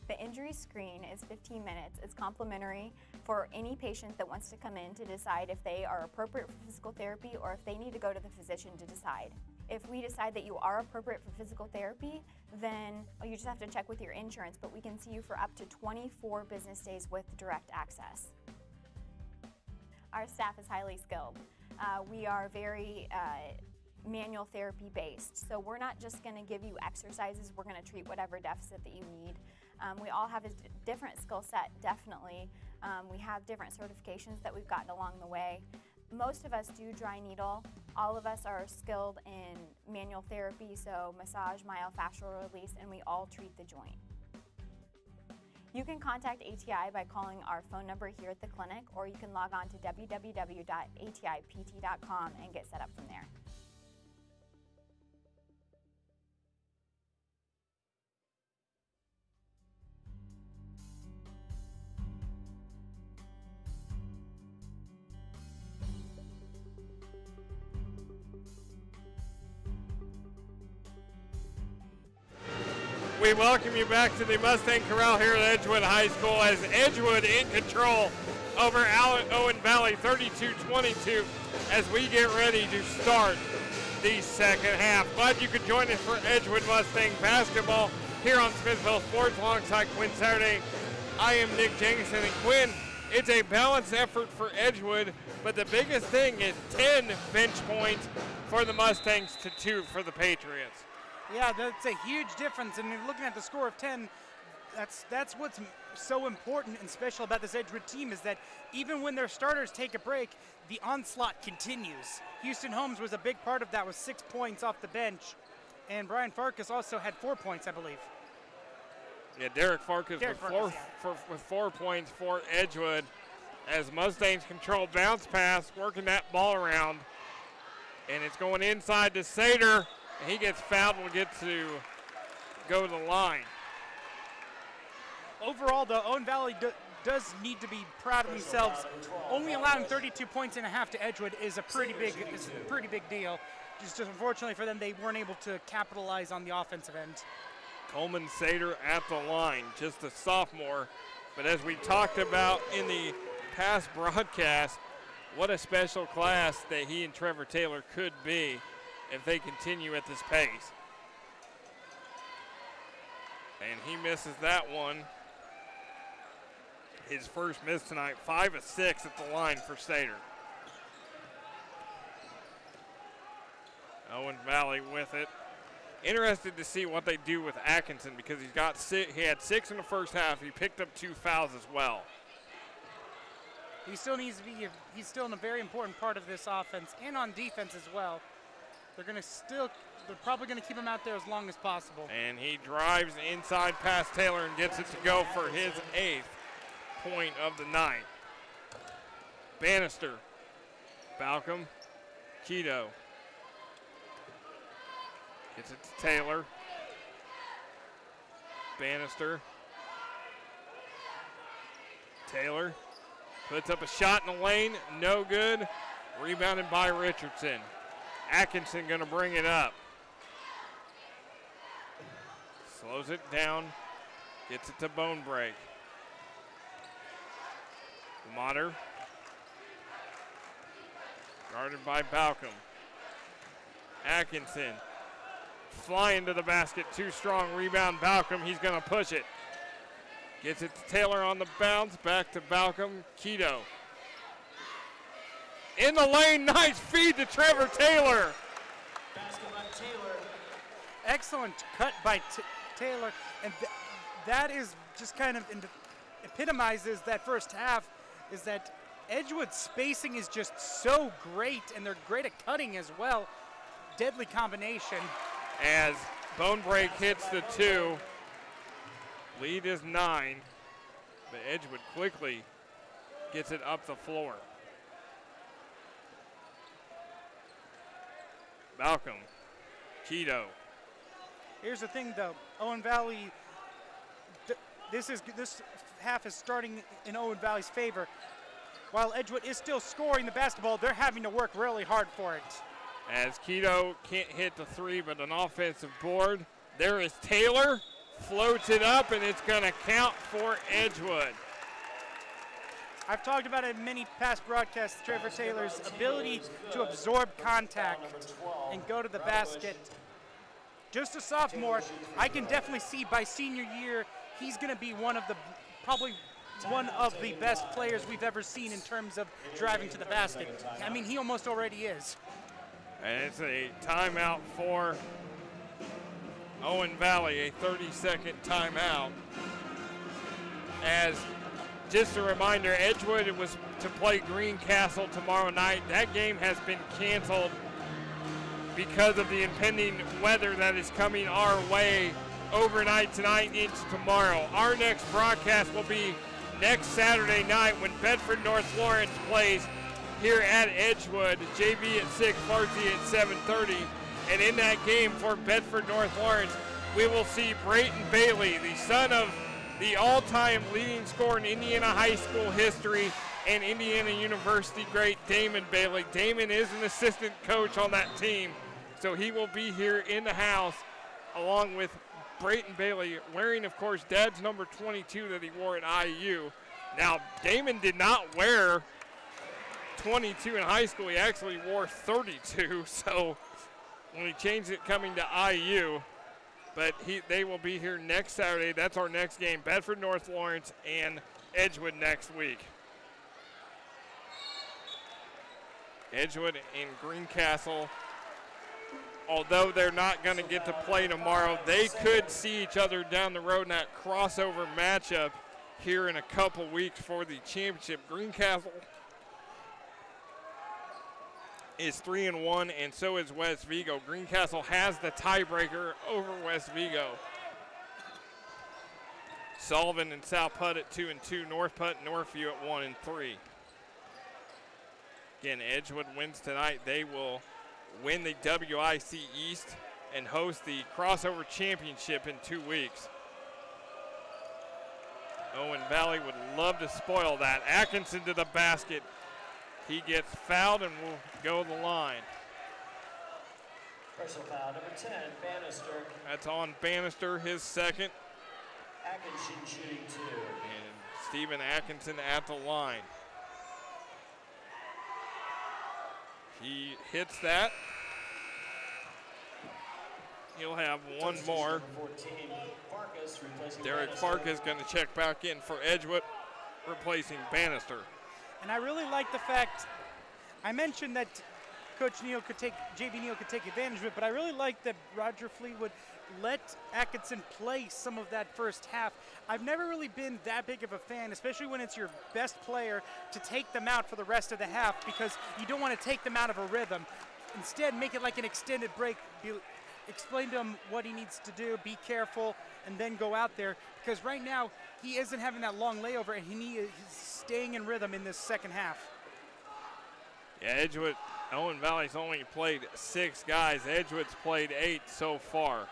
The injury screen is 15 minutes. It's complimentary for any patient that wants to come in to decide if they are appropriate for physical therapy or if they need to go to the physician to decide. If we decide that you are appropriate for physical therapy, then you just have to check with your insurance, but we can see you for up to 24 business days with direct access. Our staff is highly skilled. We are very manual therapy based, so we're not just going to give you exercises, we're going to treat whatever deficit that you need. We all have a different skill set, definitely. We have different certifications that we've gotten along the way. Most of us do dry needle. All of us are skilled in manual therapy, so massage, myofascial release, and we all treat the joint. You can contact ATI by calling our phone number here at the clinic, or you can log on to www.atipt.com and get set up from there. We welcome you back to the Mustang Corral here at Edgewood High School as Edgewood in control over Owen Valley 32-22 as we get ready to start the second half. Glad you could join us for Edgewood Mustang basketball here on Smithville Sports alongside Quinn Saturday. I am Nick Jenkinson, and Quinn, it's a balanced effort for Edgewood, but the biggest thing is 10 bench points for the Mustangs to 2 for the Patriots. Yeah, that's a huge difference, and looking at the score of 10, that's what's so important and special about this Edgewood team is that even when their starters take a break, the onslaught continues. Houston Holmes was a big part of that with 6 points off the bench, and Brian Farkas also had 4 points, I believe. Yeah, Derek Farkas with 4 points for Edgewood as Mustangs control bounce pass, working that ball around, and it's going inside to Sater. He gets fouled and will get to go to the line. Overall, the Owen Valley does need to be proud of themselves. Only allowing 32 points and a half to Edgewood is a pretty big deal. just unfortunately for them, they weren't able to capitalize on the offensive end. Coleman Sater at the line, just a sophomore. But as we talked about in the past broadcast, what a special class that he and Trevor Taylor could be if they continue at this pace. And he misses that one. His first miss tonight, 5 of 6 at the line for Sater. Owen Valley with it. Interested to see what they do with Atkinson because he had 6 in the first half. He picked up 2 fouls as well. He still needs to be. He's still in a very important part of this offense and on defense as well. They're probably going to keep him out there as long as possible. And he drives inside past Taylor and gets it to go for his 8th point of the night. Bannister, Balcom, Keto. Gets it to Taylor. Bannister. Taylor puts up a shot in the lane, no good. Rebounded by Richardson. Atkinson gonna bring it up. Slows it down, gets it to Bone Break. Motter. Guarded by Balcom. Atkinson. Flying to the basket, too strong. Rebound, Balcom, he's gonna push it. Gets it to Taylor on the bounce, back to Balcom. Keto. In the lane, nice feed to Trevor Taylor. Basket by Taylor. Excellent cut by Taylor, and that is just kind of epitomizes that first half, is that Edgewood's spacing is just so great, and they're great at cutting as well. Deadly combination. As Bone Break hits the 2, lead is 9, but Edgewood quickly gets it up the floor. Balcom, Keto. Here's the thing, though. Owen Valley, this half is starting in Owen Valley's favor. While Edgewood is still scoring the basketball, they're having to work really hard for it. As Keto can't hit the 3, but an offensive board. There is Taylor, floats it up, and it's going to count for Edgewood. I've talked about it in many past broadcasts, Trevor Taylor's ability to absorb contact and go to the basket. Just a sophomore, I can definitely see by senior year, he's going to be probably one of the best players we've ever seen in terms of driving to the basket. I mean, he almost already is. And it's a timeout for Owen Valley, a 30-second timeout. As just a reminder, Edgewood was to play Greencastle tomorrow night. That game has been canceled because of the impending weather that is coming our way overnight tonight into tomorrow. Our next broadcast will be next Saturday night when Bedford North Lawrence plays here at Edgewood. JV at 6, varsity at 7:30. And in that game for Bedford North Lawrence, we will see Brayton Bailey, the son of the all-time leading scorer in Indiana high school history and Indiana University great Damon Bailey. Damon is an assistant coach on that team, so he will be here in the house along with Brayton Bailey, wearing, of course, Dad's number 22 that he wore at IU. Now, Damon did not wear 22 in high school. He actually wore 32, so when he changed it coming to IU, but they will be here next Saturday. That's our next game, Bedford North Lawrence and Edgewood next week. Edgewood and Greencastle, although they're not going to get to play tomorrow, they could see each other down the road in that crossover matchup here in a couple weeks for the championship. Greencastle is 3-1, and so is West Vigo. Greencastle has the tiebreaker over West Vigo. Sullivan and South Putt at 2-2, North Putt and Northview at 1-3. Again, Edgewood wins tonight. They will win the WIC East and host the crossover championship in 2 weeks. Owen Valley would love to spoil that. Atkinson to the basket. He gets fouled and will go to the line. Personal foul, number 10, Bannister. That's on Bannister, his second. Atkinson shooting 2. And Stephen Atkinson at the line. He hits that. He'll have one more. 14, Farkas replacing Derek Bannister. Farkas going to check back in for Edgewood, replacing Bannister. And I really like the fact, I mentioned that Coach Neal could take, JB Neal could take advantage of it, but I really like that Roger Fleetwood let Atkinson play some of that first half. I've never really been that big of a fan, especially when it's your best player, to take them out for the rest of the half, because you don't want to take them out of a rhythm. Instead, make it like an extended break. Explain to him what he needs to do, be careful, and then go out there, because right now he isn't having that long layover, and he is staying in rhythm in this second half. Yeah, Edgewood, Owen Valley's only played 6 guys. Edgewood's played 8 so far.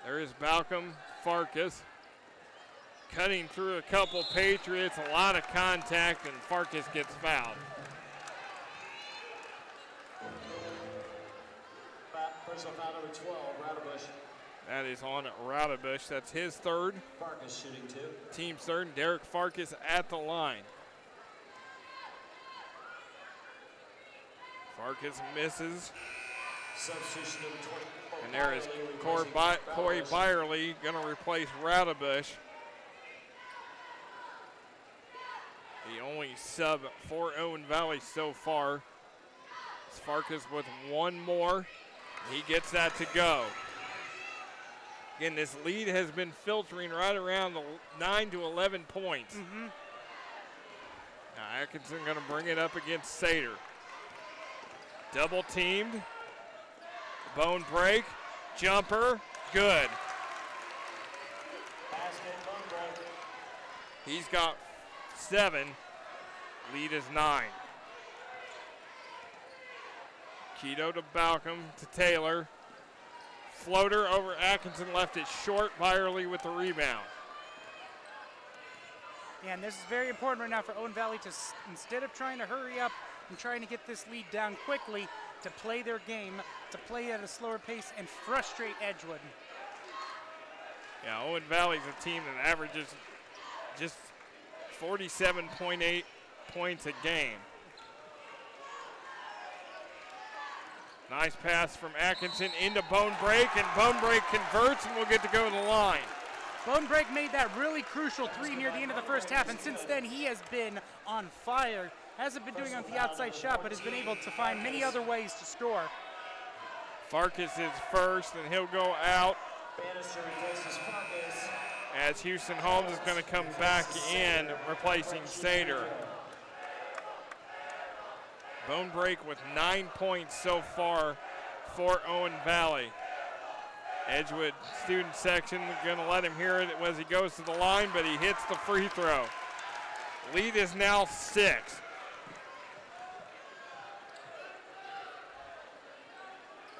There is Balcom, Farkas, cutting through a couple Patriots, a lot of contact, and Farkas gets fouled. Personal foul number 12, Radebush. That is on Radebush. That's his third. Farkas shooting 2. Team's third. Derek Farkas at the line. Farkas misses. Substitution number 24. And there is Corey Byerly going to replace Radebush. The only sub for Owen Valley so far. It's Farkas with one more. He gets that to go. Again, this lead has been filtering right around the 9 to 11 points. Now Atkinson going to bring it up against Sater. Double teamed. Bone break. Jumper. Good. He's got 7. Lead is 9. Keto to Balcom to Taylor. Floater over Atkinson, left it short. Byerly with the rebound. Yeah, and this is very important right now for Owen Valley to, instead of trying to hurry up and trying to get this lead down quickly, to play their game, to play at a slower pace and frustrate Edgewood. Yeah, Owen Valley's a team that averages just 47.8 points a game. Nice pass from Atkinson into Bone Break, and Bone Break converts and will get to go to the line. Bone Break made that really crucial 3 near the end of the first half, and since then he has been on fire. Hasn't been doing it on the outside shot, but has been able to find many other ways to score. Farkas is first, and he'll go out. Bannister replaces Farkas. As Houston Holmes is going to come back in, replacing Sater. Bone Break with 9 points so far for Owen Valley. Edgewood student section going to let him hear it as he goes to the line, but he hits the free throw. Lead is now 6.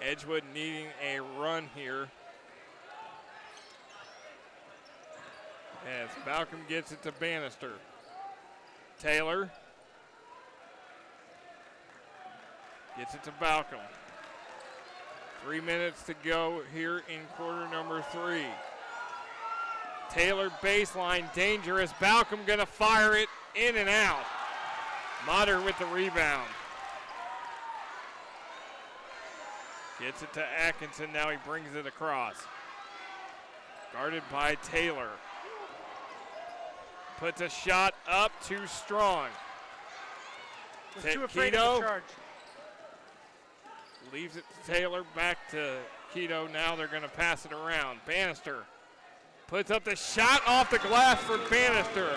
Edgewood needing a run here. As Balcom gets it to Bannister. Taylor gets it to Balcom. 3 minutes to go here in quarter number 3. Taylor baseline, dangerous. Balcom gonna fire it in and out. Motter with the rebound. Gets it to Atkinson, now he brings it across. Guarded by Taylor. Puts a shot up, too strong. Was too afraid of the charge. Leaves it to Taylor, back to Keto. Now they're going to pass it around. Bannister puts up the shot off the glass for Bannister.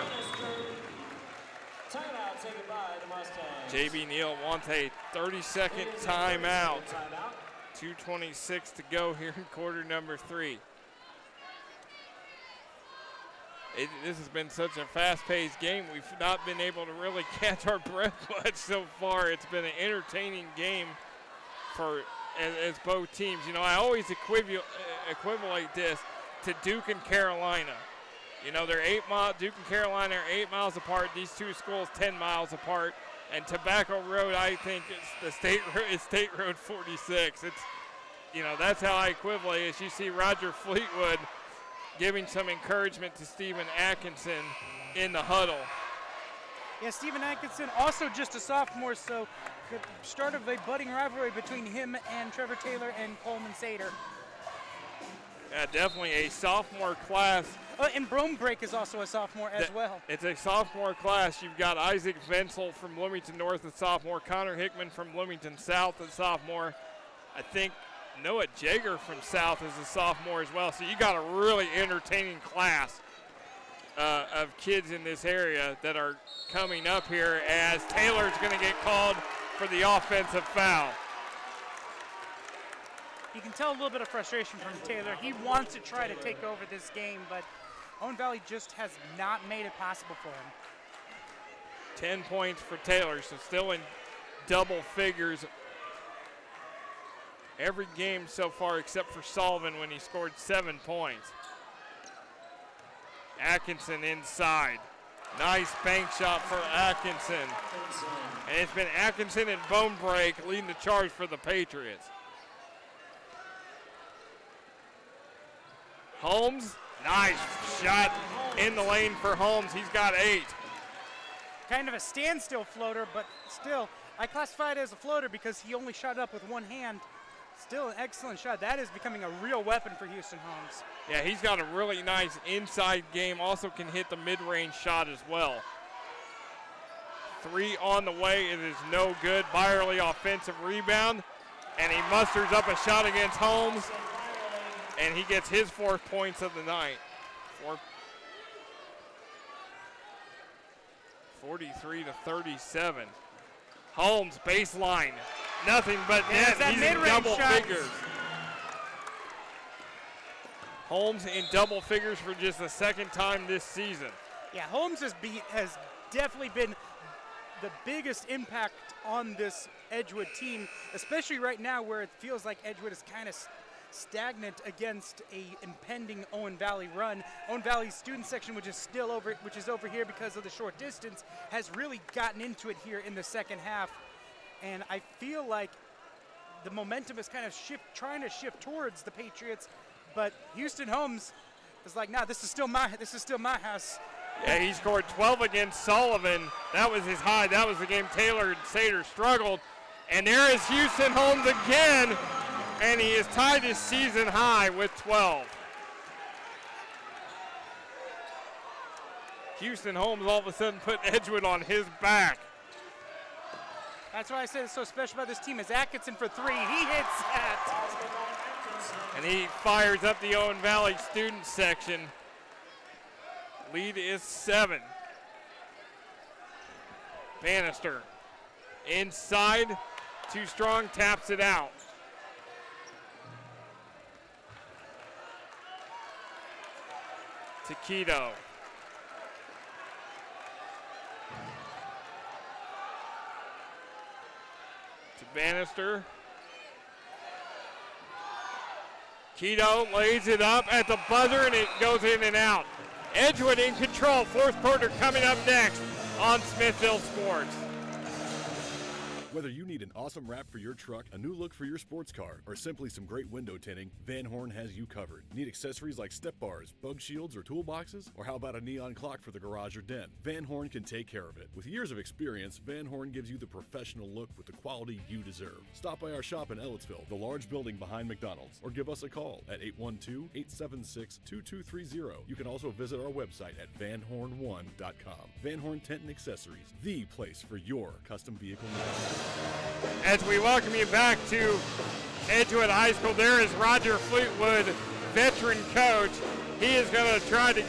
Timeout, say goodbye to Mustangs. JB Neal wants a 30-second timeout. 2:26 to go here in quarter number 3. This has been such a fast-paced game. We've not been able to really catch our breath much so far. It's been an entertaining game for as both teams. You know, I always equivalent this to Duke and Carolina. You know, they're Duke and Carolina are 8 miles apart. These two schools 10 miles apart. And Tobacco Road, I think, is State Road 46. you know, that's how I equivalent is. You see Roger Fleetwood giving some encouragement to Stephen Atkinson in the huddle. Yeah, Stephen Atkinson, also just a sophomore, so the start of a budding rivalry between him and Trevor Taylor and Coleman Sater. Yeah, definitely a sophomore class. And Brombrake is also a sophomore as well. It's a sophomore class. You've got Isaac Venzel from Bloomington North, a sophomore. Connor Hickman from Bloomington South, a sophomore. I think Noah Jager from South is a sophomore as well. So you got a really entertaining class of kids in this area that are coming up here as Taylor's going to get called for the offensive foul. You can tell a little bit of frustration from Taylor. He wants to try to take over this game, but Owen Valley just has not made it possible for him. 10 points for Taylor, so still in double figures every game so far except for Sullivan when he scored 7 points. Atkinson inside. Nice bank shot for Atkinson. And it's been Atkinson and Bonebreak leading the charge for the Patriots. Holmes, nice shot in the lane for Holmes. He's got 8. Kind of a standstill floater, but still, I classify it as a floater because he only shot up with one hand. Still an excellent shot. That is becoming a real weapon for Houston Holmes. Yeah, he's got a really nice inside game. Also can hit the mid-range shot as well. 3 on the way. It is no good. Byerly offensive rebound. And he musters up a shot against Holmes. And he gets his 4th points of the night. 43-37. Holmes baseline. Nothing but net. He's in double figures. Holmes in double figures for just the 2nd time this season. Yeah, Holmes has definitely been the biggest impact on this Edgewood team, especially right now where it feels like Edgewood is kind of stagnant against a impending Owen Valley run. Owen Valley's student section, which is over here because of the short distance, has really gotten into it here in the 2nd half. And I feel like the momentum is kind of trying to shift towards the Patriots, but Houston Holmes is like, nah, this is still my house. Yeah, he scored 12 against Sullivan. That was his high. That was the game Taylor and Sater struggled. And there is Houston Holmes again, and he is tied his season high with 12. Houston Holmes all of a sudden put Edgewood on his back. That's why I said it's so special about this team is Atkinson for 3. He hits that. And he fires up the Owen Valley student section. Lead is 7. Bannister inside, too strong, taps it out. Taquito. To Bannister. Keto lays it up at the buzzer and it goes in and out. Edgewood in control. 4th quarter coming up next on Smithville Sports. Whether you need an awesome wrap for your truck, a new look for your sports car, or simply some great window tinting, Van Horn has you covered. Need accessories like step bars, bug shields, or toolboxes? Or how about a neon clock for the garage or den? Van Horn can take care of it. With years of experience, Van Horn gives you the professional look with the quality you deserve. Stop by our shop in Ellettsville, the large building behind McDonald's, or give us a call at 812-876-2230. You can also visit our website at vanhorn1.com. Van Horn Tent and Accessories, the place for your custom vehicle needs. As we welcome you back to Edgewood High School, there is Roger Fleetwood, veteran coach. He is going to try to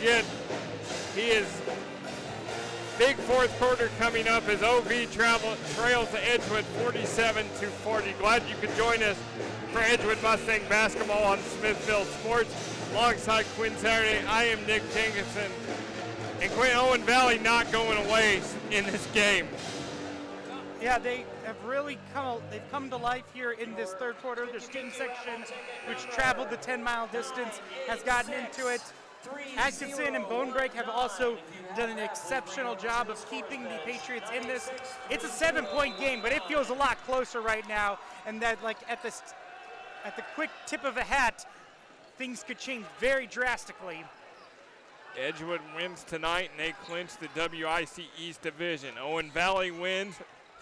big 4th quarter coming up as OV trails to Edgewood 47-40. Glad you could join us for Edgewood Mustang basketball on Smithville Sports. Alongside Quinn Saturday, I am Nick Jenkinson. And Owen Valley not going away in this game. Yeah, they have really come to life here in this 3rd quarter. Their student section, which traveled the 10-mile distance, has gotten into it. Atkinson and Bonebreak have also done an exceptional job of keeping the Patriots in this. It's a 7-point game, but it feels a lot closer right now. And that, like, at the quick tip of a hat, things could change very drastically. Edgewood wins tonight, and they clinch the WIC East Division. Owen Valley wins,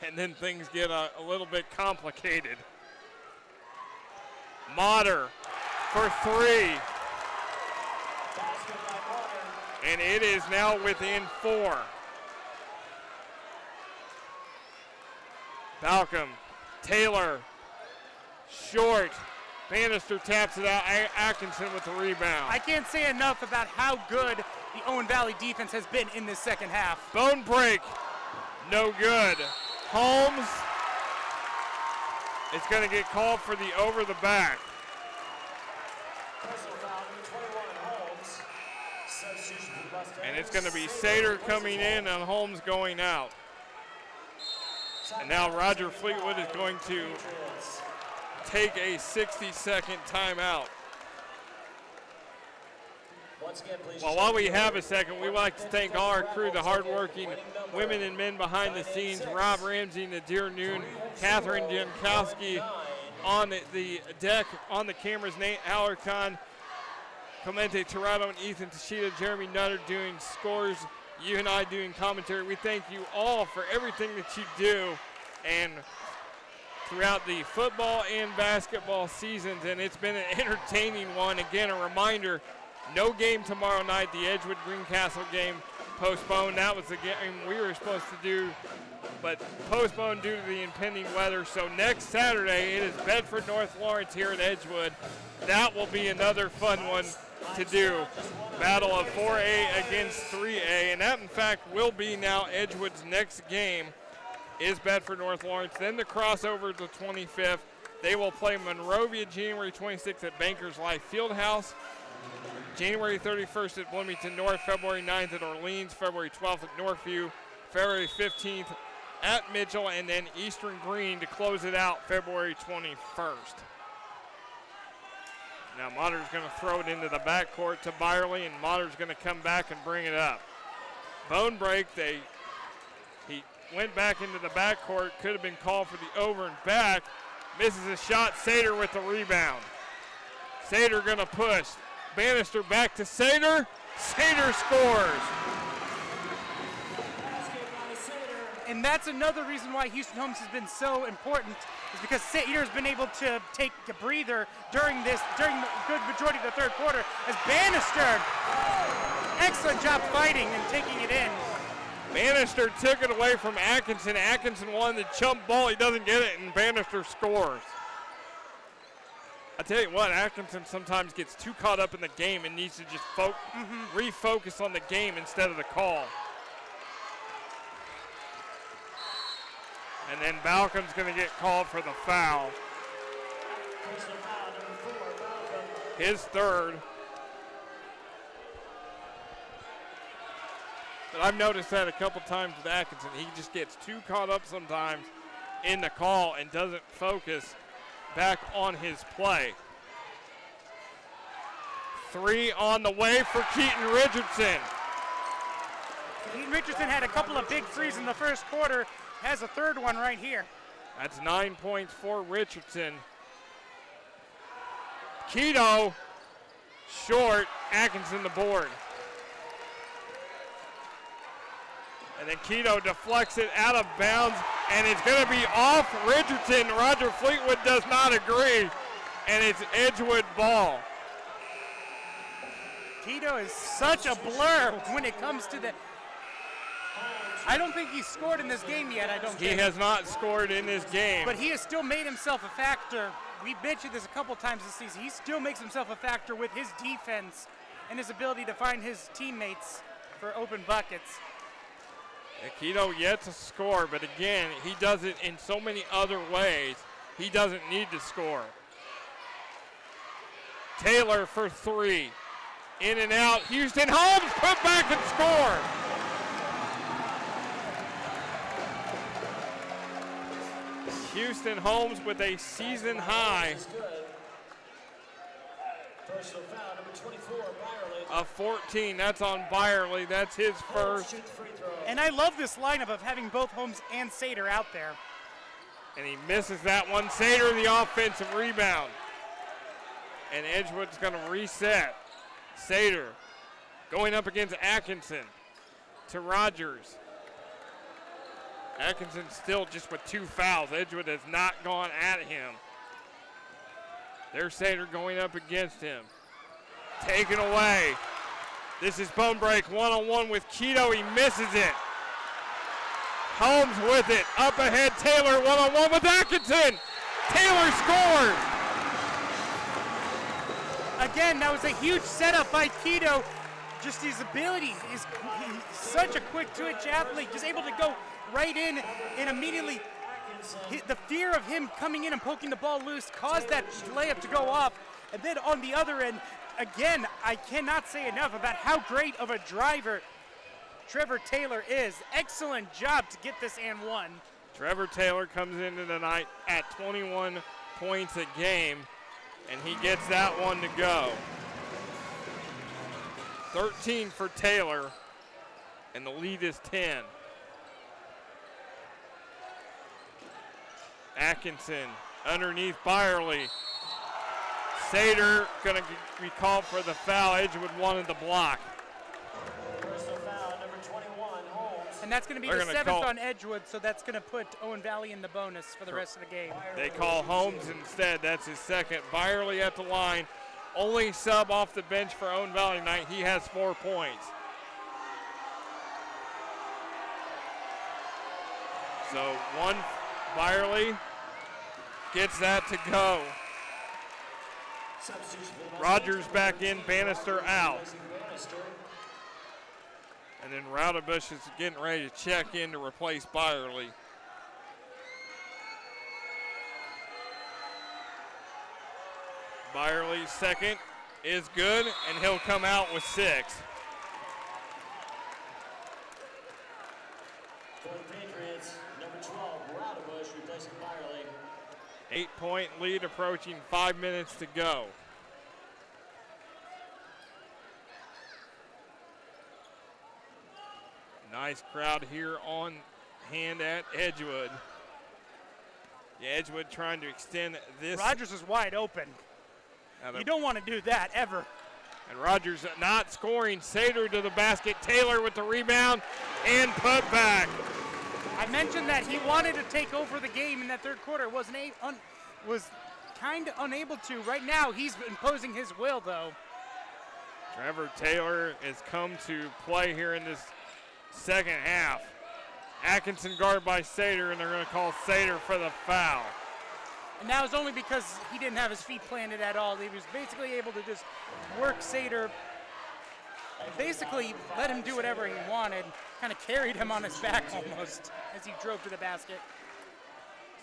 and then things get a little bit complicated. Motter for 3. And it is now within 4. Balcom, Taylor, short. Bannister taps it out. Atkinson with the rebound. I can't say enough about how good the Owen Valley defense has been in this second half. Bone break, no good. Holmes is going to get called for the over the back. And it's going to be Sater coming in and Holmes going out. And now Roger Fleetwood is going to take a 60-second timeout. Well, while we have a second, we would like to thank all our crew, the hardworking women and men behind the scenes, Rob Ramsey, Nadir Noon, Catherine Jankowski on the deck, on the cameras, Nate Alarcon, Clemente Tirado, and Ethan Tashida, Jeremy Nutter doing scores, you and I doing commentary. We thank you all for everything that you do and throughout the football and basketball seasons, and it's been an entertaining one. Again, a reminder, no game tomorrow night. The Edgewood Greencastle game postponed. That was the game we were supposed to do, but postponed due to the impending weather. So next Saturday, it is Bedford North Lawrence here at Edgewood. That will be another fun one to do. Battle of 4A against 3A, and that, in fact, will be now Edgewood's next game is Bedford North Lawrence. Then the crossover to 25th. They will play Monrovia January 26th at Bankers Life Fieldhouse. January 31st at Bloomington North, February 9th at Orleans, February 12th at Northview, February 15th at Mitchell, and then Eastern Green to close it out February 21st. Now Motter's going to throw it into the backcourt to Byerly, and Motter's going to come back and bring it up. Bone break, he went back into the backcourt, could have been called for the over and back. Misses a shot, Sater with the rebound. Sater going to push. Bannister back to Sater. Sater scores. And that's another reason why Houston Holmes has been so important, is because Sater has been able to take a breather during the good majority of the third quarter, as Bannister, excellent job fighting and taking it in. Bannister took it away from Atkinson. Atkinson won the chump ball. He doesn't get it, and Bannister scores. I tell you what, Atkinson sometimes gets too caught up in the game and needs to just refocus on the game instead of the call. And then Balcom's going to get called for the foul. His third. But I've noticed that a couple times with Atkinson. He just gets too caught up sometimes in the call and doesn't focus back on his play. 3 on the way for Keaton Richardson. Keaton Richardson had a couple of big threes in the first quarter. Has a third one right here. That's 9 points for Richardson. Keto, short, Atkinson the board. And then Keto deflects it out of bounds, and it's going to be off Richardson. Roger Fleetwood does not agree, and it's Edgewood ball. Keto is such a blur when it comes to the... I don't think he's scored in this game yet, He has not scored in this game. But he has still made himself a factor. We've mentioned this a couple times this season. He still makes himself a factor with his defense and his ability to find his teammates for open buckets. Keto yet to score, but again, he does it in so many other ways. He doesn't need to score. Taylor for 3. In and out. Houston Holmes put back and score. Houston Holmes with a season high of 14. That's on Byerly. That's his first. And I love this lineup of having both Holmes and Sater out there. And he misses that one. Sater the offensive rebound. and Edgewood's going to reset. Sater going up against Atkinson to Rogers. Atkinson still just with 2 fouls. Edgewood has not gone at him. There's Sater going up against him. Taken away. This is Bone Break one-on-one with Keto. He misses it. Holmes with it. Up ahead, Taylor one-on-one with Atkinson. Taylor scores. Again, that was a huge setup by Keto. Just his ability, he's such a quick twitch athlete, just able to go right in and immediately, the fear of him coming in and poking the ball loose caused that layup to go off. And then on the other end, again, I cannot say enough about how great of a driver Trevor Taylor is. Excellent job to get this and one. Trevor Taylor comes into the night at 21 points a game, and he gets that one to go. 13 for Taylor, and the lead is 10. Atkinson underneath Byerly. Sater gonna be called for the foul. Edgewood wanted the block. Personal foul, number 21, Holmes. And that's going to be the 7th on Edgewood, so that's going to put Owen Valley in the bonus for the rest of the game. They call Holmes instead. That's his second. Byerly at the line. Only sub off the bench for Owen Valley tonight. He has 4 points. So one, Byerly gets that to go. Rogers back in, Bannister out. And then Raudebush is getting ready to check in to replace Byerly. Byerly's second is good, and he'll come out with 6. For the Patriots, number 12, Raudebush replacing Byerly. 8-point lead approaching 5 minutes to go. Nice crowd here on hand at Edgewood. Yeah, Edgewood trying to extend this. Rogers is wide open. You don't want to do that ever. And Rogers not scoring. Sater to the basket. Taylor with the rebound and put back. I mentioned that he wanted to take over the game in that third quarter. Was kind of unable to. Right now, he's imposing his will, though. Trevor Taylor has come to play here in this second half. Atkinson guarded by Sater, and they're going to call Sater for the foul. And that was only because he didn't have his feet planted at all. He was basically able to just work Sater, basically let him do whatever he wanted, kind of carried him on his back almost as he drove to the basket.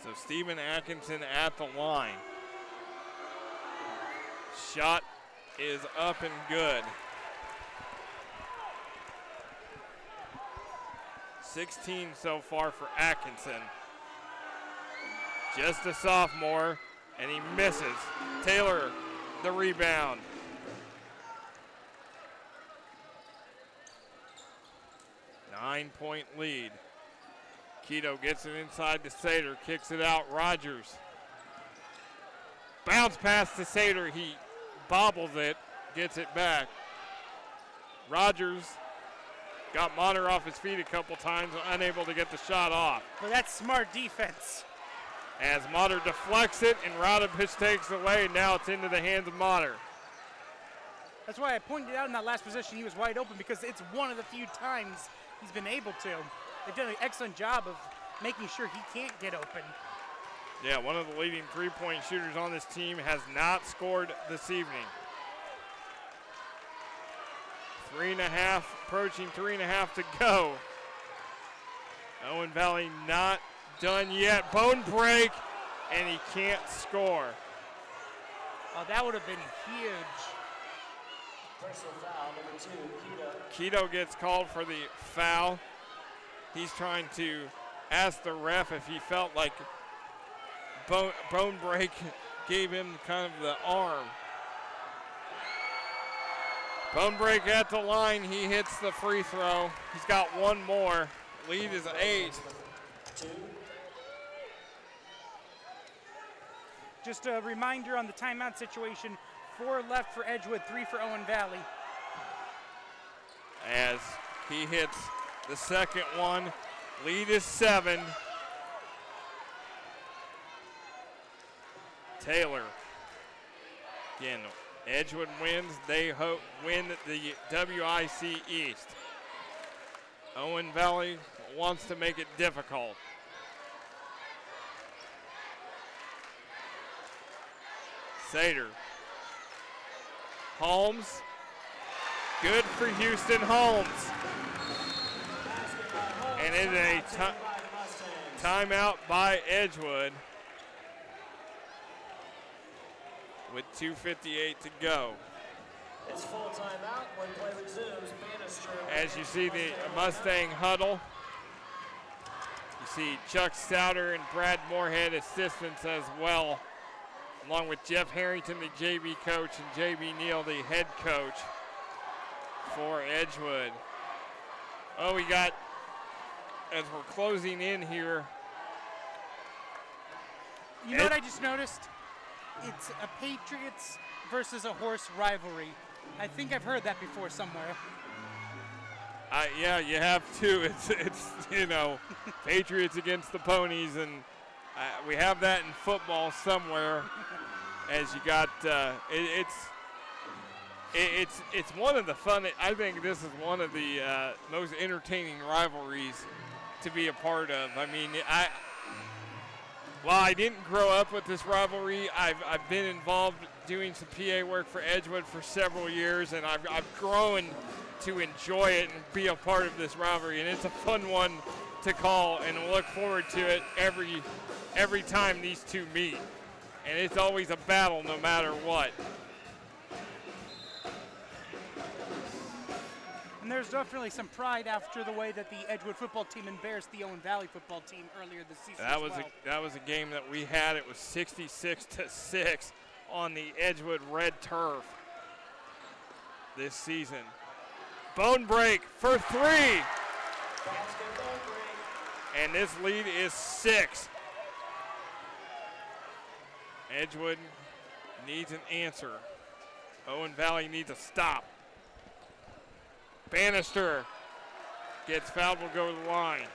So Stephen Atkinson at the line. Shot is up and good. 16 so far for Atkinson. Just a sophomore, and he misses. Taylor, the rebound. Nine-point lead. Keto gets it inside to Sater, kicks it out. Rogers. Bounce pass to Sater. He bobbles it, gets it back. Rogers got Motter off his feet a couple times, unable to get the shot off. But that's smart defense. As Motter deflects it and Raudebush takes it away, now it's into the hands of Motter. That's why I pointed out in that last possession he was wide open, because it's one of the few times he's been able to. They've done an excellent job of making sure he can't get open. Yeah, one of the leading three-point shooters on this team has not scored this evening. 3.5, approaching 3.5 to go. Owen Valley not done yet. Bone break, and he can't score. Oh, that would have been huge. Personal foul, number 2, Keto. Keto gets called for the foul. He's trying to ask the ref if he felt like Bone break gave him kind of the arm. Bone break at the line. He hits the free throw. He's got one more. Lead is 8. Just a reminder on the timeout situation. 4 left for Edgewood, 3 for Owen Valley. As he hits the second one, lead is 7. Taylor. Again, Edgewood wins. They win the WIC East. Owen Valley wants to make it difficult. Sater. Holmes. Good for Houston Holmes. And it is a timeout by Edgewood with 2:58 to go. It's full timeout when play resumes. Bannister. As you see the Mustang huddle, you see Chuck Stouter and Brad Moorhead assistants as well, along with Jeff Harrington, the JV coach, and JB Neal, the head coach for Edgewood. Oh, we got, as we're closing in here. You know what I just noticed? It's a Patriots versus a horse rivalry. I think I've heard that before somewhere. Yeah, you have to. It's you know, Patriots against the ponies, and we have that in football somewhere. As you got, it's one of the fun. I think this is one of the most entertaining rivalries to be a part of. I mean, while I didn't grow up with this rivalry, I've been involved doing some PA work for Edgewood for several years, and I've grown to enjoy it and be a part of this rivalry, and it's a fun one to call, and we'll look forward to it every time these two meet. And it's always a battle no matter what. And there's definitely some pride after the way that the Edgewood football team embarrassed the Owen Valley football team earlier this season. That was a game that we had. It was 66-6 on the Edgewood red turf this season. Bone break for 3. And this lead is 6. Edgewood needs an answer. Owen Valley needs a stop. Bannister gets fouled, will go to the line.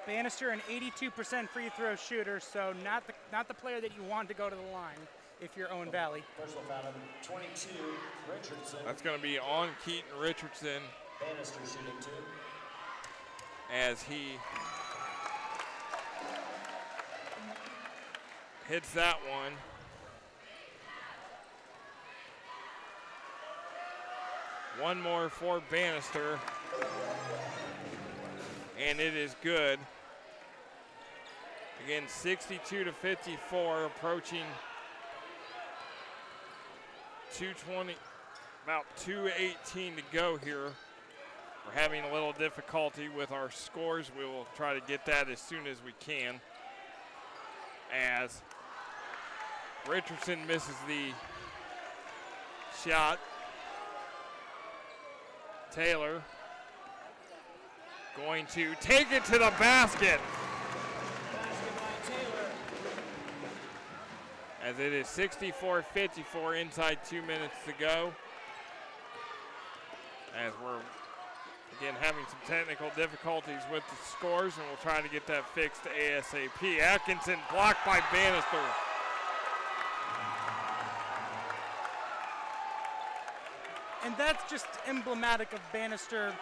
Bannister, an 82% free throw shooter, so not the player that you want to go to the line if you're Owen Valley. Personal foul number 22, Richardson. That's going to be on Keaton Richardson. Bannister shooting 2. As he hits that one. One more for Bannister. And it is good. Again, 62-54, approaching 2:20, about 2:18 to go here. We're having a little difficulty with our scores. We will try to get that as soon as we can. As Richardson misses the shot. Taylor going to take it to the basket. Basket by Taylor. As it is 64-54, inside 2 minutes to go. As we're, again, having some technical difficulties with the scores, and we'll try to get that fixed ASAP. Atkinson blocked by Bannister. And that's just emblematic of Bannister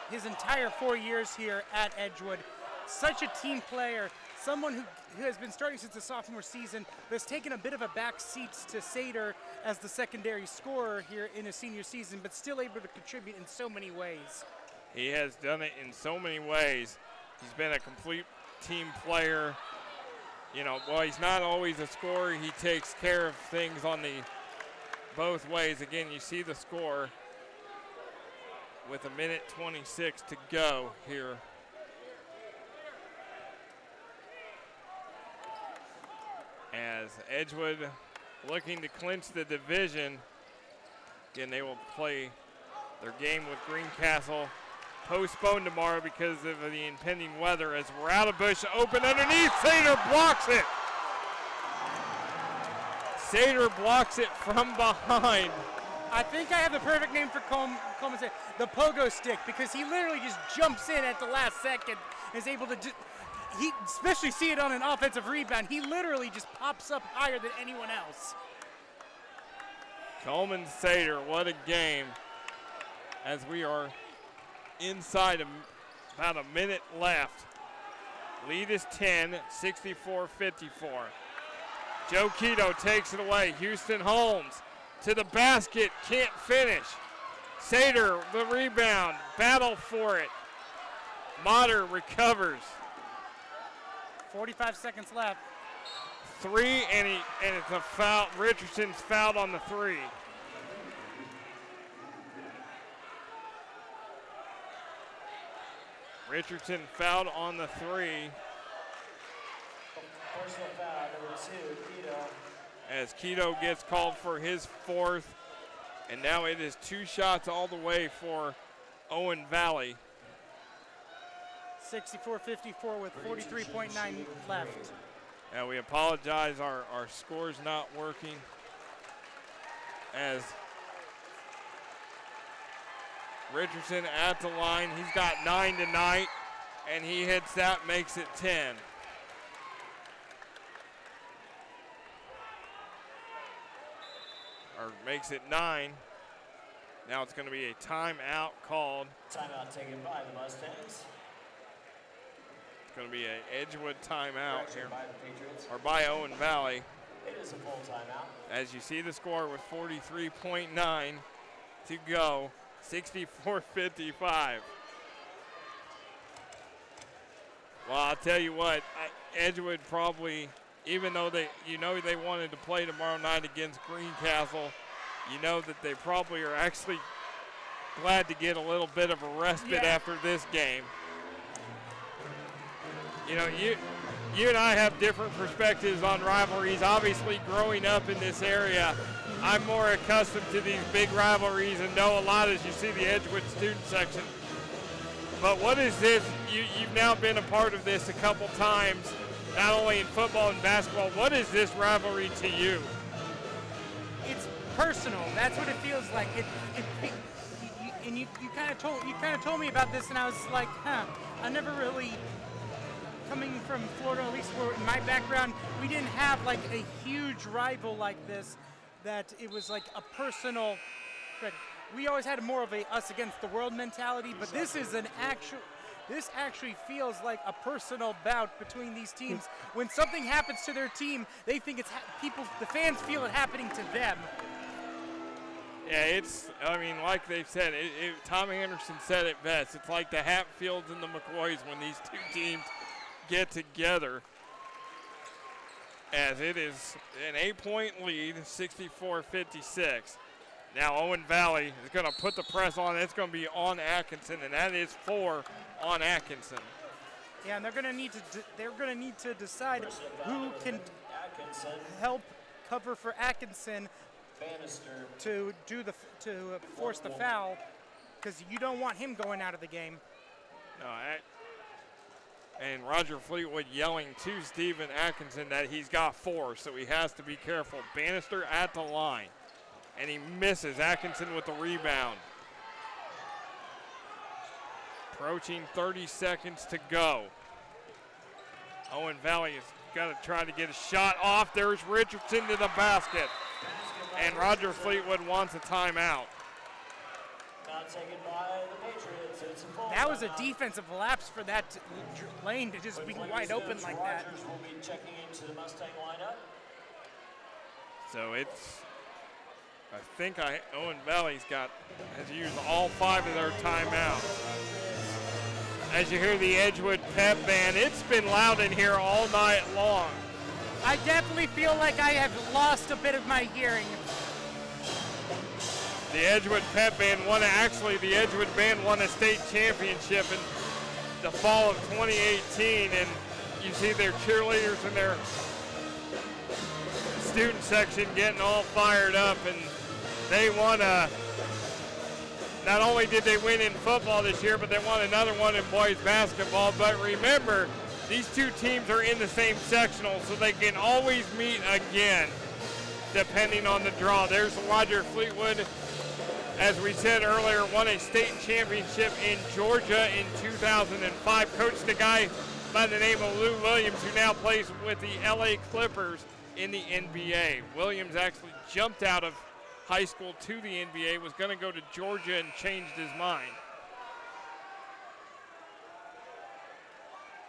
his entire 4 years here at Edgewood. Such a team player, someone who has been starting since the sophomore season, but has taken a bit of a back seat to Sater as the secondary scorer here in his senior season, but still able to contribute in so many ways. He has done it in so many ways. He's been a complete team player. You know, while he's not always a scorer, he takes care of things on the both ways. Again, you see the score with 1:26 to go here. As Edgewood looking to clinch the division. Again, they will play their game with Greencastle postponed tomorrow because of the impending weather. As Roudabush open underneath, Sater blocks it. Sater blocks it from behind. I think I have the perfect name for Coleman, the pogo stick, because he literally just jumps in at the last second and is able to he especially see it on an offensive rebound. He literally just pops up higher than anyone else. Coleman Sater, what a game. As we are inside about a minute left. Lead is 10, 64-54. Joe Quito takes it away. Houston Holmes to the basket, can't finish. Sater, the rebound, battle for it. Motter recovers. 45 seconds left. Three, and it's a foul. Richardson's fouled on the three. Richardson fouled on the three. Personal foul, number 2, Quito. As Quito gets called for his fourth. And now it is 2 shots all the way for Owen Valley. 64-54 with 43.9 left. And we apologize, our score's not working. As Richardson at the line, he's got 9 tonight, and he hits that, makes it 10. Or makes it 9. Now it's going to be a timeout called. Timeout taken by the Mustangs. It's going to be an Edgewood timeout here. By the Patriots. Or by Owen Valley. It is a full timeout. As you see the score with 43.9 to go, 64-55. Well, I'll tell you what, Edgewood probably, even though they wanted to play tomorrow night against Greencastle, you know that they probably are actually glad to get a little bit of a respite after this game. You know, you and I have different perspectives on rivalries. Obviously, growing up in this area, I'm more accustomed to these big rivalries and know a lot as you see the Edgewood student section. But what is this? You've now been a part of this a couple times, not only in football and basketball. What is this rivalry to you? It's personal. That's what it feels like. And you kind of told me about this, and I was like, I never really. Coming from Florida, at least in my background, we didn't have like a huge rival like this, that it was like a personal. We always had more of a us against the world mentality, but this actually feels like a personal bout between these teams. When something happens to their team, they think it's the fans feel it happening to them. Yeah, like they've said, Tom Anderson said it best. It's like the Hatfields and the McCoys when these two teams get together, as it is an 8-point lead, 64-56. Now Owen Valley is going to put the press on. It's going to be on Atkinson, and that is 4 on Atkinson. Yeah, and they're going to need to decide who can help cover for Atkinson to force the foul, because you don't want him going out of the game. No, and Roger Fleetwood yelling to Stephen Atkinson that he's got 4, so he has to be careful. Bannister at the line, and he misses. Atkinson with the rebound. Approaching 30 seconds to go. Owen Valley has got to try to get a shot off. There's Richardson to the basket, and Roger Fleetwood wants a timeout. Taken by the Patriots. It's a that was a defensive lapse for that lane to just be wide open like that. Rogers will be checking into the Mustang lineup. So I think Owen Valley's has used all 5 of their timeouts. As you hear the Edgewood pep band, it's been loud in here all night long. I definitely feel like I have lost a bit of my hearing. The Edgewood Pep Band the Edgewood Band won a state championship in the fall of 2018, and you see their cheerleaders and their student section getting all fired up, and they won not only did they win in football this year, but they won another one in boys basketball. But remember, these two teams are in the same sectional, so they can always meet again. depending on the draw. There's Roger Fleetwood, as we said earlier, won a state championship in Georgia in 2005. Coached a guy by the name of Lou Williams, who now plays with the LA Clippers in the NBA. Williams actually jumped out of high school to the NBA, was going to go to Georgia and changed his mind.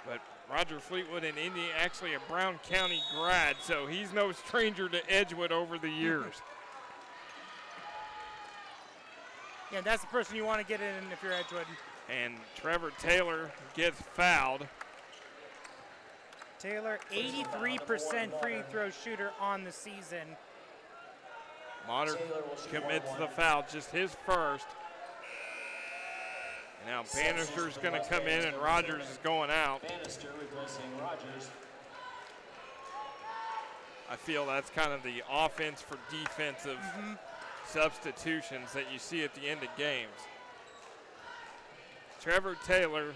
But Roger Fleetwood in Indy, actually a Brown County grad, so he's no stranger to Edgewood over the years. Yeah, that's the person you want to get in if you're Edgewood. And Trevor Taylor gets fouled. Taylor, 83% free throw shooter on the season. Modern commits the foul, just his first. And now Bannister's going to come in and Rogers is going out. Bannister replacing Rogers. I feel that's kind of the offense for defensive substitutions that you see at the end of games. Trevor Taylor,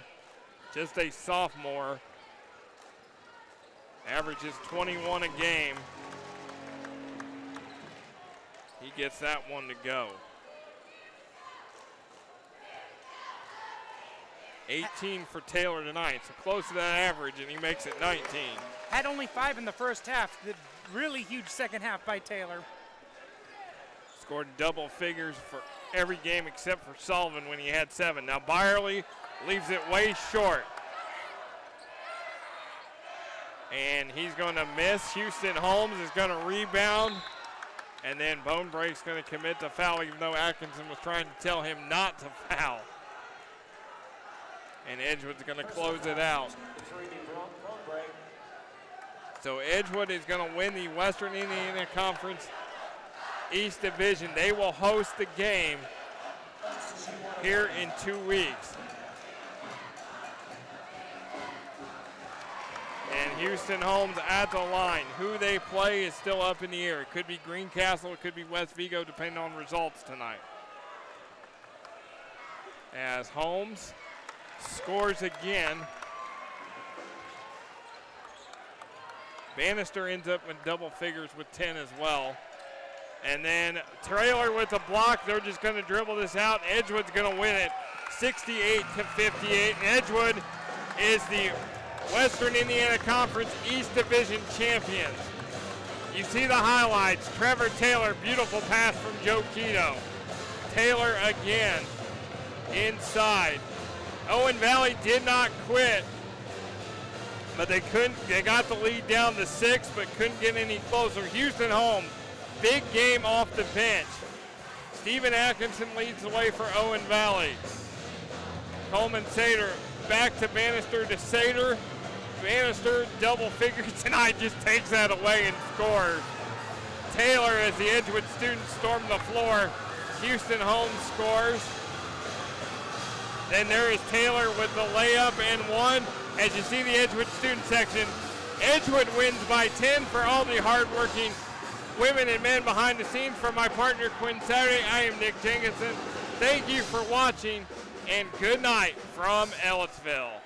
just a sophomore, averages 21 a game. He gets that one to go. 18 for Taylor tonight, so close to that average, and he makes it 19. Had only 5 in the first half. The really huge second half by Taylor. Scored double figures for every game except for Sullivan when he had 7. Now Byerly leaves it way short. And he's going to miss. Houston Holmes is going to rebound. And then Bonebrake's going to commit the foul, even though Atkinson was trying to tell him not to foul. And Edgewood's going to close it out. So Edgewood is going to win the Western Indiana Conference East Division. They will host the game here in 2 weeks. And Houston Holmes at the line. Who they play is still up in the air. It could be Greencastle, it could be West Vigo, depending on results tonight. As Holmes scores again. Bannister ends up in double figures with 10 as well. And then Traylor with the block. They're just going to dribble this out. Edgewood's going to win it 68-58. And Edgewood is the Western Indiana Conference East Division champions. You see the highlights. Trevor Taylor, beautiful pass from Joe Quito. Taylor again inside. Owen Valley did not quit, but they got the lead down to 6, but couldn't get any closer. Houston Holmes, big game off the bench. Stephen Atkinson leads the way for Owen Valley. Coleman Sater back to Bannister to Sater. Bannister double figures tonight, just takes that away and scores. Taylor, as the Edgewood students storm the floor, Houston Holmes scores. Then there is Taylor with the layup and 1. As you see the Edgewood student section, Edgewood wins by 10 for all the hardworking women and men behind the scenes. For my partner Quinn Saturday, I am Nick Jenkinson. Thank you for watching, and good night from Ellettsville.